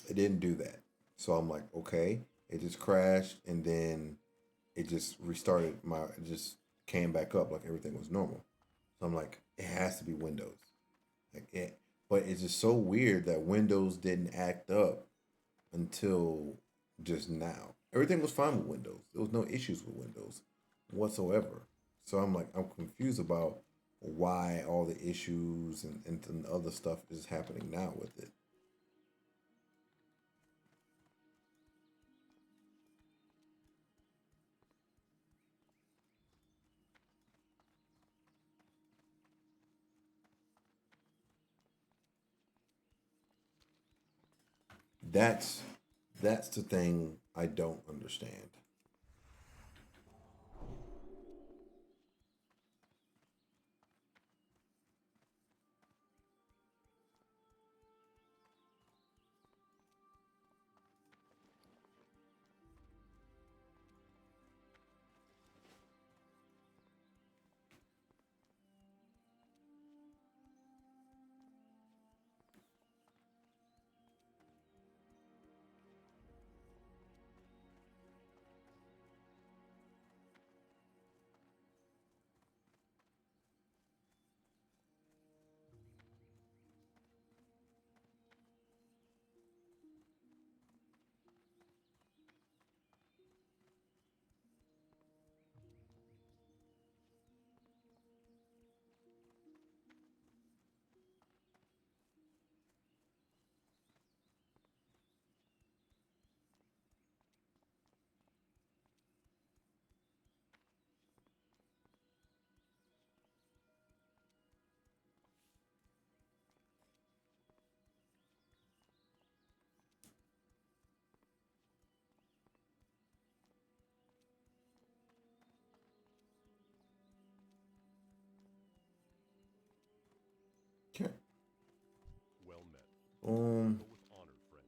It didn't do that. So I'm like, okay, it just crashed, and then it just restarted it just came back up like everything was normal. So I'm like, it has to be Windows. Like it, but it's just so weird that Windows didn't act up until just now. Everything was fine with Windows. There was no issues with Windows whatsoever. So I'm like, I'm confused about why all the issues and other stuff is happening now with it. That's that's the thing I don't understand. Boom. Go with honor, friend.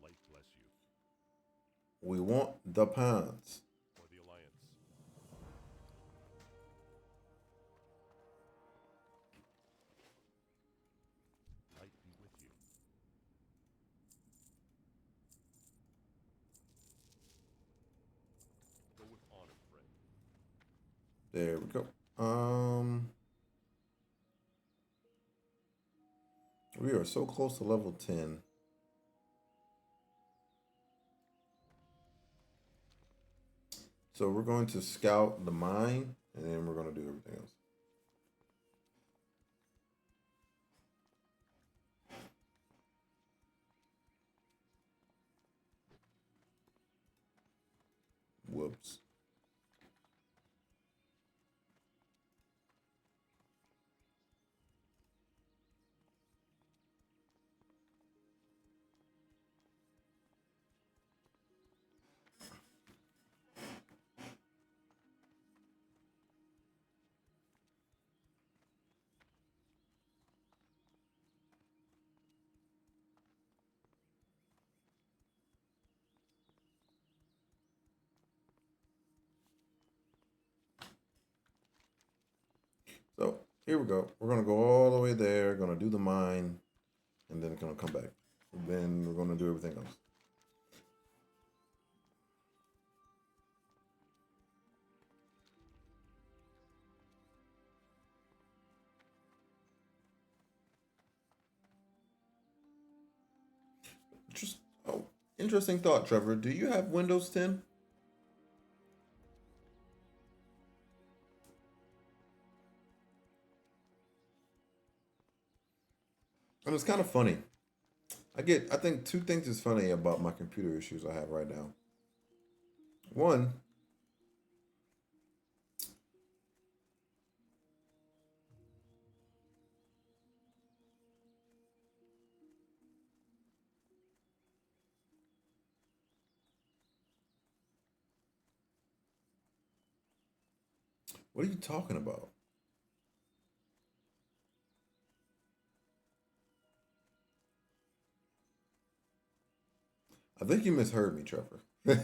Light bless you. We want the pants. For the Alliance. Light be with you. Go with honor, friend. There we go. We are so close to level 10. So we're going to scout the mine, and then we're going to do everything else. Whoops. So here we go. We're gonna go all the way there. Gonna do the mine, and then it's gonna come back. And then we're gonna do everything else. Just interesting thought, Trevor. Do you have Windows 10? And it's kind of funny. I think two things is funny about my computer issues I have right now. One, what are you talking about? I think you misheard me, Trevor. I'm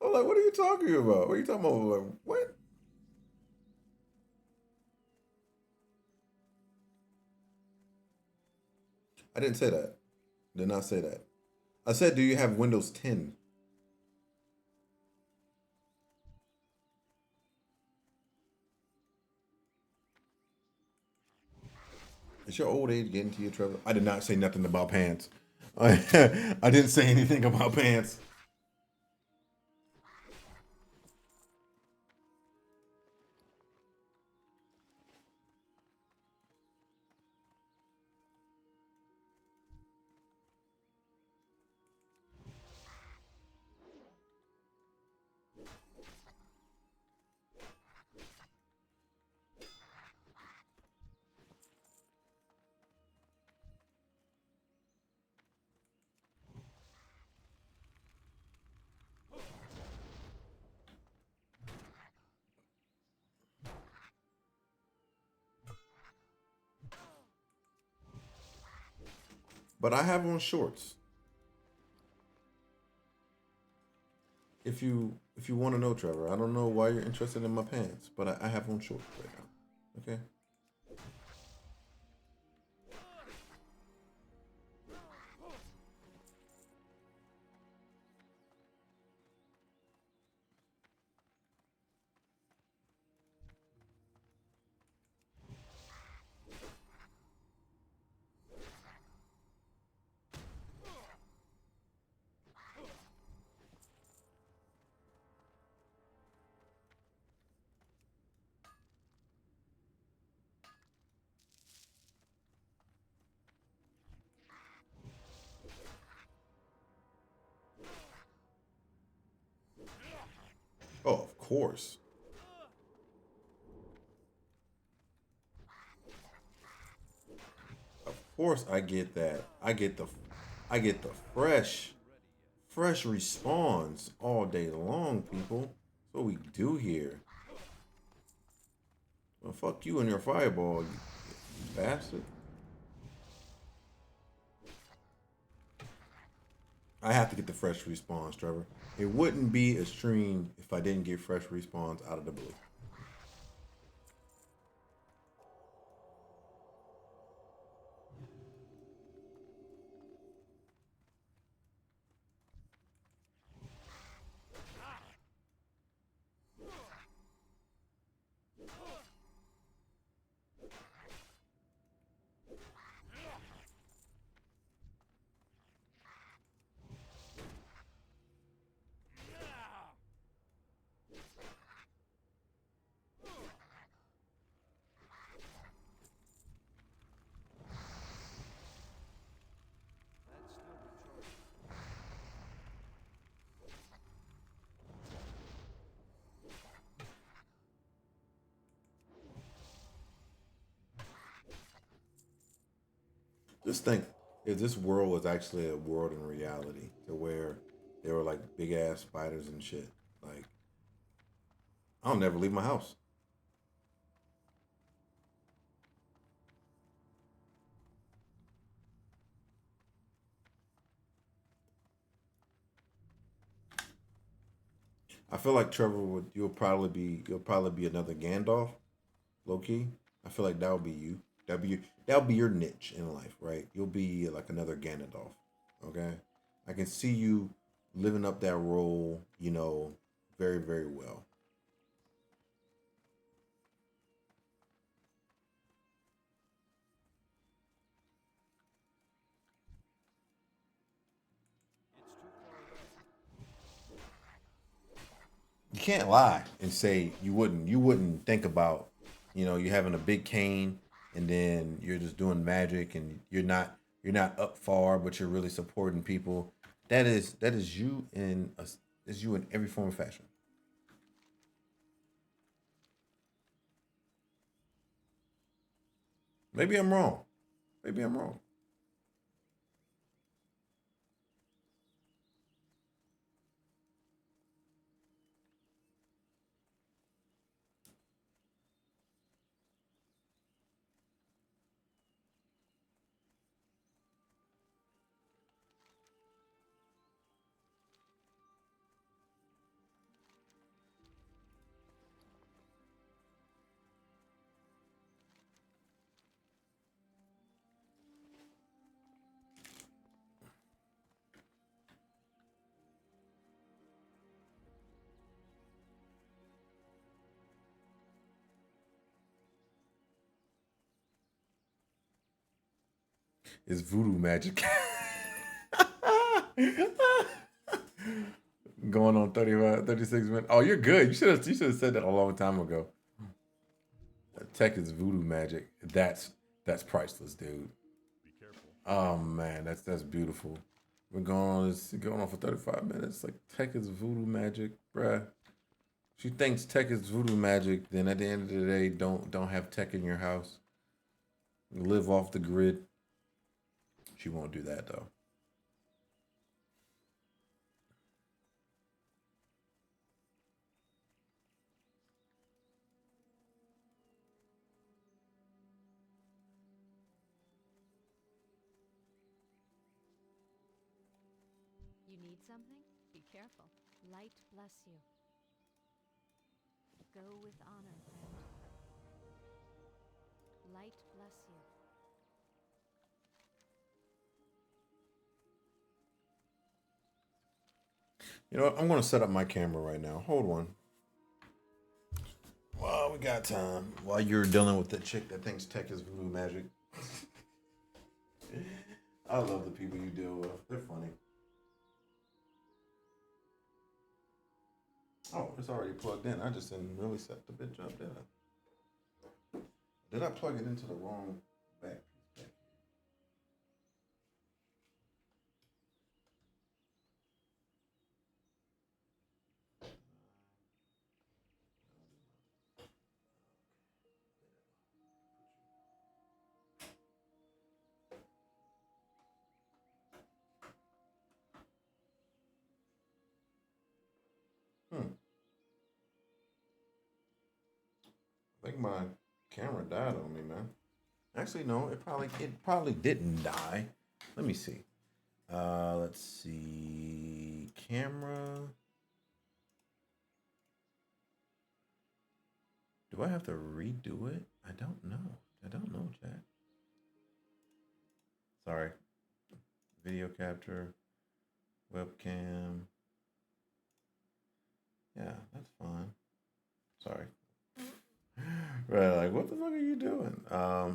like, what are you talking about? What are you talking about? Like, what? I didn't say that. Did not say that. I said, do you have Windows 10? Is your old age getting to you, Trevor? I did not say nothing about pants. I didn't say anything about pants. But I have on shorts. If you want to know, Trevor, I don't know why you're interested in my pants, but I have on shorts right now. Okay. Oh, of course. Of course I get that. I get the fresh respawns all day long, people. That's what we do here. Well, fuck you and your fireball, you bastard. I have to get the fresh respawns, Trevor. It wouldn't be a stream if I didn't get fresh respawns out of the blue. That's no control. Just think, if this world was actually a world in reality, to where there were like big ass spiders and shit, like I'll never leave my house. I feel like Trevor would. You'll probably be another Gandalf, low key. I feel like that would be you. That would be your niche in life, right? You'll be like another Gandalf. Okay, I can see you living up that role. Very very well. It's too far away. You can't lie and say you wouldn't. You wouldn't think about, you having a big cane and then you're just doing magic and you're not up far, but you're really supporting people. That is you is you in every form of fashion. Maybe I'm wrong. Maybe I'm wrong. It's voodoo magic. Going on 35, 36 minutes. Oh, you're good. You should have said that a long time ago. Tech is voodoo magic. That's priceless, dude. Be careful. Oh man, that's beautiful. We're going on for 35 minutes. Like tech is voodoo magic, bruh. She thinks tech is voodoo magic, then at the end of the day, don't have tech in your house. Live off the grid. She won't do that though. You need something? Be careful. Light bless you. Go with honor, friend. Light bless you. You know what? I'm gonna set up my camera right now. Hold on. Well, we got time. While you're dealing with the chick that thinks tech is voodoo magic. I love the people you deal with. They're funny. Oh, it's already plugged in. I just didn't really set the bitch up, did I? Did I plug it into the wrong back piece back here? I think my camera died on me, man. Actually, no, it probably didn't die. Let me see. Let's see. Camera. Do I have to redo it? I don't know. I don't know, chat. Sorry. Video capture. Webcam. Yeah, that's fine. Sorry. Right, like, what the fuck are you doing? I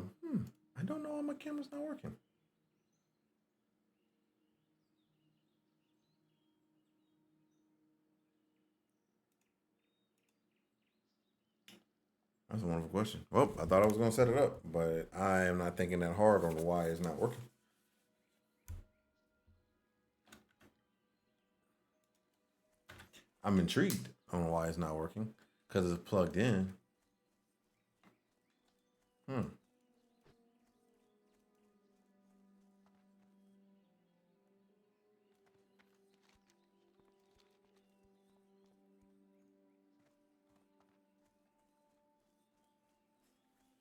don't know why my camera's not working. That's a wonderful question. Well, I thought I was going to set it up, but I am not thinking that hard on why it's not working. I'm intrigued on why it's not working because it's plugged in.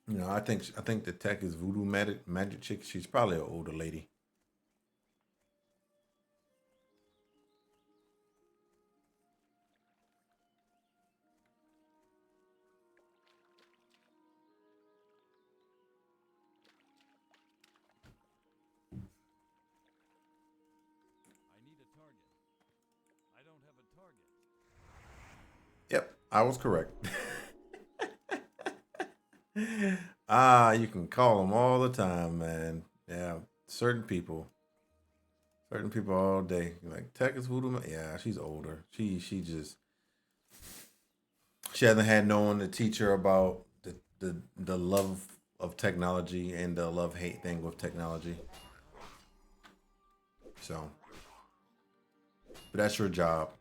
You know, I think the tech is Voodoo Magic Chick. She's probably an older lady. I need a target. I don't have a target. Yep, I was correct. You can call them all the time, man. Yeah, certain people all day. Like tech is Voodoo. Yeah, she's older. She hasn't had no one to teach her about the love of technology and the love hate thing with technology. So, but that's your job.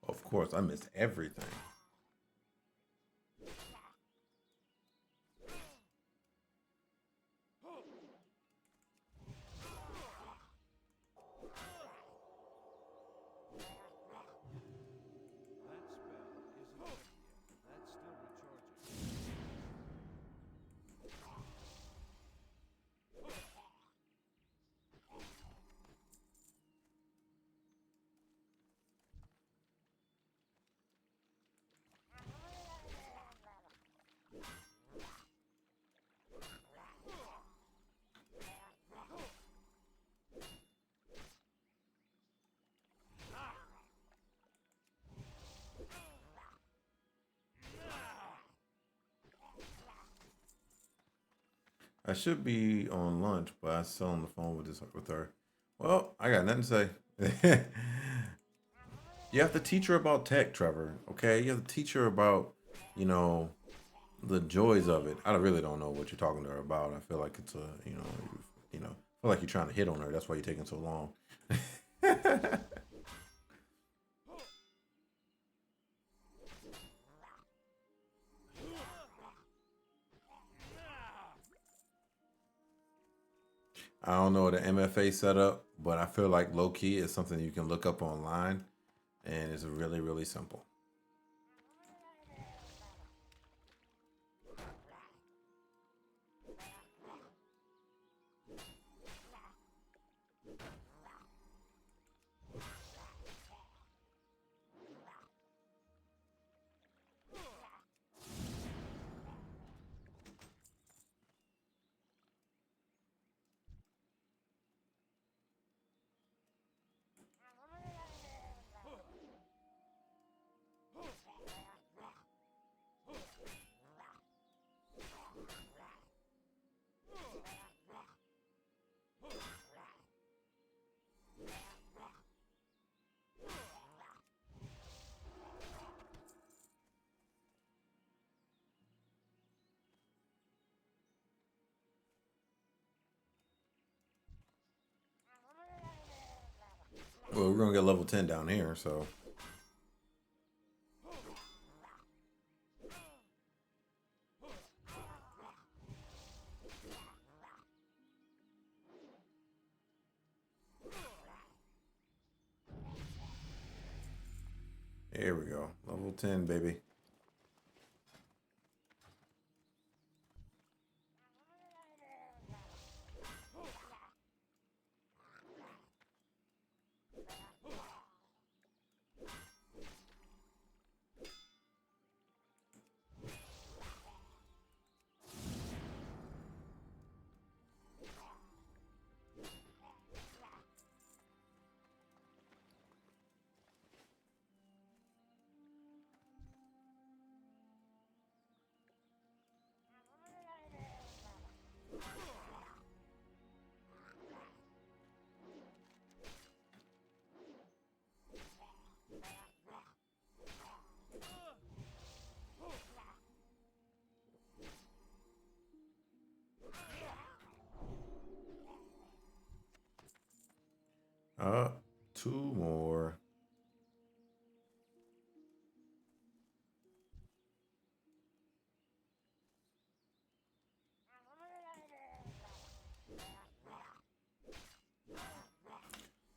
Of course, I missed everything. That spell isn't ready yet. That's still recharging. I should be on lunch, but I'm still on the phone with her. Well, I got nothing to say. You have to teach her about tech, Trevor. Okay, you have to teach her about, you know, the joys of it. I really don't know what you're talking to her about. I feel like it's a, I feel like you're trying to hit on her. That's why you're taking so long. I don't know the MFA setup, but I feel like low key is something you can look up online, and it's really, really simple. Well, we're gonna get level 10 down here, so. Here we go. Level 10, baby. Two more.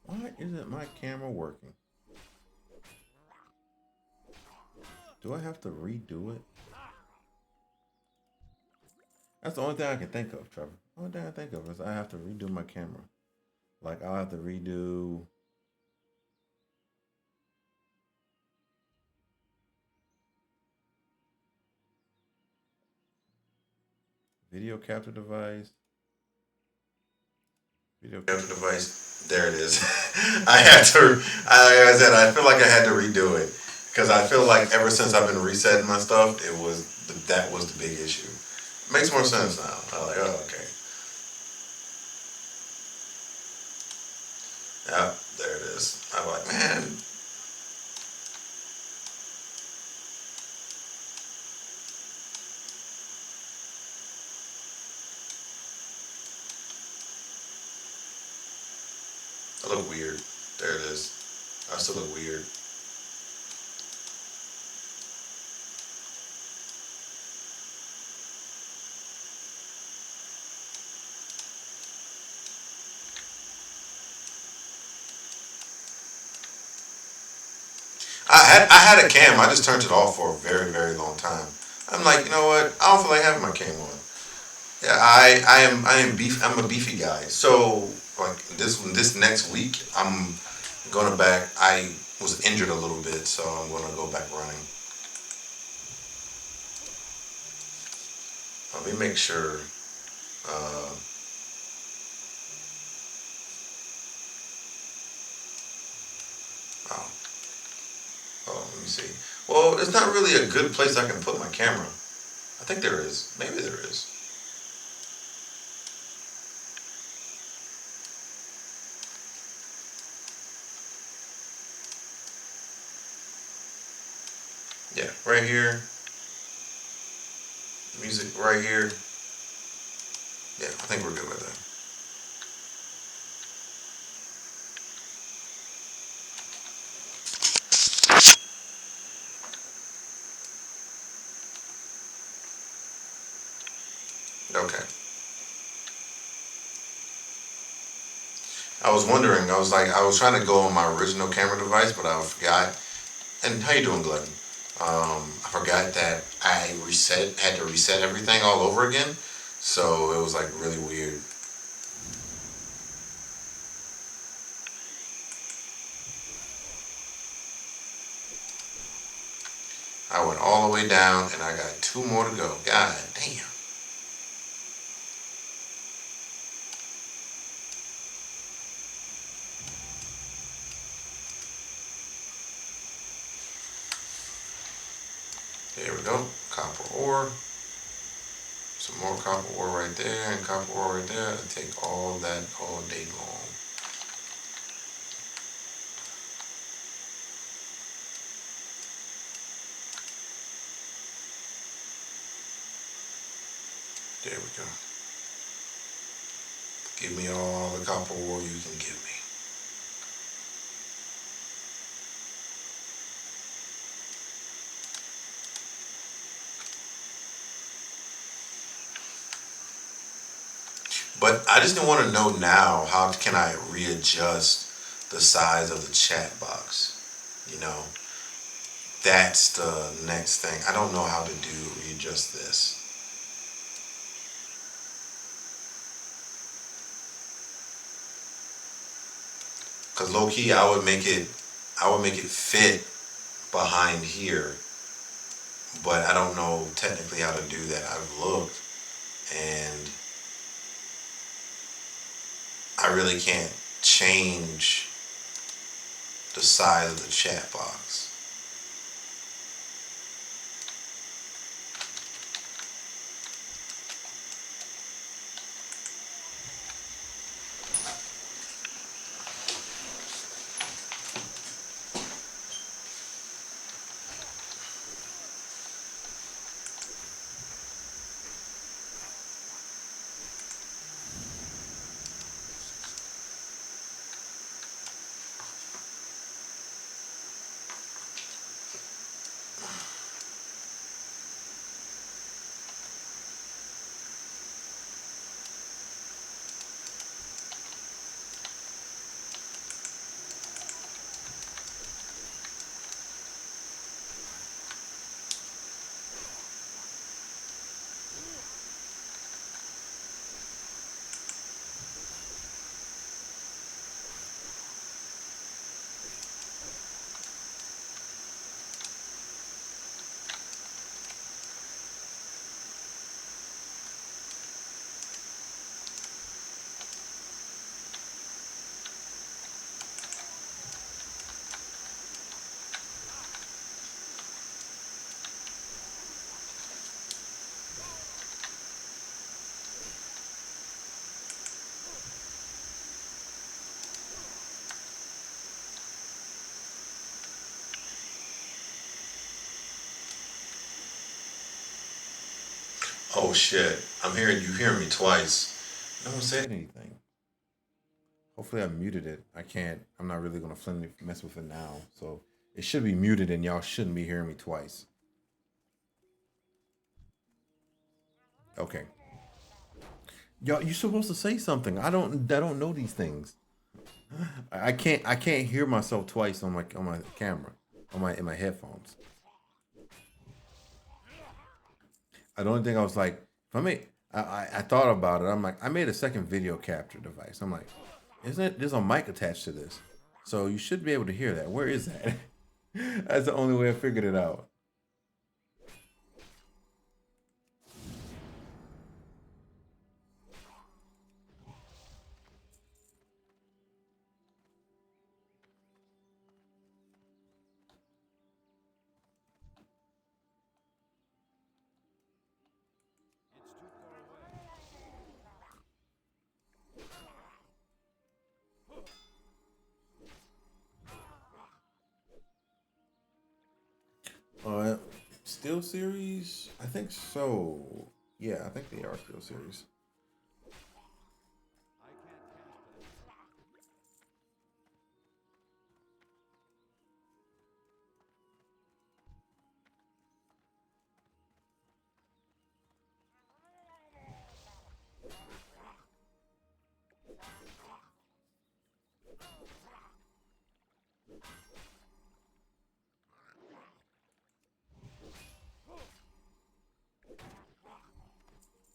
Why isn't my camera working? Do I have to redo it? That's the only thing I can think of, Trevor. The only thing I think of is I have to redo my camera. Like, I'll have to redo. Video capture device. Video capture device. There it is. I had to, I said, I feel like I had to redo it. Because I feel like ever since I've been resetting my stuff, that was the big issue. Makes more sense now. I'm like, oh, okay. Yeah, there it is. I'm like, man. I look weird. There it is. I still look weird. I had a cam. I just turned it off for a very, very long time. I'm like, you know what? I don't feel like having my cam on. Yeah, I'm a beefy guy. So like this next week, I'm going back. I was injured a little bit, so I'm going to go back running. Let me make sure. Oh, let me see. Well, it's not really a good place I can put my camera. I think there is. Maybe there is. Yeah, right here. Music right here. Yeah, I think we're good with that. Okay. I was wondering, I was trying to go on my original camera device, but I forgot. And how you doing, Glenn? I forgot that had to reset everything all over again. So it was like really weird. I went all the way down and I got two more to go. God damn. There we go. Copper ore. Some more copper ore right there and copper ore right there. I take all that all day long. There we go. Give me all the copper ore you can give me. But I just want to know now, how can I readjust the size of the chat box? You know, that's the next thing. I don't know how to readjust this. Cause low key, I would make it fit behind here, but I don't know technically how to do that. I've looked, and I really can't change the size of the chat box. Oh shit! I'm hearing you hearing me twice. No one said anything. Hopefully I muted it. I can't. I'm not really gonna mess with it now. So it should be muted, and y'all shouldn't be hearing me twice. Okay. Y'all, you supposed to say something. I don't know these things. I can't. I can't hear myself twice on my camera, in my headphones. The only thing I was like, if I made, I thought about it. I'm like, I made a second video capture device. I'm like, isn't it? There's a mic attached to this, so you should be able to hear that. Where is that? That's the only way I figured it out. Still series? I think so. Yeah, I think they are still series.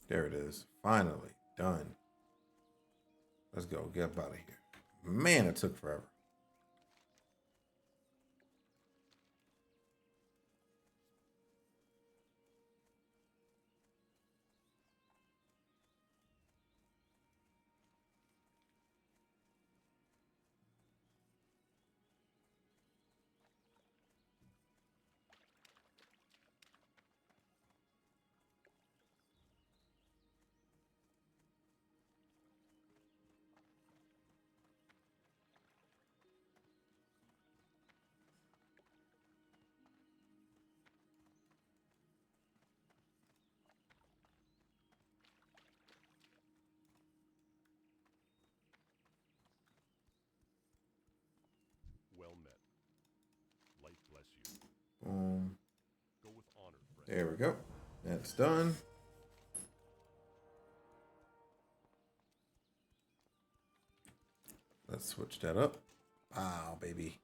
There it is. Finally done. Let's go. Get up out of here. Man, it took forever. Well met. Light bless you. Boom. Go with honor, friend. There we go. That's done. Let's switch that up. Wow, baby.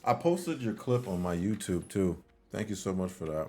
I posted your clip on my YouTube too. Thank you so much for that.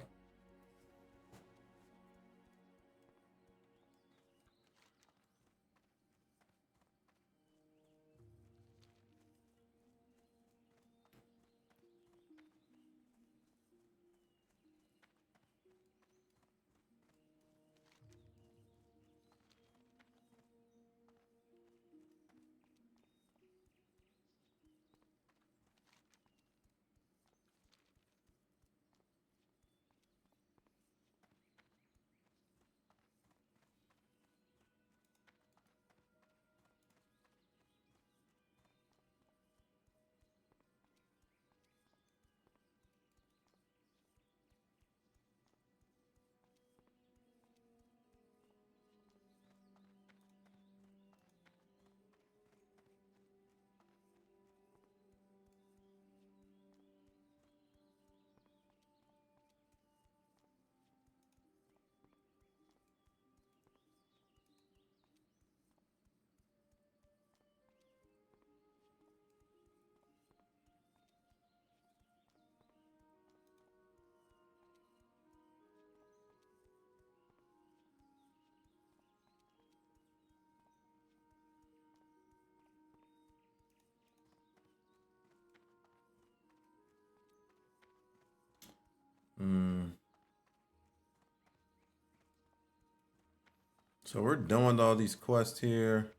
So we're done with all these quests here.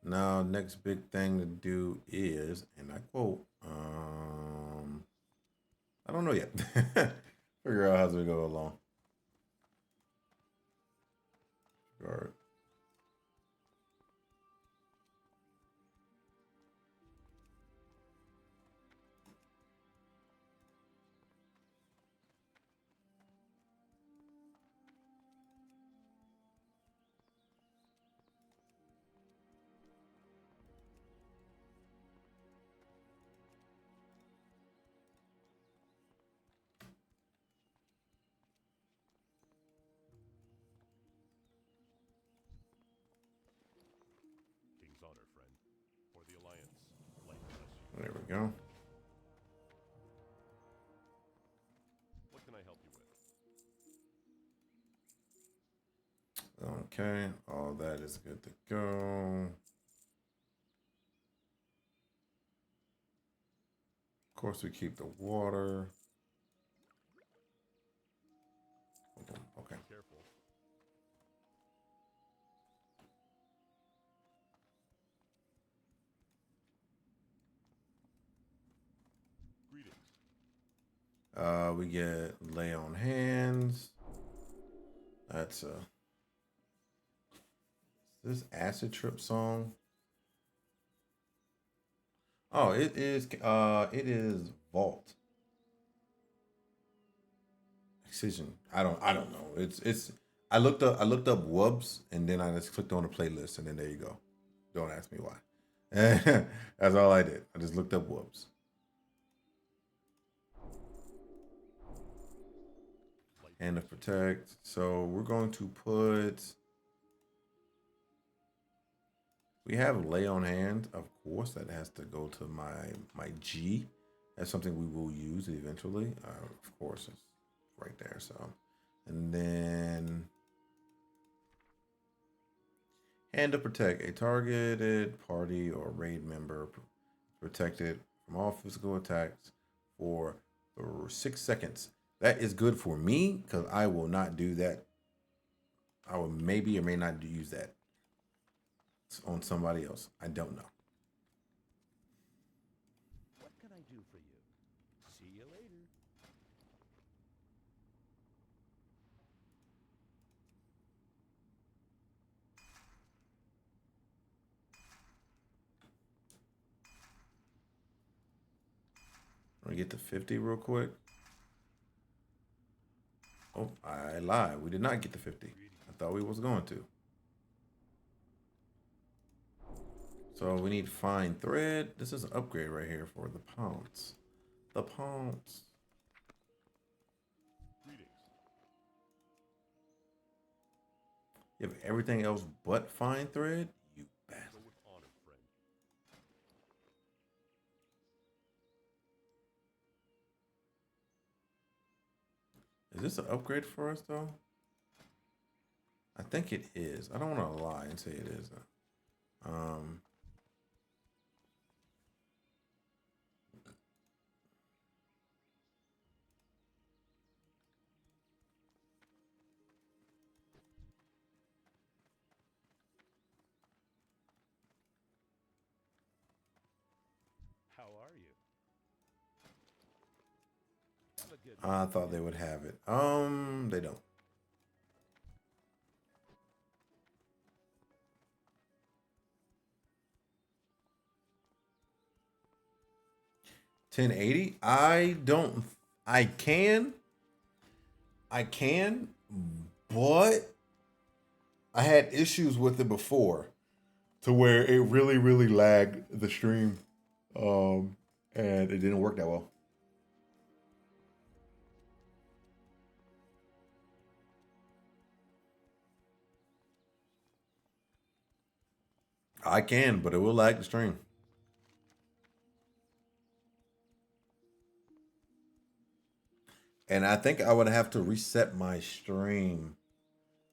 Now, next big thing to do is, and I quote, I don't know yet. Figure out as we go along. Guard. King's honor, friend. For the Alliance, light bless you. There we go. What can I help you with? Okay, all that is good to go. Of course, we keep the water. Okay. Careful. Greetings. We get lay on hands. That's a this acid trip song. Oh, it is Vault. Excision. I don't know. It's I looked up Wubs and then I just clicked on the playlist and then there you go. Don't ask me why. That's all I did. I just looked up Wubs. And to protect. So we're going to put. We have lay on hand, of course. That has to go to my G. That's something we will use eventually. Of course, it's right there. So, and then hand to protect a targeted party or raid member protected from all physical attacks for 6 seconds. That is good for me because I will not do that. I will maybe or may not use that on somebody else. I don't know. What can I do for you? See you later. Let me get to 50 real quick. Oh, I lied. We did not get to 50. I thought we was going to. So we need fine thread. This is an upgrade right here for the pounce. The pounce. Greetings. You have everything else but fine thread? You bastard. Go with honor, friend. Is this an upgrade for us though? I think it is. I don't want to lie and say it is. How are you? Have a good I thought they would have it. They don't. $1080. I don't. I can, but I had issues with it before, to where it really, really lagged the stream, and it didn't work that well. I can, but it will lag the stream. And I think I would have to reset my stream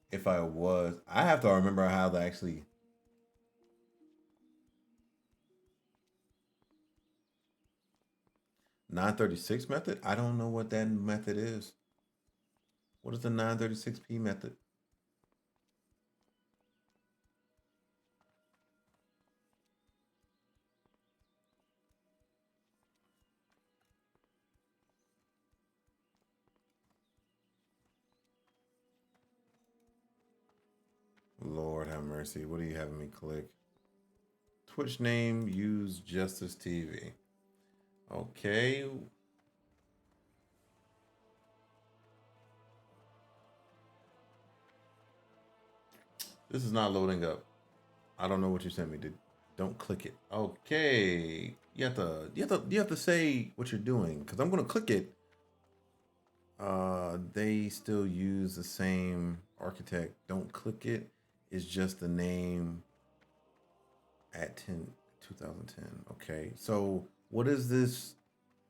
if I was. I have to remember how to actually. $936 method? I don't know what that method is. What is the 936p method? Lord have mercy. What are you having me click? Twitch name, use Justice TV. Okay. This is not loading up. I don't know what you sent me, dude. Don't click it. Okay. You have to say what you're doing, because I'm gonna click it. They still use the same architect. Don't click it. It's just the name at 2010. Okay. So what is this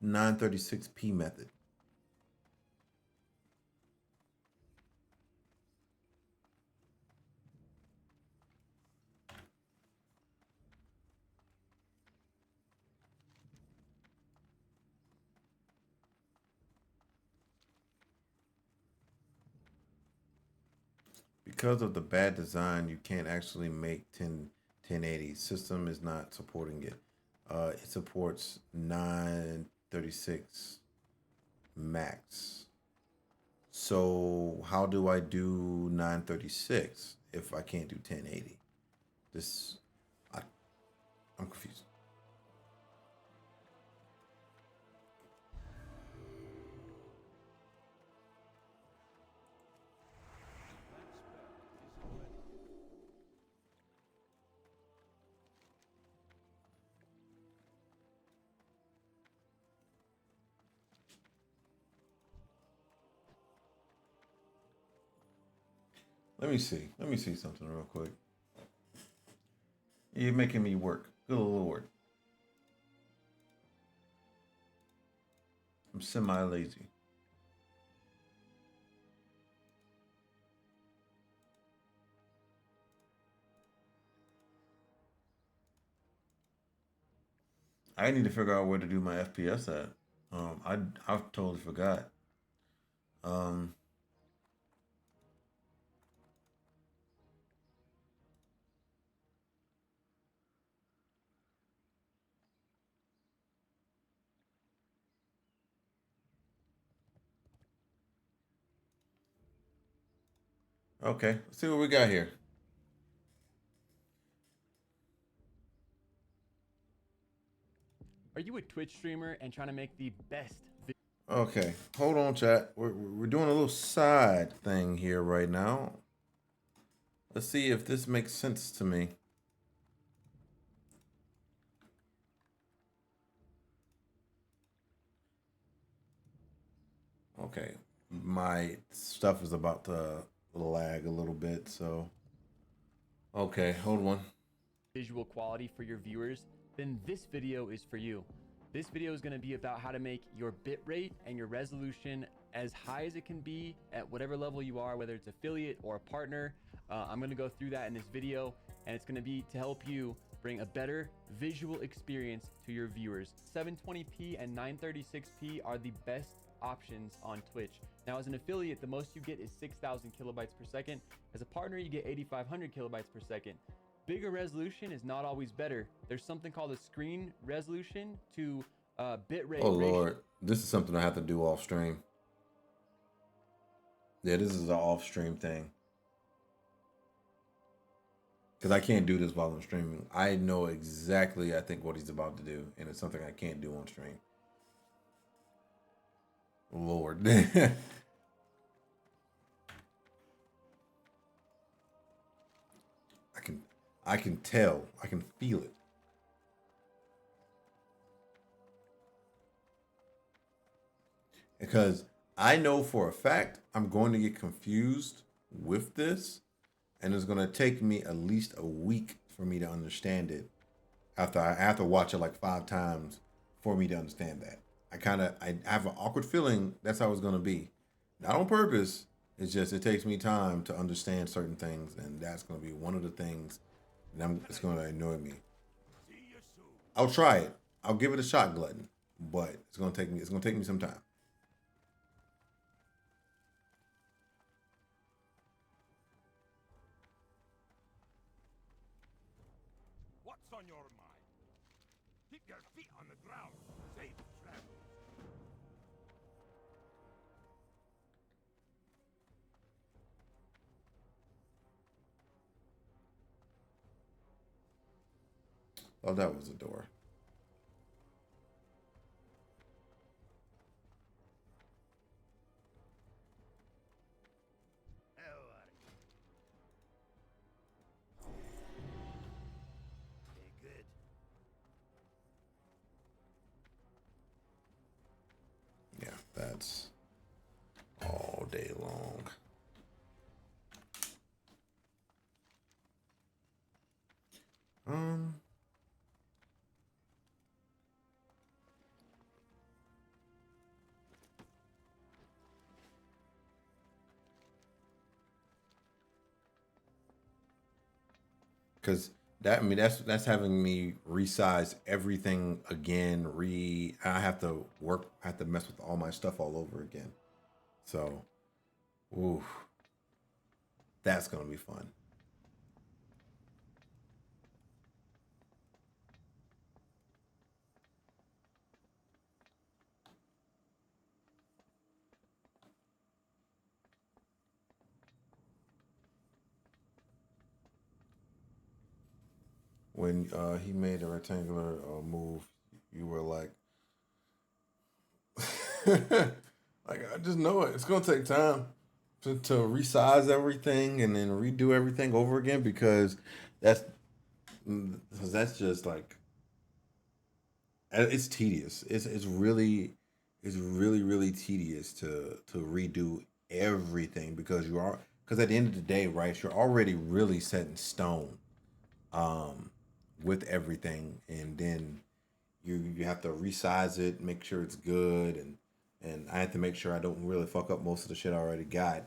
936p method? Because of the bad design, you can't actually make 1080. System is not supporting it. It supports 936 max. So how do I do 936 if I can't do 1080? I'm confused. Let me see. Let me see something real quick. You're making me work. Good Lord. I'm semi-lazy. I need to figure out where to do my FPS at. I've totally forgot. Okay, let's see what we got here. Are you a Twitch streamer and trying to make the best Okay, hold on, chat. We're doing a little side thing here right now. Let's see if this makes sense to me. Okay, my stuff is about to lag a little bit, so okay, hold on. Visual quality for your viewers, then this video is for you. This video is going to be about how to make your bitrate and your resolution as high as it can be at whatever level you are, whether it's affiliate or a partner. I'm going to go through that in this video, and it's going to be to help you bring a better visual experience to your viewers. 720p and 936p are the best options on Twitch. Now, as an affiliate, the most you get is 6,000 kilobytes per second. As a partner, you get 8,500 kilobytes per second. Bigger resolution is not always better. There's something called a screen resolution to bitrate. Oh Lord, this is something I have to do off stream. Yeah, this is an off stream thing. Because I can't do this while I'm streaming. I know exactly, I think, what he's about to do. And it's something I can't do on stream. Lord. I can tell. I can feel it. Because I know for a fact I'm going to get confused with this. And it's going to take me at least a week for me to understand it. After I have to watch it like 5 times for me to understand that. I have an awkward feeling that's how it's going to be. Not on purpose. It's just it takes me time to understand certain things. And that's going to be one of the things that it's going to annoy me. I'll try it. I'll give it a shot, Glutton. But it's going to take me some time. On your mind. Keep your feet on the ground. Safe travels. Oh, that was a door. Yeah, that's all day long. Because that's having me resize everything again. I have to mess with all my stuff all over again. So, ooh, that's gonna be fun. When he made a rectangular move, you were like, like I just know it. It's gonna take time to resize everything and then redo everything over again because that's just like it's tedious. It's really tedious to redo everything because at the end of the day, right? You're already really set in stone. With everything, and then you have to resize it, make sure it's good, and I have to make sure I don't really fuck up most of the shit I already got.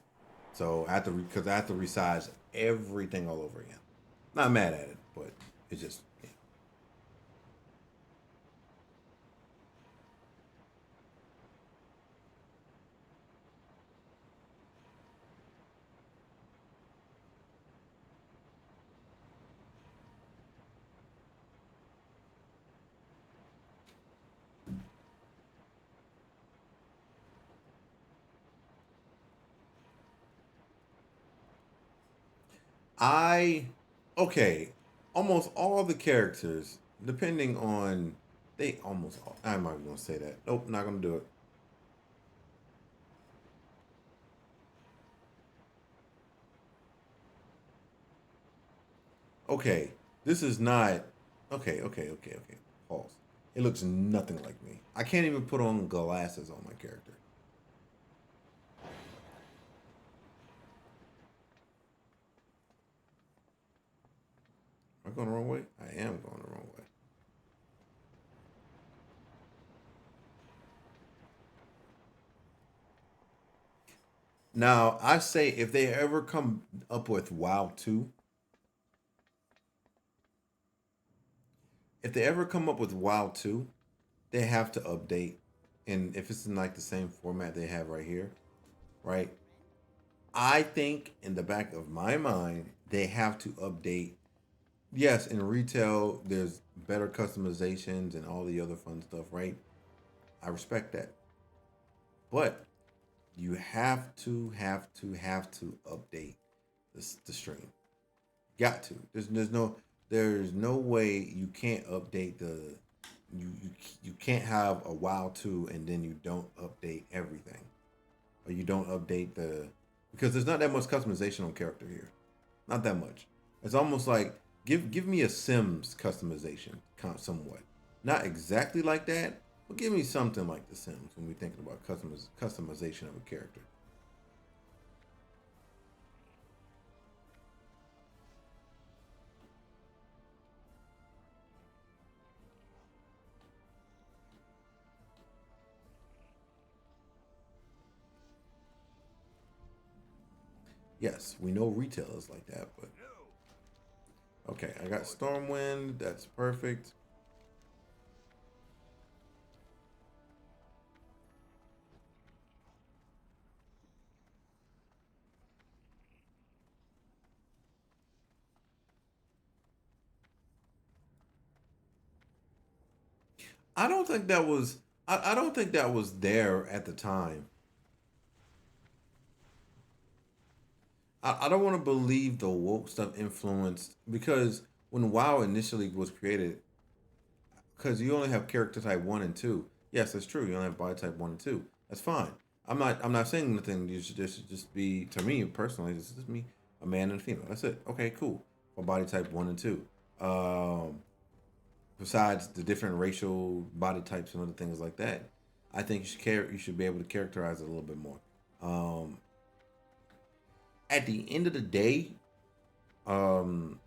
So I have to because I have to resize everything all over again. Not mad at it, but it's just. Yeah. Okay, almost all the characters, depending on, they almost all, I'm not even gonna say that. Nope, not gonna do it. Okay, this is not, okay. Pause. It looks nothing like me. I can't even put on glasses on my character. Now, I say if they ever come up with WoW 2, if they ever come up with WoW 2, they have to update. And if it's in like the same format they have right here, right? I think in the back of my mind, they have to update. Yes, in retail, there's better customizations and all the other fun stuff, right? I respect that. But you have to update the stream. Got to. There's no way you can't update you can't have a WoW 2 and then you don't update everything. Or you don't update because there's not that much customization on character here. Not that much. It's almost like give me a Sims customization somewhat. Not exactly like that, but give me something like the Sims when we're thinking about customization of a character. Yes, we know retail is like that, but okay, I got Stormwind. That's perfect. I don't think that was. I don't think that was there at the time. I don't want to believe the woke stuff influenced because when WoW initially was created, because you only have character type 1 and 2. Yes, that's true. You only have body type 1 and 2. That's fine. I'm not saying nothing. You should just be, to me personally. This is just me, a man and a female. That's it. Okay, cool. For body type 1 and 2. Besides the different racial body types and other things like that, I think you should be able to characterize it a little bit more. At the end of the day, um,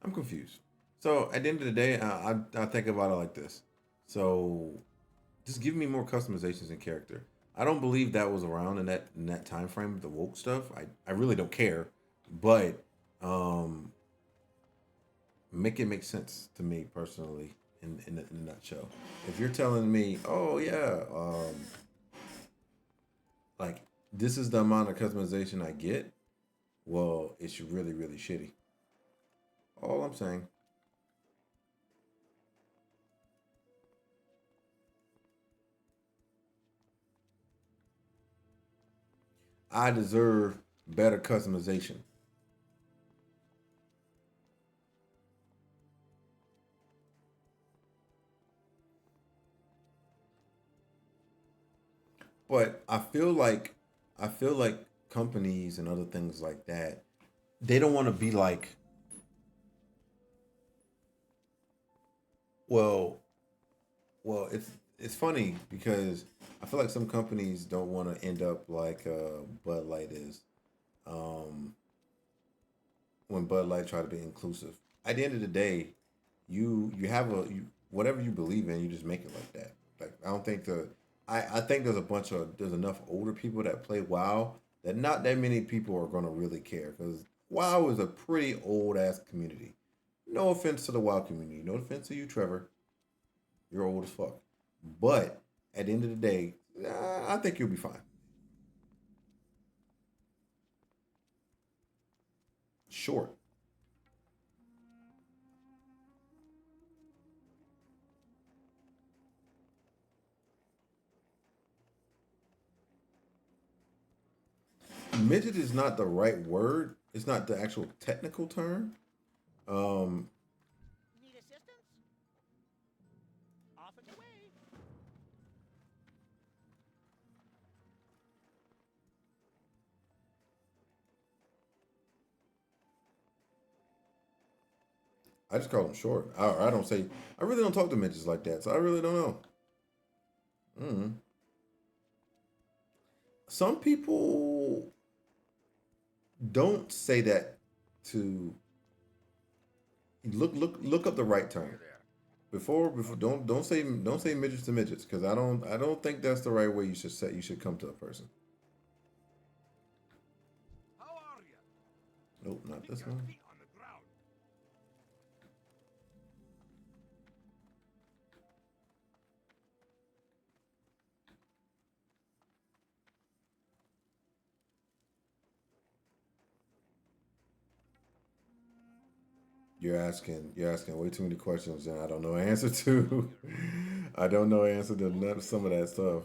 I'm confused. So at the end of the day, I think about it like this. So just give me more customizations in character. I don't believe that was around in that time frame. The woke stuff. I really don't care, but um, make it make sense to me personally. In a nutshell, if you're telling me, oh yeah, like this is the amount of customization I get, well, it's really really shitty. All I'm saying. I deserve better customization. But I feel like companies and other things like that, they don't want to be like, well, it's funny because I feel like some companies don't want to end up like Bud Light is. Um, when Bud Light try to be inclusive. At the end of the day, you have whatever you believe in, you just make it like that. Like I don't think I think there's enough older people that play WoW that not that many people are gonna really care because WoW is a pretty old ass community. No offense to the WoW community, no offense to you, Trevor. You're old as fuck. But at the end of the day, I think you'll be fine. Short. Midget is not the right word. It's not the actual technical term. Um, Need assistance? Off and away. I just call them short. I don't say. I really don't talk to midgets like that, so I really don't know. Mm. Some people don't say that to Look up the right term. Before don't say midgets to midgets, because I don't think that's the right way you should come to a person. How are you? Nope, not Keep this your one. feet on the ground. You're asking way too many questions, and I don't know the answer to. I don't know the answer to some of that stuff.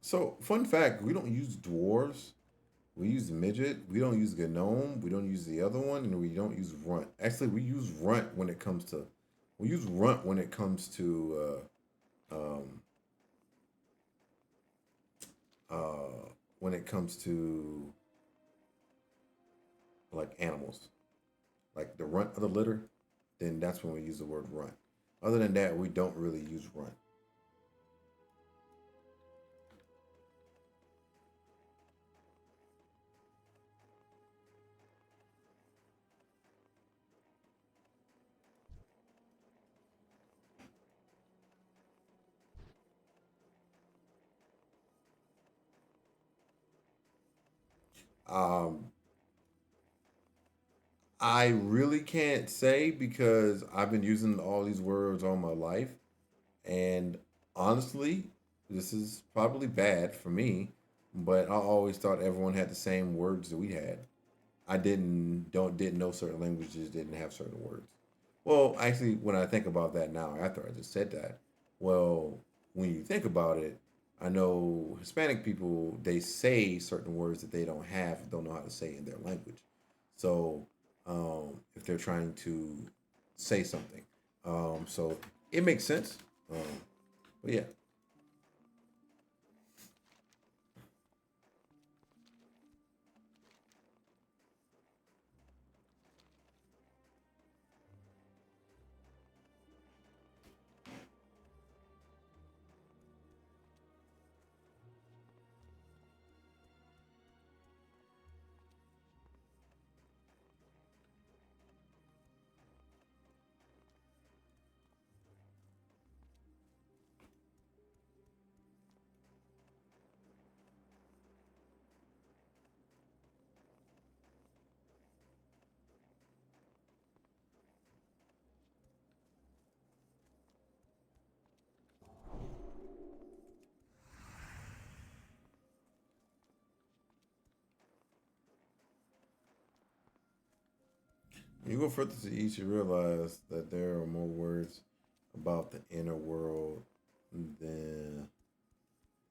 So, fun fact: we don't use dwarves. We use midget. We don't use gnome. We don't use the other one, and we don't use runt. Actually, we use runt when it comes to. We use runt when it comes to. When it comes to like animals, like the runt of the litter, then that's when we use the word runt. Other than that, we don't really use runt. Um, I really can't say because I've been using all these words all my life. And honestly, this is probably bad for me, but I always thought everyone had the same words that we had. I didn't know certain languages didn't have certain words. Well, actually, when I think about that now, after I just said that, well, when you think about it, I know Hispanic people they say certain words that they don't know how to say in their language. So, if they're trying to say something, so it makes sense. Um, but yeah. You go further to each, you realize that there are more words about the inner world than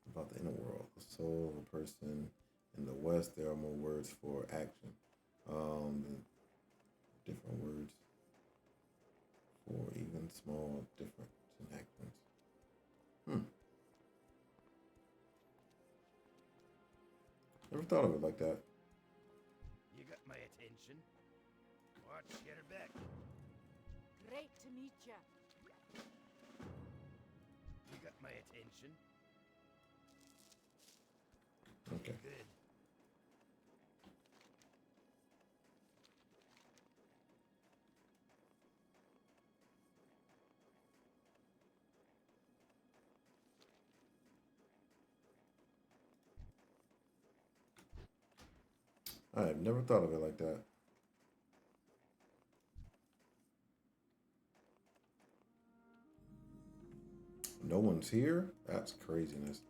about the inner world. The soul of a person in the West, there are more words for action. Different words for even small different actions. Never thought of it like that. You got my attention. Watch your back. Great to meet ya. You got my attention. Okay. Good. I have never thought of it like that. No one's here? That's craziness.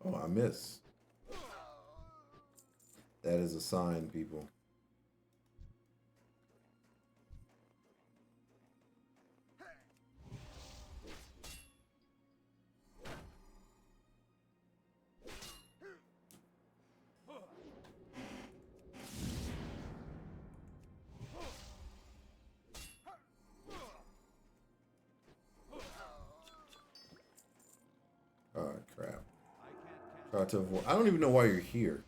Oh, I miss. That is a sign, people. Oh crap. Try to avoid. I don't even know why you're here.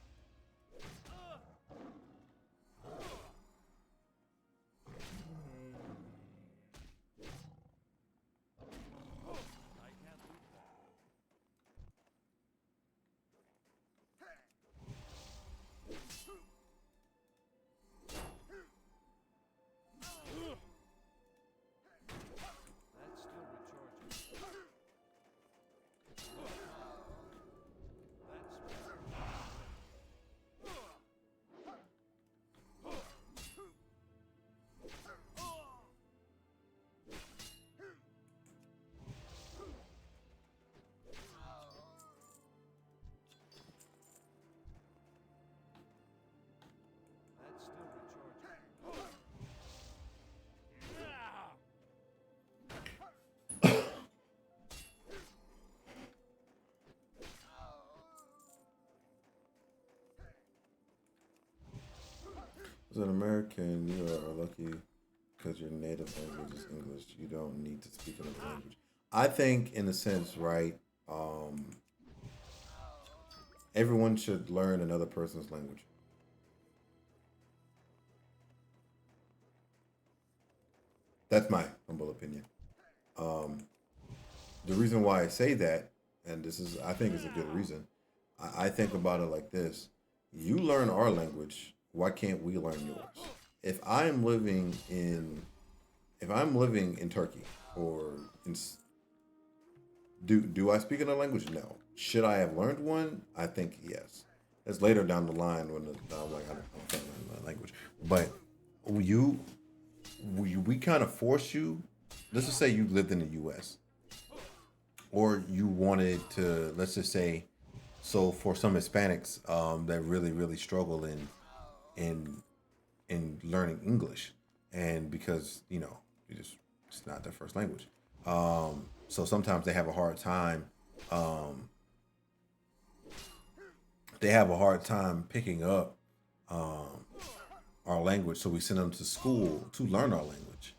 As an American, you are lucky because your native language is English. You don't need to speak another language. I think, in a sense, right? Everyone should learn another person's language. That's my humble opinion. The reason why I say that, and this is, I think, is a good reason. I think about it like this: you learn our language. Why can't we learn yours? If I'm living in Turkey, or in, do I speak another language? No. Should I have learned one? I think yes. It's later down the line when I'm like, I can't learn my language. But we kind of force you. Let's just say you lived in the U.S. or you wanted to. Let's just say, so for some Hispanics that really struggle in learning English, and because it's not their first language, so sometimes they have a hard time. They have a hard time picking up our language, so we send them to school to learn our language,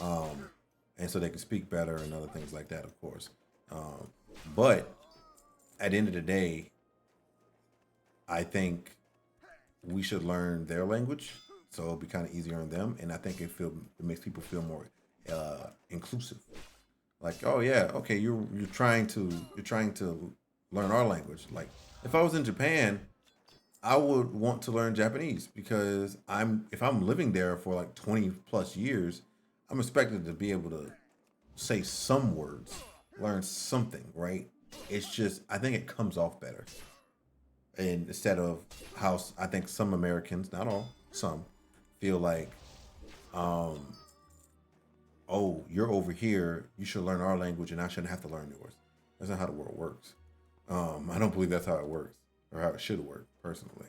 and so they can speak better and other things like that, of course. But at the end of the day, I think we should learn their language, so it'll be kind of easier on them, and I think it makes people feel more inclusive. Like, oh yeah, okay, you're trying to learn our language. Like, if I was in Japan, I would want to learn Japanese because if I'm living there for like 20 plus years, I'm expected to be able to say some words, learn something, right? It's just, I think it comes off better. And instead of how I think some Americans, not all, some, feel like, oh, you're over here, you should learn our language and I shouldn't have to learn yours. That's not how the world works. I don't believe that's how it works, or how it should work, personally.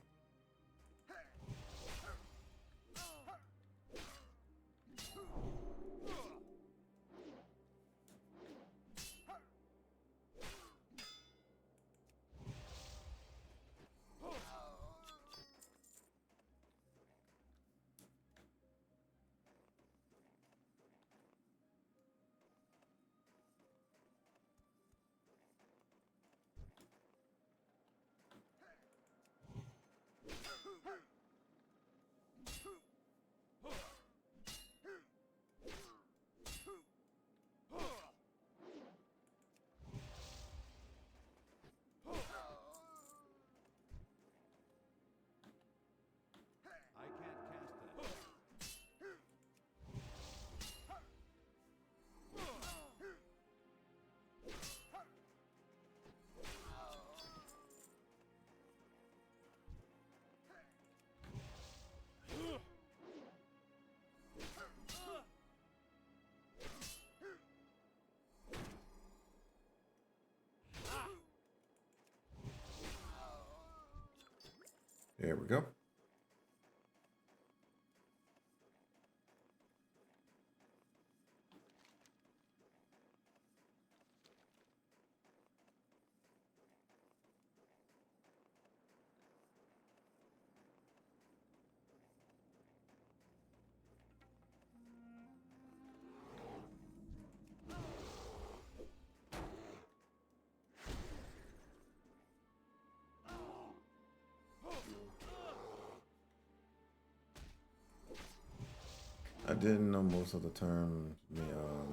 didn't know most of the term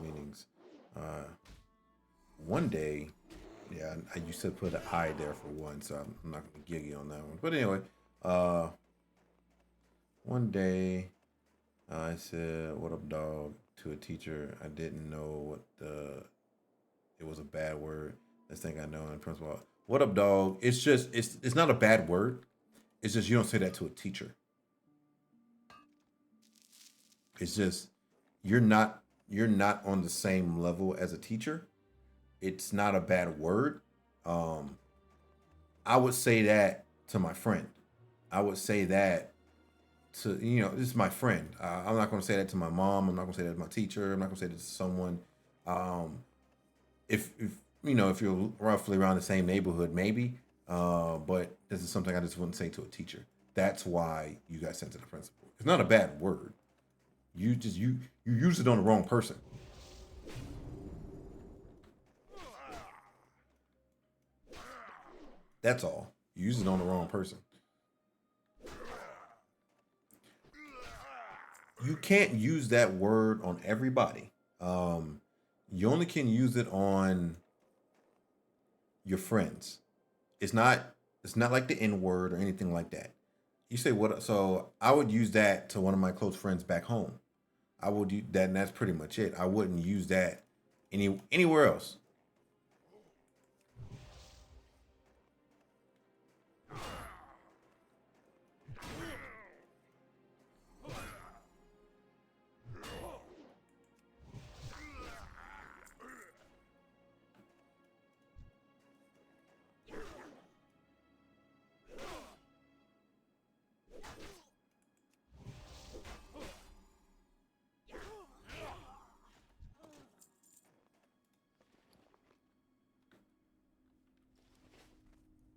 meanings. One day, yeah, I used to put an I there for one, so I'm not gonna giggy on that one. But anyway, one day I said, "What up, dog?" to a teacher. I didn't know it was a bad word. Next thing I know, in principal, "What up, dog?" It's not a bad word. It's just you don't say that to a teacher. It's just you're not on the same level as a teacher. It's not a bad word. I would say that to my friend. I would say that to this is my friend. I'm not going to say that to my mom. I'm not going to say that to my teacher. I'm not going to say that to someone. If if you're roughly around the same neighborhood, maybe. But this is something I just wouldn't say to a teacher. That's why you got sent to the principal. It's not a bad word. You use it on the wrong person. That's all. You use it on the wrong person. You can't use that word on everybody. You only can use it on your friends. It's not like the N word or anything like that. You say what? So I would use that to one of my close friends back home. I would do that, and that's pretty much it. I wouldn't use that anywhere else.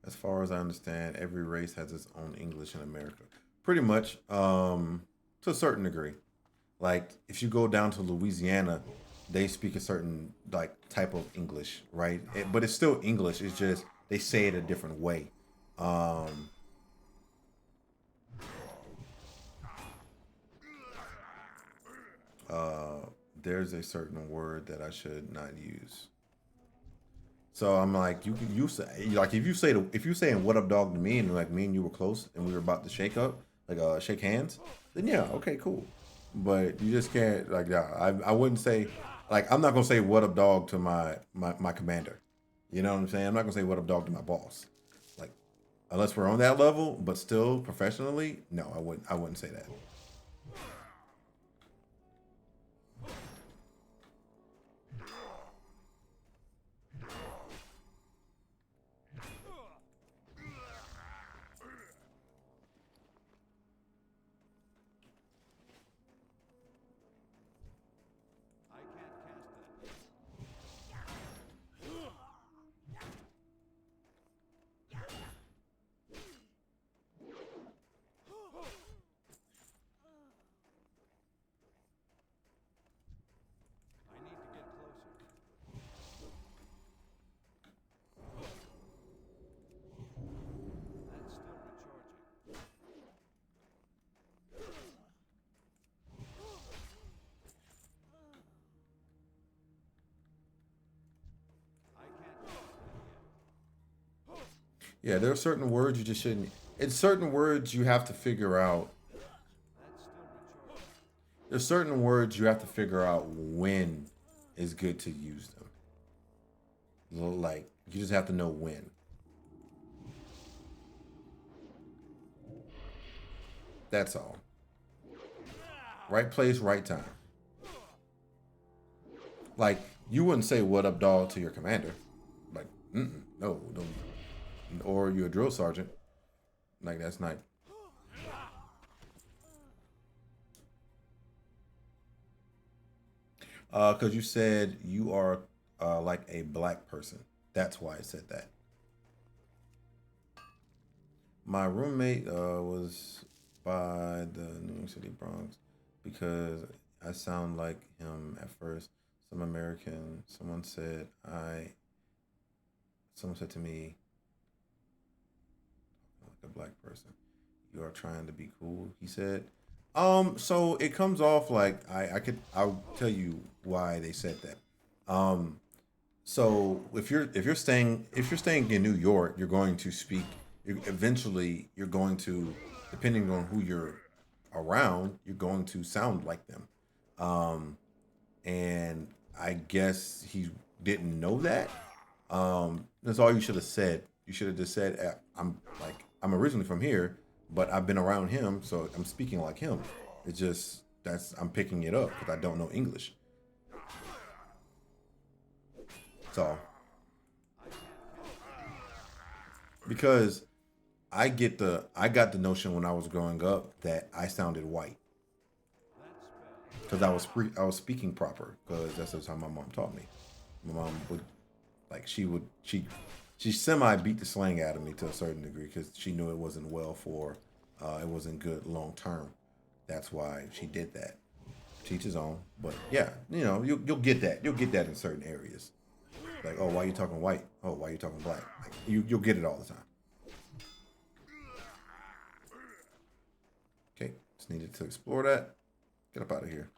As far as I understand, every race has its own English in America. Pretty much, to a certain degree. Like if you go down to Louisiana, they speak a certain like type of English, right? But it's still English. It's just they say it a different way. Um, there's a certain word that I should not use. So I'm like, you say like if you saying what up dog to me and like me and you were close and we were about to shake up, like shake hands, then yeah, okay, cool. But you just can't like yeah, I wouldn't say like I'm not gonna say what up dog to my commander. You know what I'm saying? I'm not gonna say what up dog to my boss. Like unless we're on that level, but still professionally, no, I wouldn't say that. I can't cast that. I need to get closer. That's still recharging. I can't cast that yet. Yeah, there are certain words you just shouldn't. It's certain words you have to figure out. That's still recharging. There's certain words you have to figure out when is good to use them. Like you just have to know when. That's all. Right place, right time. Like you wouldn't say "What up, dog" to your commander. Like, no, no, or you're a drill sergeant. Like that's not. Because you said you are like a black person. That's why I said that. My roommate was by the New York City Bronx because I sound like him at first. Some American. Someone said to me, like a black person, "You are trying to be cool." He said, So it comes off like I'll tell you why they said that. So if you're staying in New York, you're going to speak. Eventually, you're going to, depending on who you're around, you're going to sound like them. Um, and I guess he didn't know that. That's all you should have said. You should have just said, I'm originally from here, but I've been around him, so I'm speaking like him. It's just I'm picking it up because I don't know English. So because I got the notion when I was growing up that I sounded white because I was speaking proper because that's just how my mom taught me. My mom would like she semi beat the slang out of me to a certain degree because she knew it wasn't it wasn't good long term. That's why she did that. Teach his own, but yeah, you'll get that. You'll get that in certain areas. Like, oh, why are you talking white? Oh, why are you talking black? Like, you'll get it all the time. Okay, just needed to explore that. Get up out of here.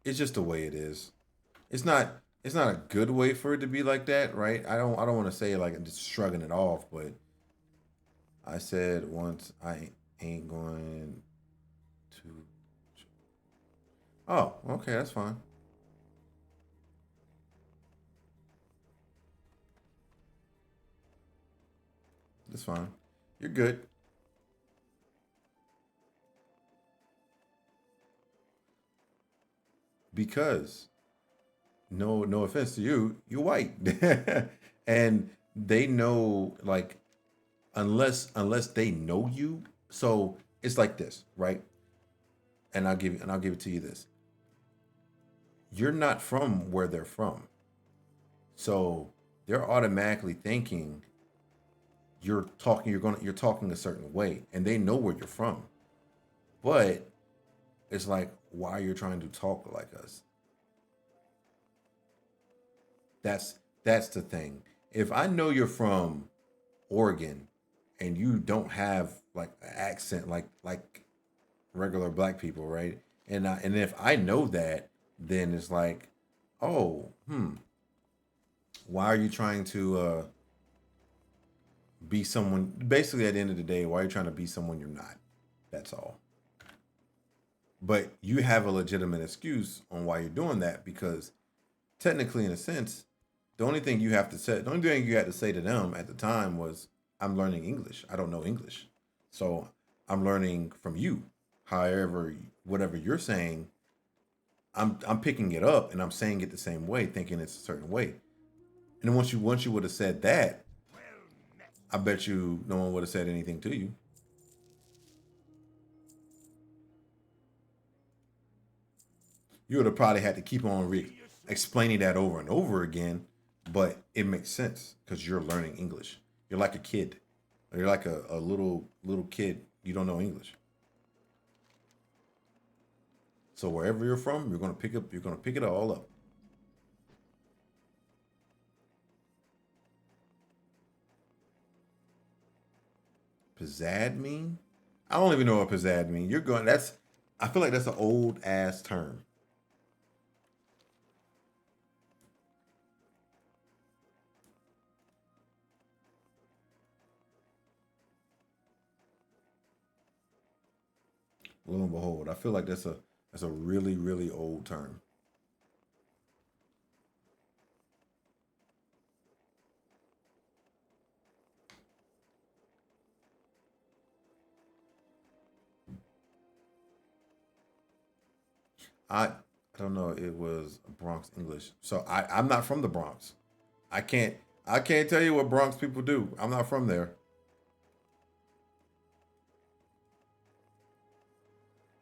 It's just the way it is. It's not it's not a good way for it to be like that, right? I don't want to say like I'm just shrugging it off, but I said once I ain't going to. Oh, okay, that's fine. That's fine. You're good. Because no offense to you, you're white. And they know like unless they know you. So it's like this, right? And I'll give it to you this. You're not from where they're from. So they're automatically thinking you're talking a certain way and they know where you're from. But it's like why you're trying to talk like us. That's the thing. If I know you're from Oregon and you don't have like an accent like regular black people, right? And if I know that, then it's like, oh, why are you trying to be someone? Basically, at the end of the day, why are you trying to be someone you're not? That's all. But you have a legitimate excuse on why you're doing that because technically, in a sense, the only thing you had to say to them at the time was, "I'm learning English. I don't know English, so I'm learning from you. However, whatever you're saying, I'm picking it up and I'm saying it the same way, thinking it's a certain way. And then once you would have said that, I bet you no one would have said anything to you. You would have probably had to keep on explaining that over and over again, but it makes sense because you're learning English. You're like a kid. You're like a little kid. You don't know English. So wherever you're from, you're gonna pick it all up. Pizzad mean? I don't even know what pizzad mean. I feel like that's an old ass term. Lo and behold, I feel like that's a really, really old term. I don't know. It was Bronx English. So I'm not from the Bronx. I can't I can't tell you what Bronx people do. I'm not from there.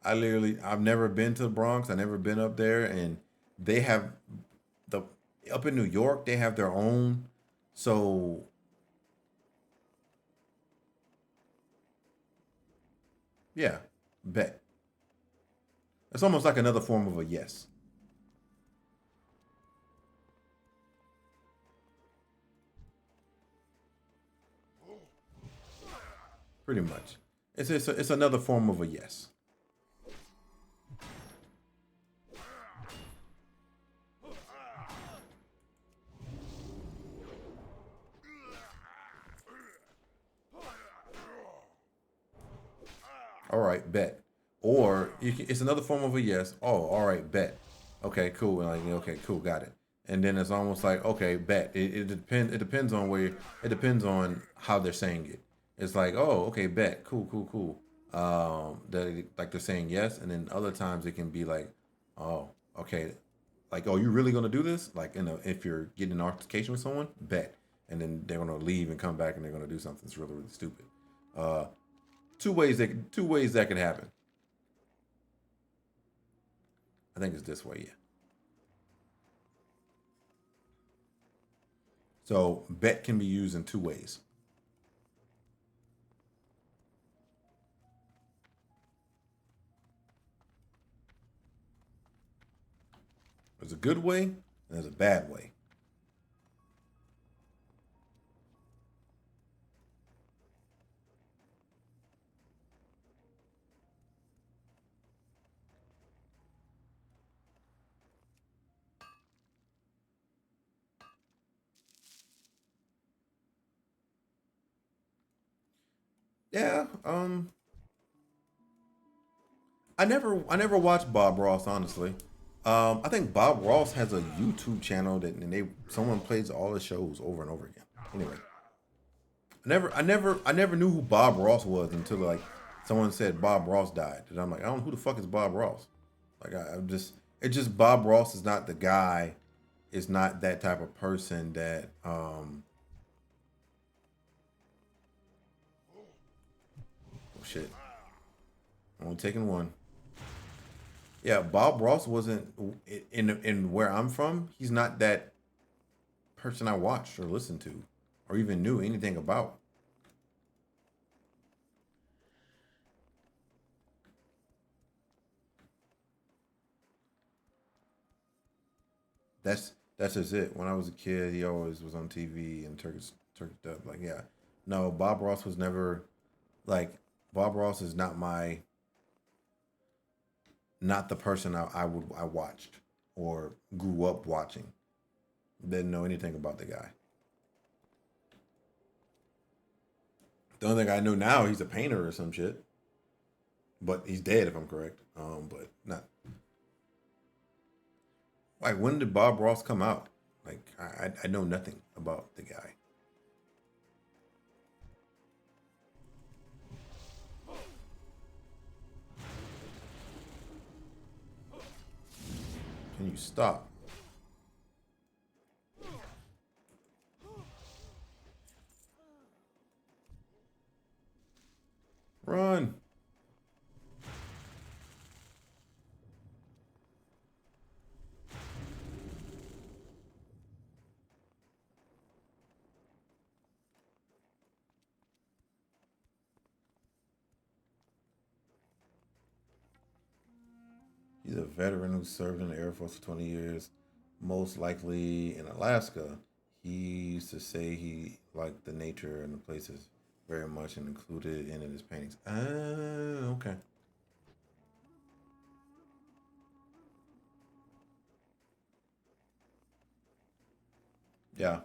I've never been to the Bronx. I've never been up there, and they have the up in New York. They have their own. So yeah, bet it's almost like another form of a yes. Pretty much. It's another form of a yes. All right, bet. Or it's another form of a yes. Oh, all right, bet. Okay, cool. And like, okay, cool, got it. And then it's almost like, okay, bet. It depends. It depends on where. It depends on how they're saying it. It's like, oh, okay, bet. Cool, cool, cool. Like they're saying yes, and then other times it can be like, oh, okay, like, oh, you really gonna do this? Like, if you're getting an altercation with someone, bet. And then they're gonna leave and come back, and they're gonna do something that's really, really stupid. Two ways that could happen. I think it's this way, yeah. So bet can be used in two ways. There's a good way and there's a bad way. Yeah, I never watched Bob Ross, honestly. I think Bob Ross has a YouTube channel someone plays all the shows over and over again. Anyway, I never knew who Bob Ross was until like someone said Bob Ross died, and I'm like, I don't know who the fuck is Bob Ross. Like it's just Bob Ross is not the guy, is not that type of person that oh shit. I'm only taking one. Yeah, Bob Ross wasn't in where I'm from. He's not that person I watched or listened to or even knew anything about. That's just it. When I was a kid, he always was on TV and Turkish dub. Like, yeah, no, Bob Ross was never like Bob Ross is not the person I watched or grew up watching. Didn't know anything about the guy. The only thing I know now, he's a painter or some shit. But he's dead if I'm correct. But not. Like, when did Bob Ross come out? Like, I know nothing about the guy. Can you stop? Run. He's a veteran who served in the Air Force for 20 years, most likely in Alaska. He used to say he liked the nature and the places very much and included it in his paintings. Okay. Yeah,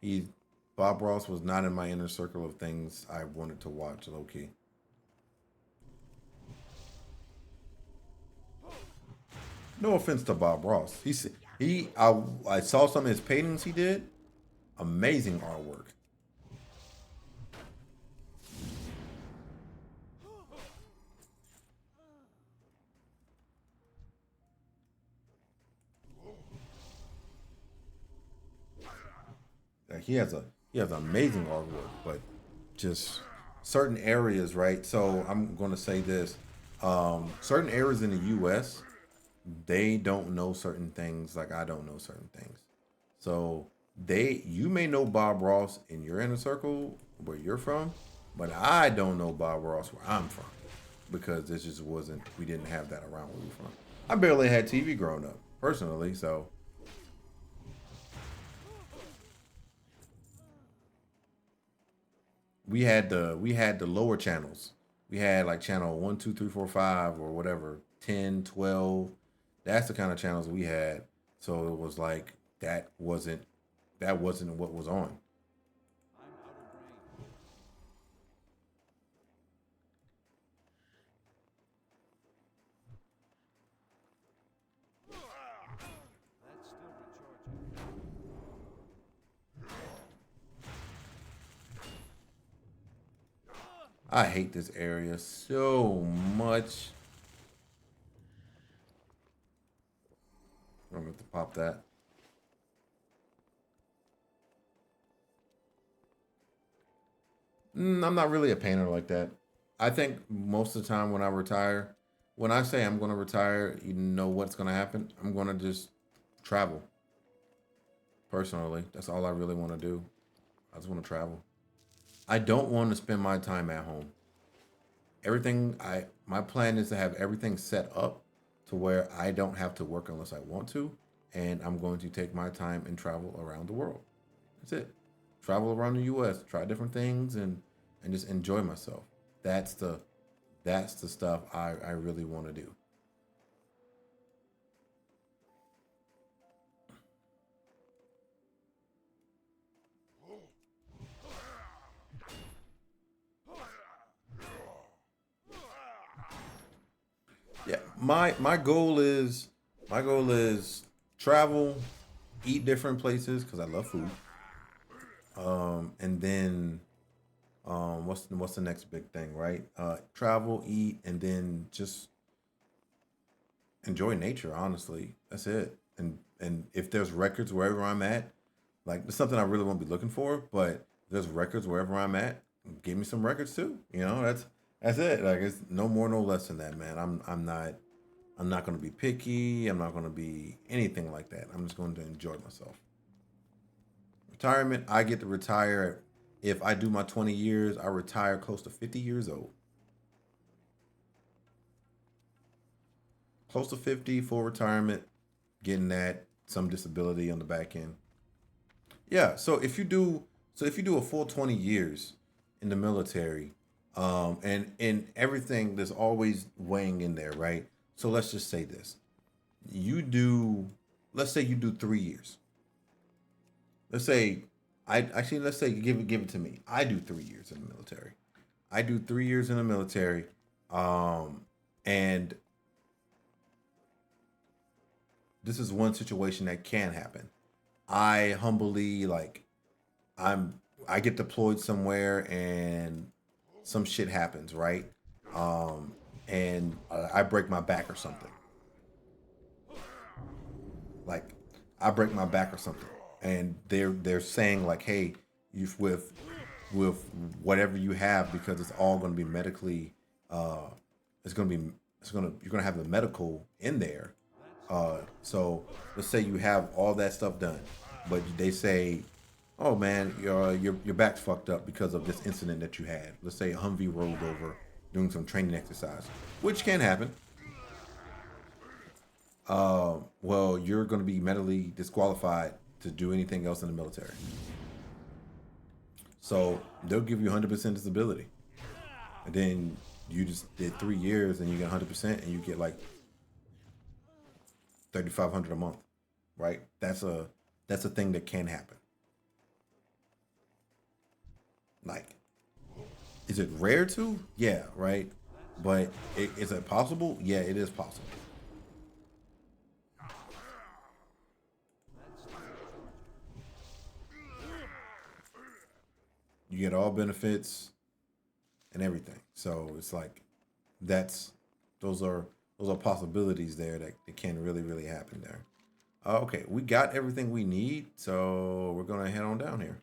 he, Bob Ross was not in my inner circle of things I wanted to watch, low key. No offense to Bob Ross. I saw some of his paintings he did. Amazing artwork. He has amazing artwork, but just certain areas, right? So I'm going to say this: certain areas in the U.S. they don't know certain things like I don't know certain things. So you may know Bob Ross in your inner circle where you're from, but I don't know Bob Ross where I'm from because this just wasn't. We didn't have that around where we're from. I barely had TV growing up personally, so. we had the lower channels. We had like channel 1, 2, 3, 4, 5, or whatever, 10, 12. That's the kind of channels we had. So it was like that wasn't what was on. I'm out of range. That's still recharging. I hate this area so much. I'm going to pop that. I'm not really a painter like that. I think most of the time when I retire, when I say I'm going to retire, you know what's going to happen? I'm going to just travel. Personally, that's all I really want to do. I just want to travel. I don't want to spend my time at home. My plan is to have everything set up to where I don't have to work unless I want to, and I'm going to take my time and travel around the world. That's it. Travel around the U.S., try different things, and just enjoy myself. That's the stuff I really want to do. Yeah, my goal is travel, eat different places because I love food. And then what's the next big thing, right? Travel, eat, and then just enjoy nature. Honestly, that's it. And if there's records wherever I'm at, like it's something I really won't be looking for, but if there's records wherever I'm at, give me some records too. That's it. Like it's no more, no less than that, man. I'm not going to be picky. I'm not going to be anything like that. I'm just going to enjoy myself. Retirement, I get to retire. If I do my 20 years, I retire close to 50 years old. Close to 50, full retirement, getting that, some disability on the back end. Yeah, so if you do a full 20 years in the military, and everything, there's always weighing in there, right? So let's just say this. You do let's say you do 3 years. Let's say you give it to me. I do 3 years in the military. I do 3 years in the military. And this is one situation that can happen. I humbly like I'm I get deployed somewhere and some shit happens, right? Um, and I break my back or something. Like I break my back or something, and they're saying like, hey, you with whatever you have because it's all going to be medically, uh, it's going to be you're going to have the medical in there. So let's say you have all that stuff done, but they say, oh man, your back's fucked up because of this incident that you had. Let's say a Humvee rolled over doing some training exercise, which can happen. Well, you're going to be medically disqualified to do anything else in the military. So they'll give you 100% disability, and then you just did 3 years and you get 100%, and you get like 3,500 a month, right? That's a thing that can happen. Like, is it rare to? Yeah, right. But is it possible? Yeah, it is possible. You get all benefits and everything. So it's like that's those are those are possibilities there that can really really happen there. Okay, we got everything we need, so we're gonna head on down here.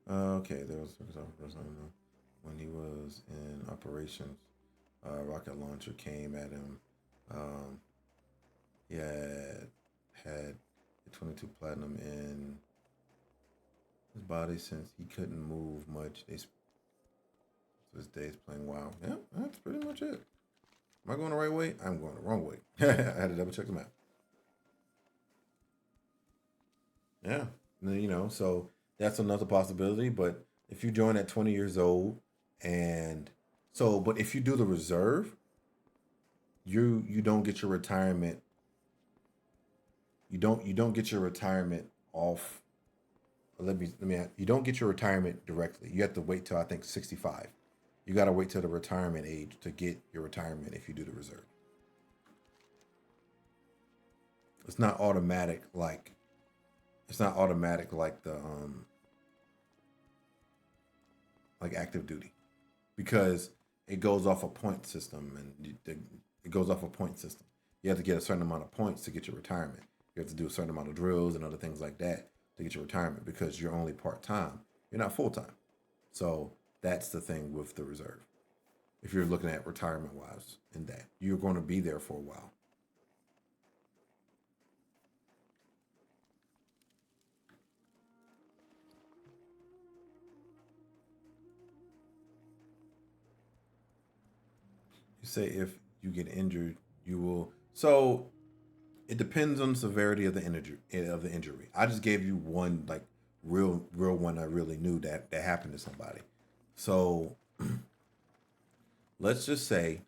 Okay, there was when he was in operations. Rocket launcher came at him. He had 22 platinum in his body since he couldn't move much. His days playing WoW. Yeah, that's pretty much it. Am I going the right way? I'm going the wrong way. I had to double check the map. Yeah, you know, so that's another possibility. But if you join at 20 years old, but if you do the reserve, you don't get your retirement. You don't get your retirement off. You don't get your retirement directly. You have to wait till I think 65. You got to wait till the retirement age to get your retirement if you do the reserve. It's not automatic like the like active duty, because it goes off a point system, and it goes off a point system. You have to get a certain amount of points to get your retirement. You have to do a certain amount of drills and other things like that to get your retirement, because you're only part-time. You're not full-time. So that's the thing with the reserve. If you're looking at retirement-wise, in that you're going to be there for a while. You say if you get injured, you will. So it depends on the severity of the injury. I just gave you one like real one I really knew that happened to somebody. So let's just say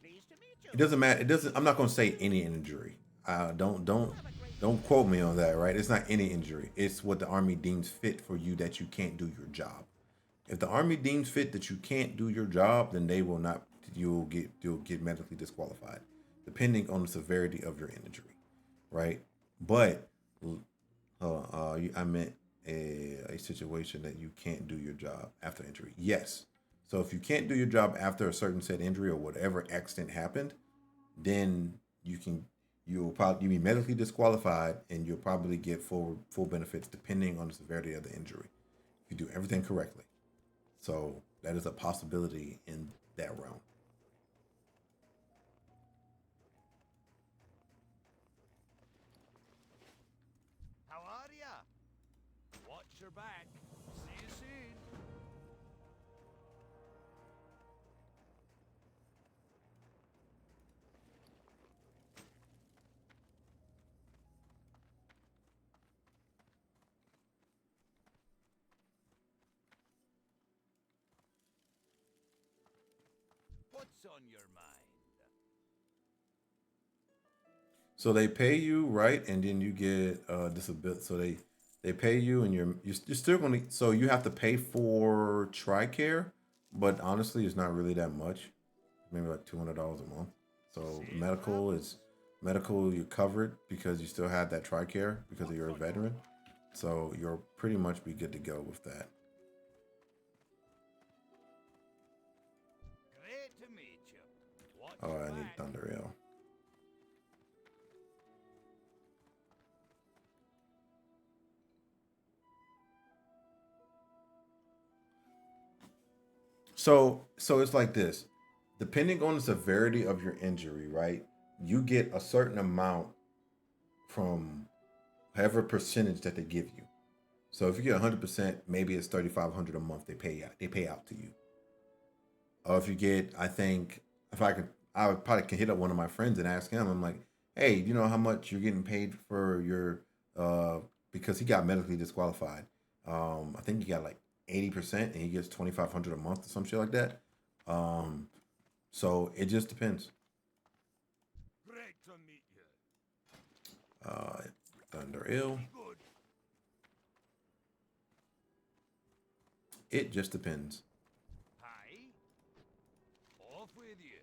it doesn't matter. It doesn't. I'm not going to say any injury. Don't quote me on that. Right? It's not any injury. It's what the Army deems fit for you that you can't do your job. If the Army deems fit that you can't do your job, then they will not. You'll get medically disqualified, depending on the severity of your injury, right? But I meant a situation that you can't do your job after injury. Yes. So if you can't do your job after a certain said injury or whatever accident happened, then you'll be medically disqualified, and you'll probably get full benefits depending on the severity of the injury if you do everything correctly. So that is a possibility in that realm. How are ya? Watch your back. See you soon. What's on your mind? So they pay you, right, and then you get disability. So they pay you, and you're still going to. So you have to pay for TRICARE, but honestly, it's not really that much. Maybe like $200 a month. So medical. You're covered because you still have that TRICARE because you're a veteran. So you'll pretty much be good to go with that. Great to meet you. Watch Oh, your I need back. Thunder Ale. So it's like this. Depending on the severity of your injury, right? You get a certain amount from however percentage that they give you. So if you get 100%, maybe it's $3,500 a month they pay out to you. Or if you get, I think, I would probably can hit up one of my friends and ask him. I'm like, hey, you know how much you're getting paid for your because he got medically disqualified. I think he got like 80% and he gets $2,500 a month or some shit like that. So it just depends. Great to meet you. Thunder Ale. Be good. It just depends. Hi. Off with you.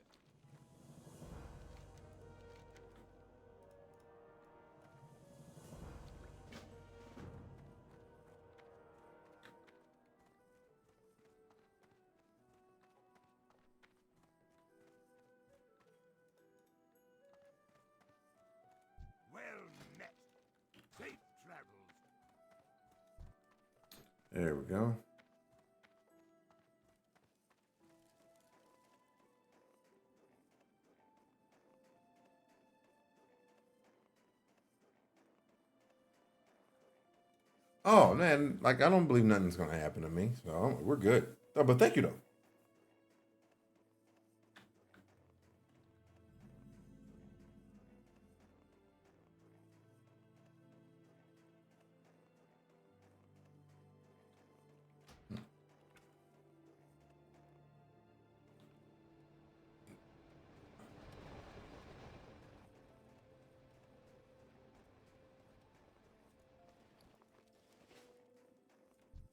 Well met. Safe travels. There we go. Oh man, like I don't believe nothing's gonna happen to me, so we're good. Oh, but thank you though.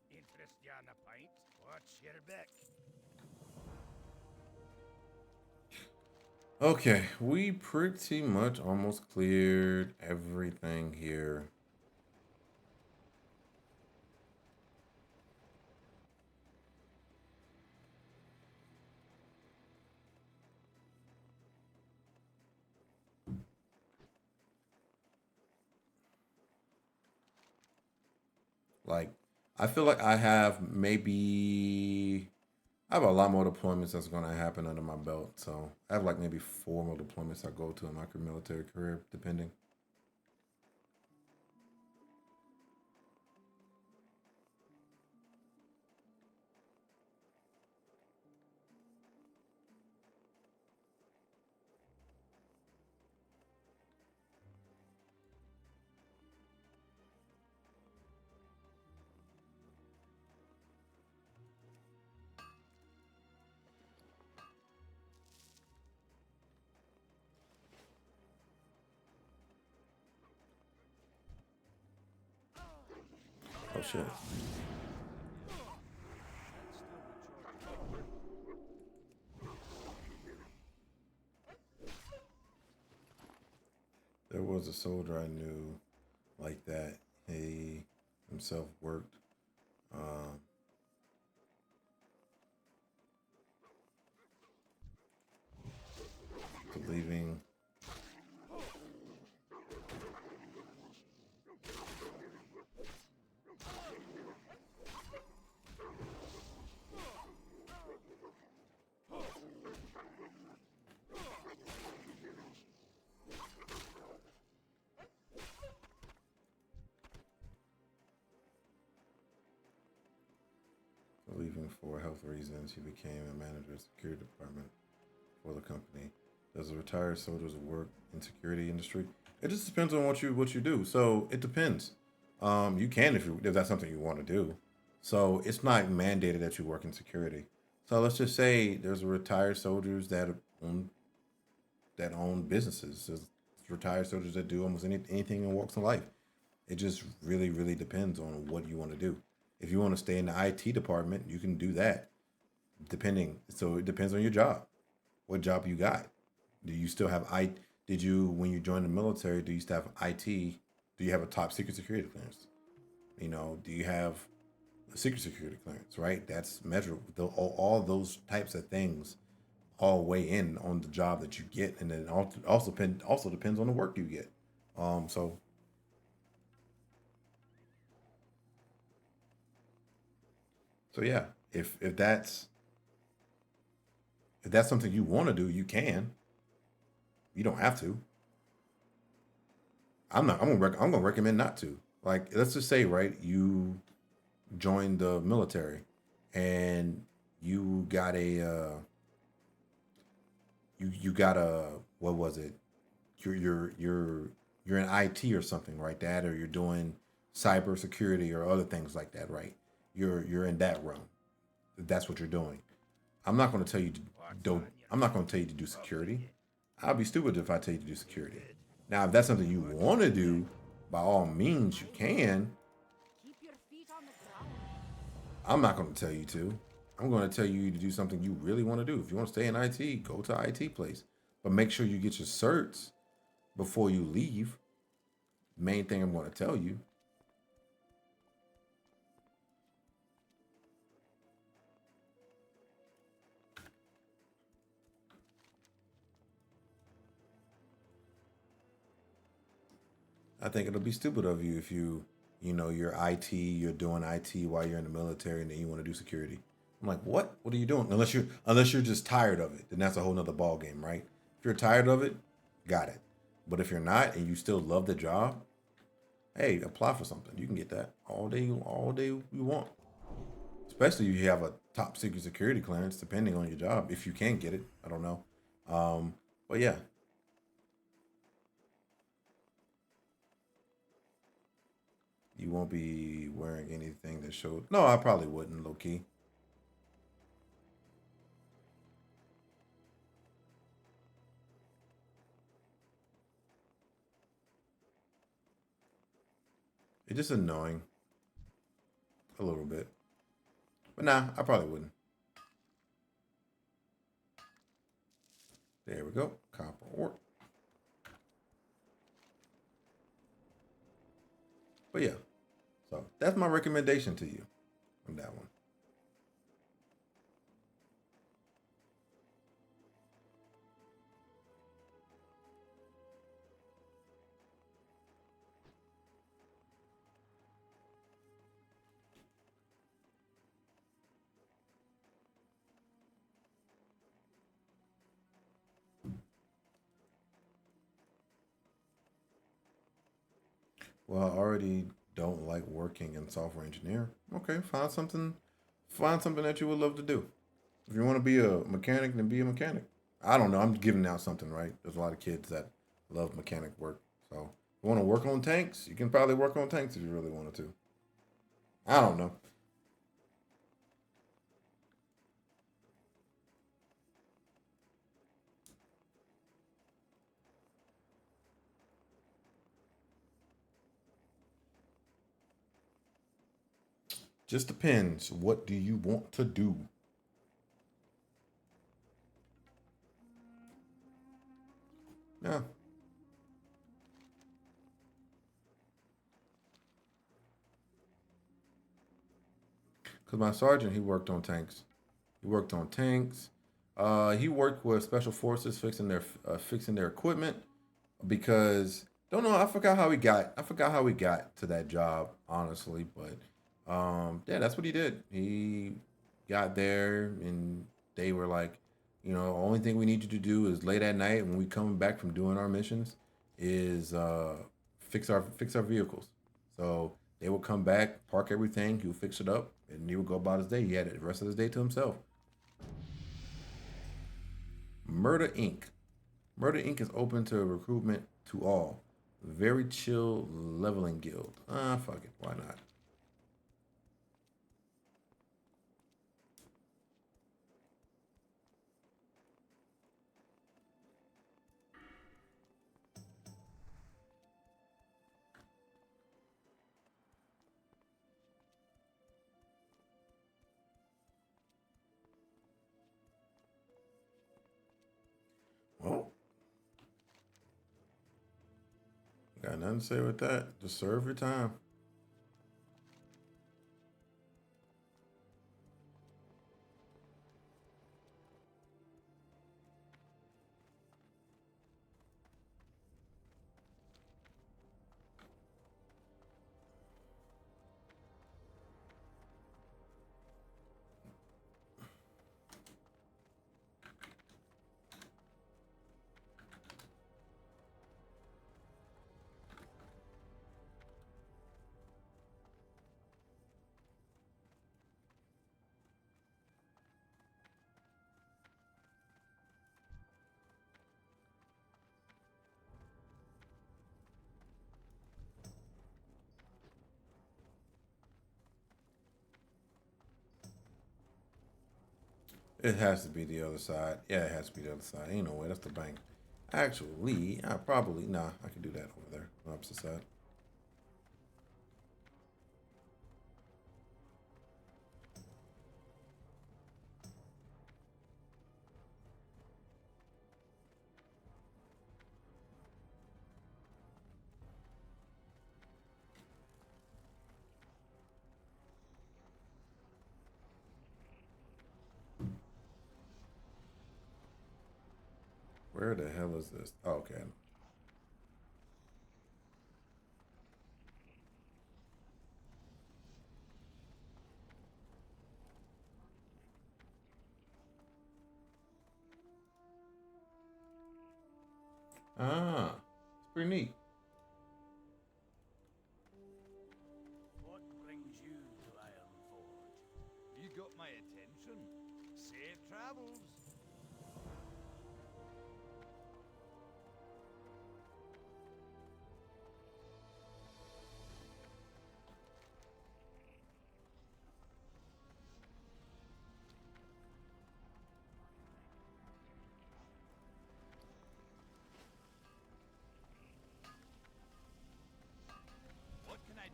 Interest you on a pint? What's your bet? Okay, we pretty much almost cleared everything here. Like, I feel like I have a lot more deployments that's going to happen under my belt. So I have like maybe 4 more deployments I go to in my military career, depending. Oh shit. There was a soldier I knew like that. He himself worked. Leaving. Leaving for health reasons, he became a manager of the security department for the company. Does a retired soldier's work in security industry? It just depends on what you do. So it depends. You can if that's something you want to do. So it's not mandated that you work in security. So let's just say there's retired soldiers own that own businesses. There's retired soldiers that do almost anything in walks of life. It just really depends on what you want to do. If you want to stay in the IT department, you can do that. Depending, so it depends on your job. What job you got? Do you still have I? Did you when you joined the military? Do you still have IT? Do you have a top secret security clearance? Do you have a secret security clearance? Right, that's measurable. All those types of things all weigh in on the job that you get, and then also depends on the work you get. So yeah, if that's something you want to do, you can. You don't have to. I'm not. I'm gonna recommend not to. Like, let's just say, right, you joined the military, and you got you got a what was it? You're in IT or something, right? That, or you're doing cybersecurity or other things like that, right? You're in that realm. That's what you're doing. I'm not going to tell you to do. I'm not going to tell you to do security. I'll be stupid if I tell you to do security. Now, if that's something you want to do, by all means, you can. Keep your feet on the ground. I'm not going to tell you to. I'm going to tell you to do something you really want to do. If you want to stay in IT, go to IT place. But make sure you get your certs before you leave. Main thing I'm going to tell you. I think it'll be stupid of you if you're you're doing IT while you're in the military and then you want to do security. I'm like, what? What are you doing? Unless you're just tired of it, then that's a whole nother ball game, right? If you're tired of it, got it. But if you're not and you still love the job, hey, apply for something. You can get that all day you want. Especially if you have a top secret security clearance, depending on your job. If you can get it, I don't know. But yeah. You won't be wearing anything that showed. No, I probably wouldn't, low key. It's just annoying. A little bit. But nah, I probably wouldn't. There we go. Copper ore. But yeah. So that's my recommendation to you on that one. Well, I already don't like working in software engineer. Okay, find something that you would love to do. If you want to be a mechanic, then be a mechanic. I don't know. I'm giving out something, right? There's a lot of kids that love mechanic work. So if you want to work on tanks, you can probably work on tanks if you really wanted to. I don't know. Just depends. What do you want to do? Yeah. Because my sergeant, he worked on tanks. He worked on tanks. He worked with special forces fixing their equipment because don't know. I forgot how he got to that job honestly, but yeah, that's what he did. He got there and they were like, only thing we need you to do is late at night when we come back from doing our missions is fix our vehicles. So they would come back, park everything, he would fix it up, and he would go about his day. He had the rest of his day to himself. Murder Inc. Murder Inc. is open to recruitment to all. Very chill leveling guild. Fuck it. Why not? Well, got nothing to say with that. Just serve your time. It has to be the other side. Yeah, it has to be the other side. Ain't no way. That's the bank. Actually, I can do that over there on the opposite side. Where the hell is this? Oh, okay. It's pretty neat.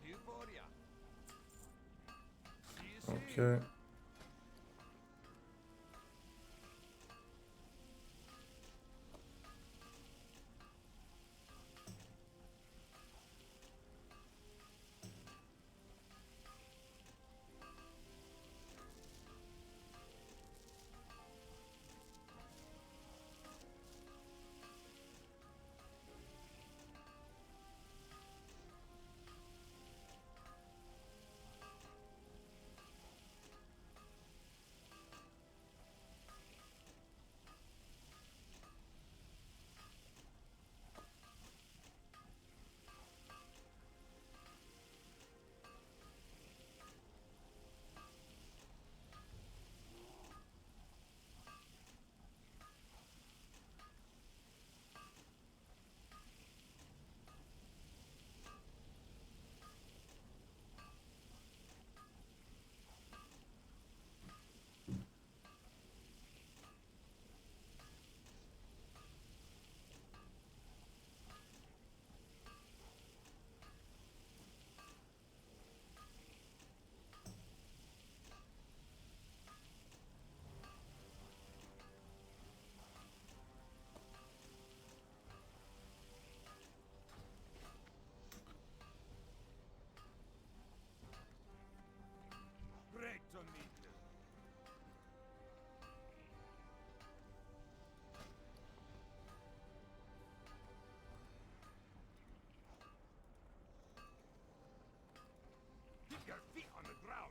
Euphoria. See you soon. Okay. Great to meet you. Keep your feet on the ground.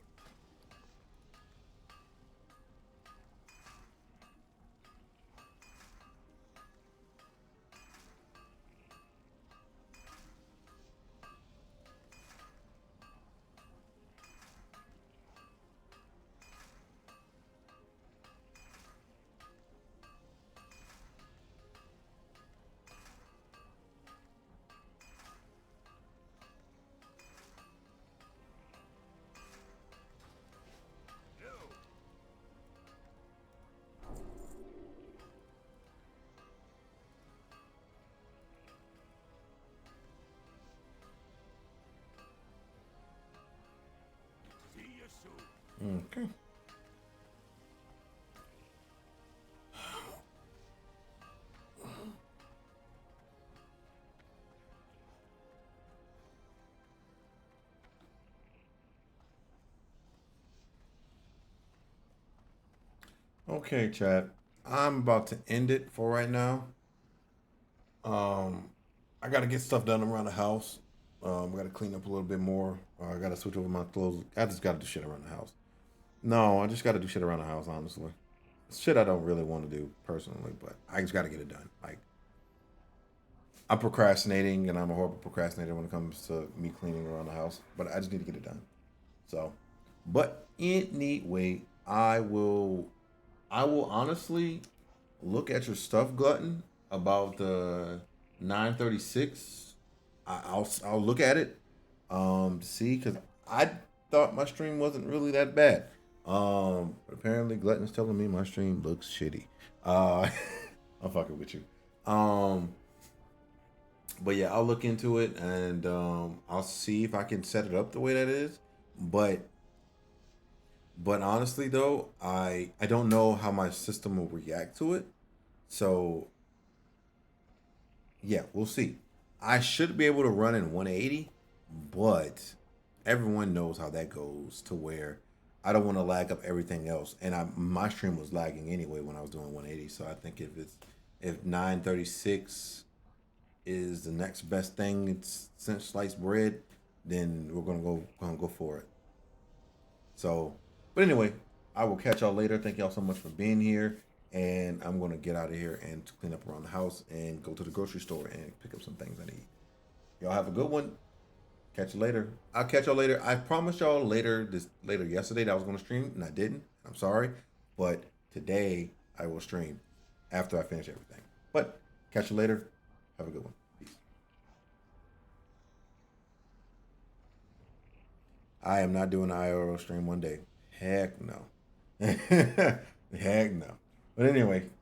No. See you soon. Okay. Okay, chat. I'm about to end it for right now. I gotta get stuff done around the house. I gotta clean up a little bit more. I gotta switch over my clothes. I just gotta do shit around the house. No, I just gotta do shit around the house, honestly. Shit I don't really want to do personally, but I just gotta get it done. Like, I'm procrastinating, and I'm a horrible procrastinator when it comes to me cleaning around the house. But I just need to get it done. So, but anyway, I will honestly look at your stuff, Glutton, about the 936. I'll look at it, see, because I thought my stream wasn't really that bad. But apparently Glutton's telling me my stream looks shitty. I'm fucking with you. But yeah, I'll look into it, and I'll see if I can set it up the way that is. But honestly though, I don't know how my system will react to it. So yeah, we'll see. I should be able to run in 180, but everyone knows how that goes, to where I don't want to lag up everything else. And my stream was lagging anyway when I was doing 180. So I think if 936 is the next best thing, it's since sliced bread, then we're gonna go for it. So, but anyway, I will catch y'all later. Thank y'all so much for being here. And I'm going to get out of here and clean up around the house and go to the grocery store and pick up some things I need. Y'all have a good one. Catch you later. I'll catch y'all later. I promised y'all later yesterday that I was going to stream, and I didn't. I'm sorry. But today I will stream after I finish everything. But catch you later. Have a good one. Peace. I am not doing an IRL stream one day. Heck no. Heck no. But anyway,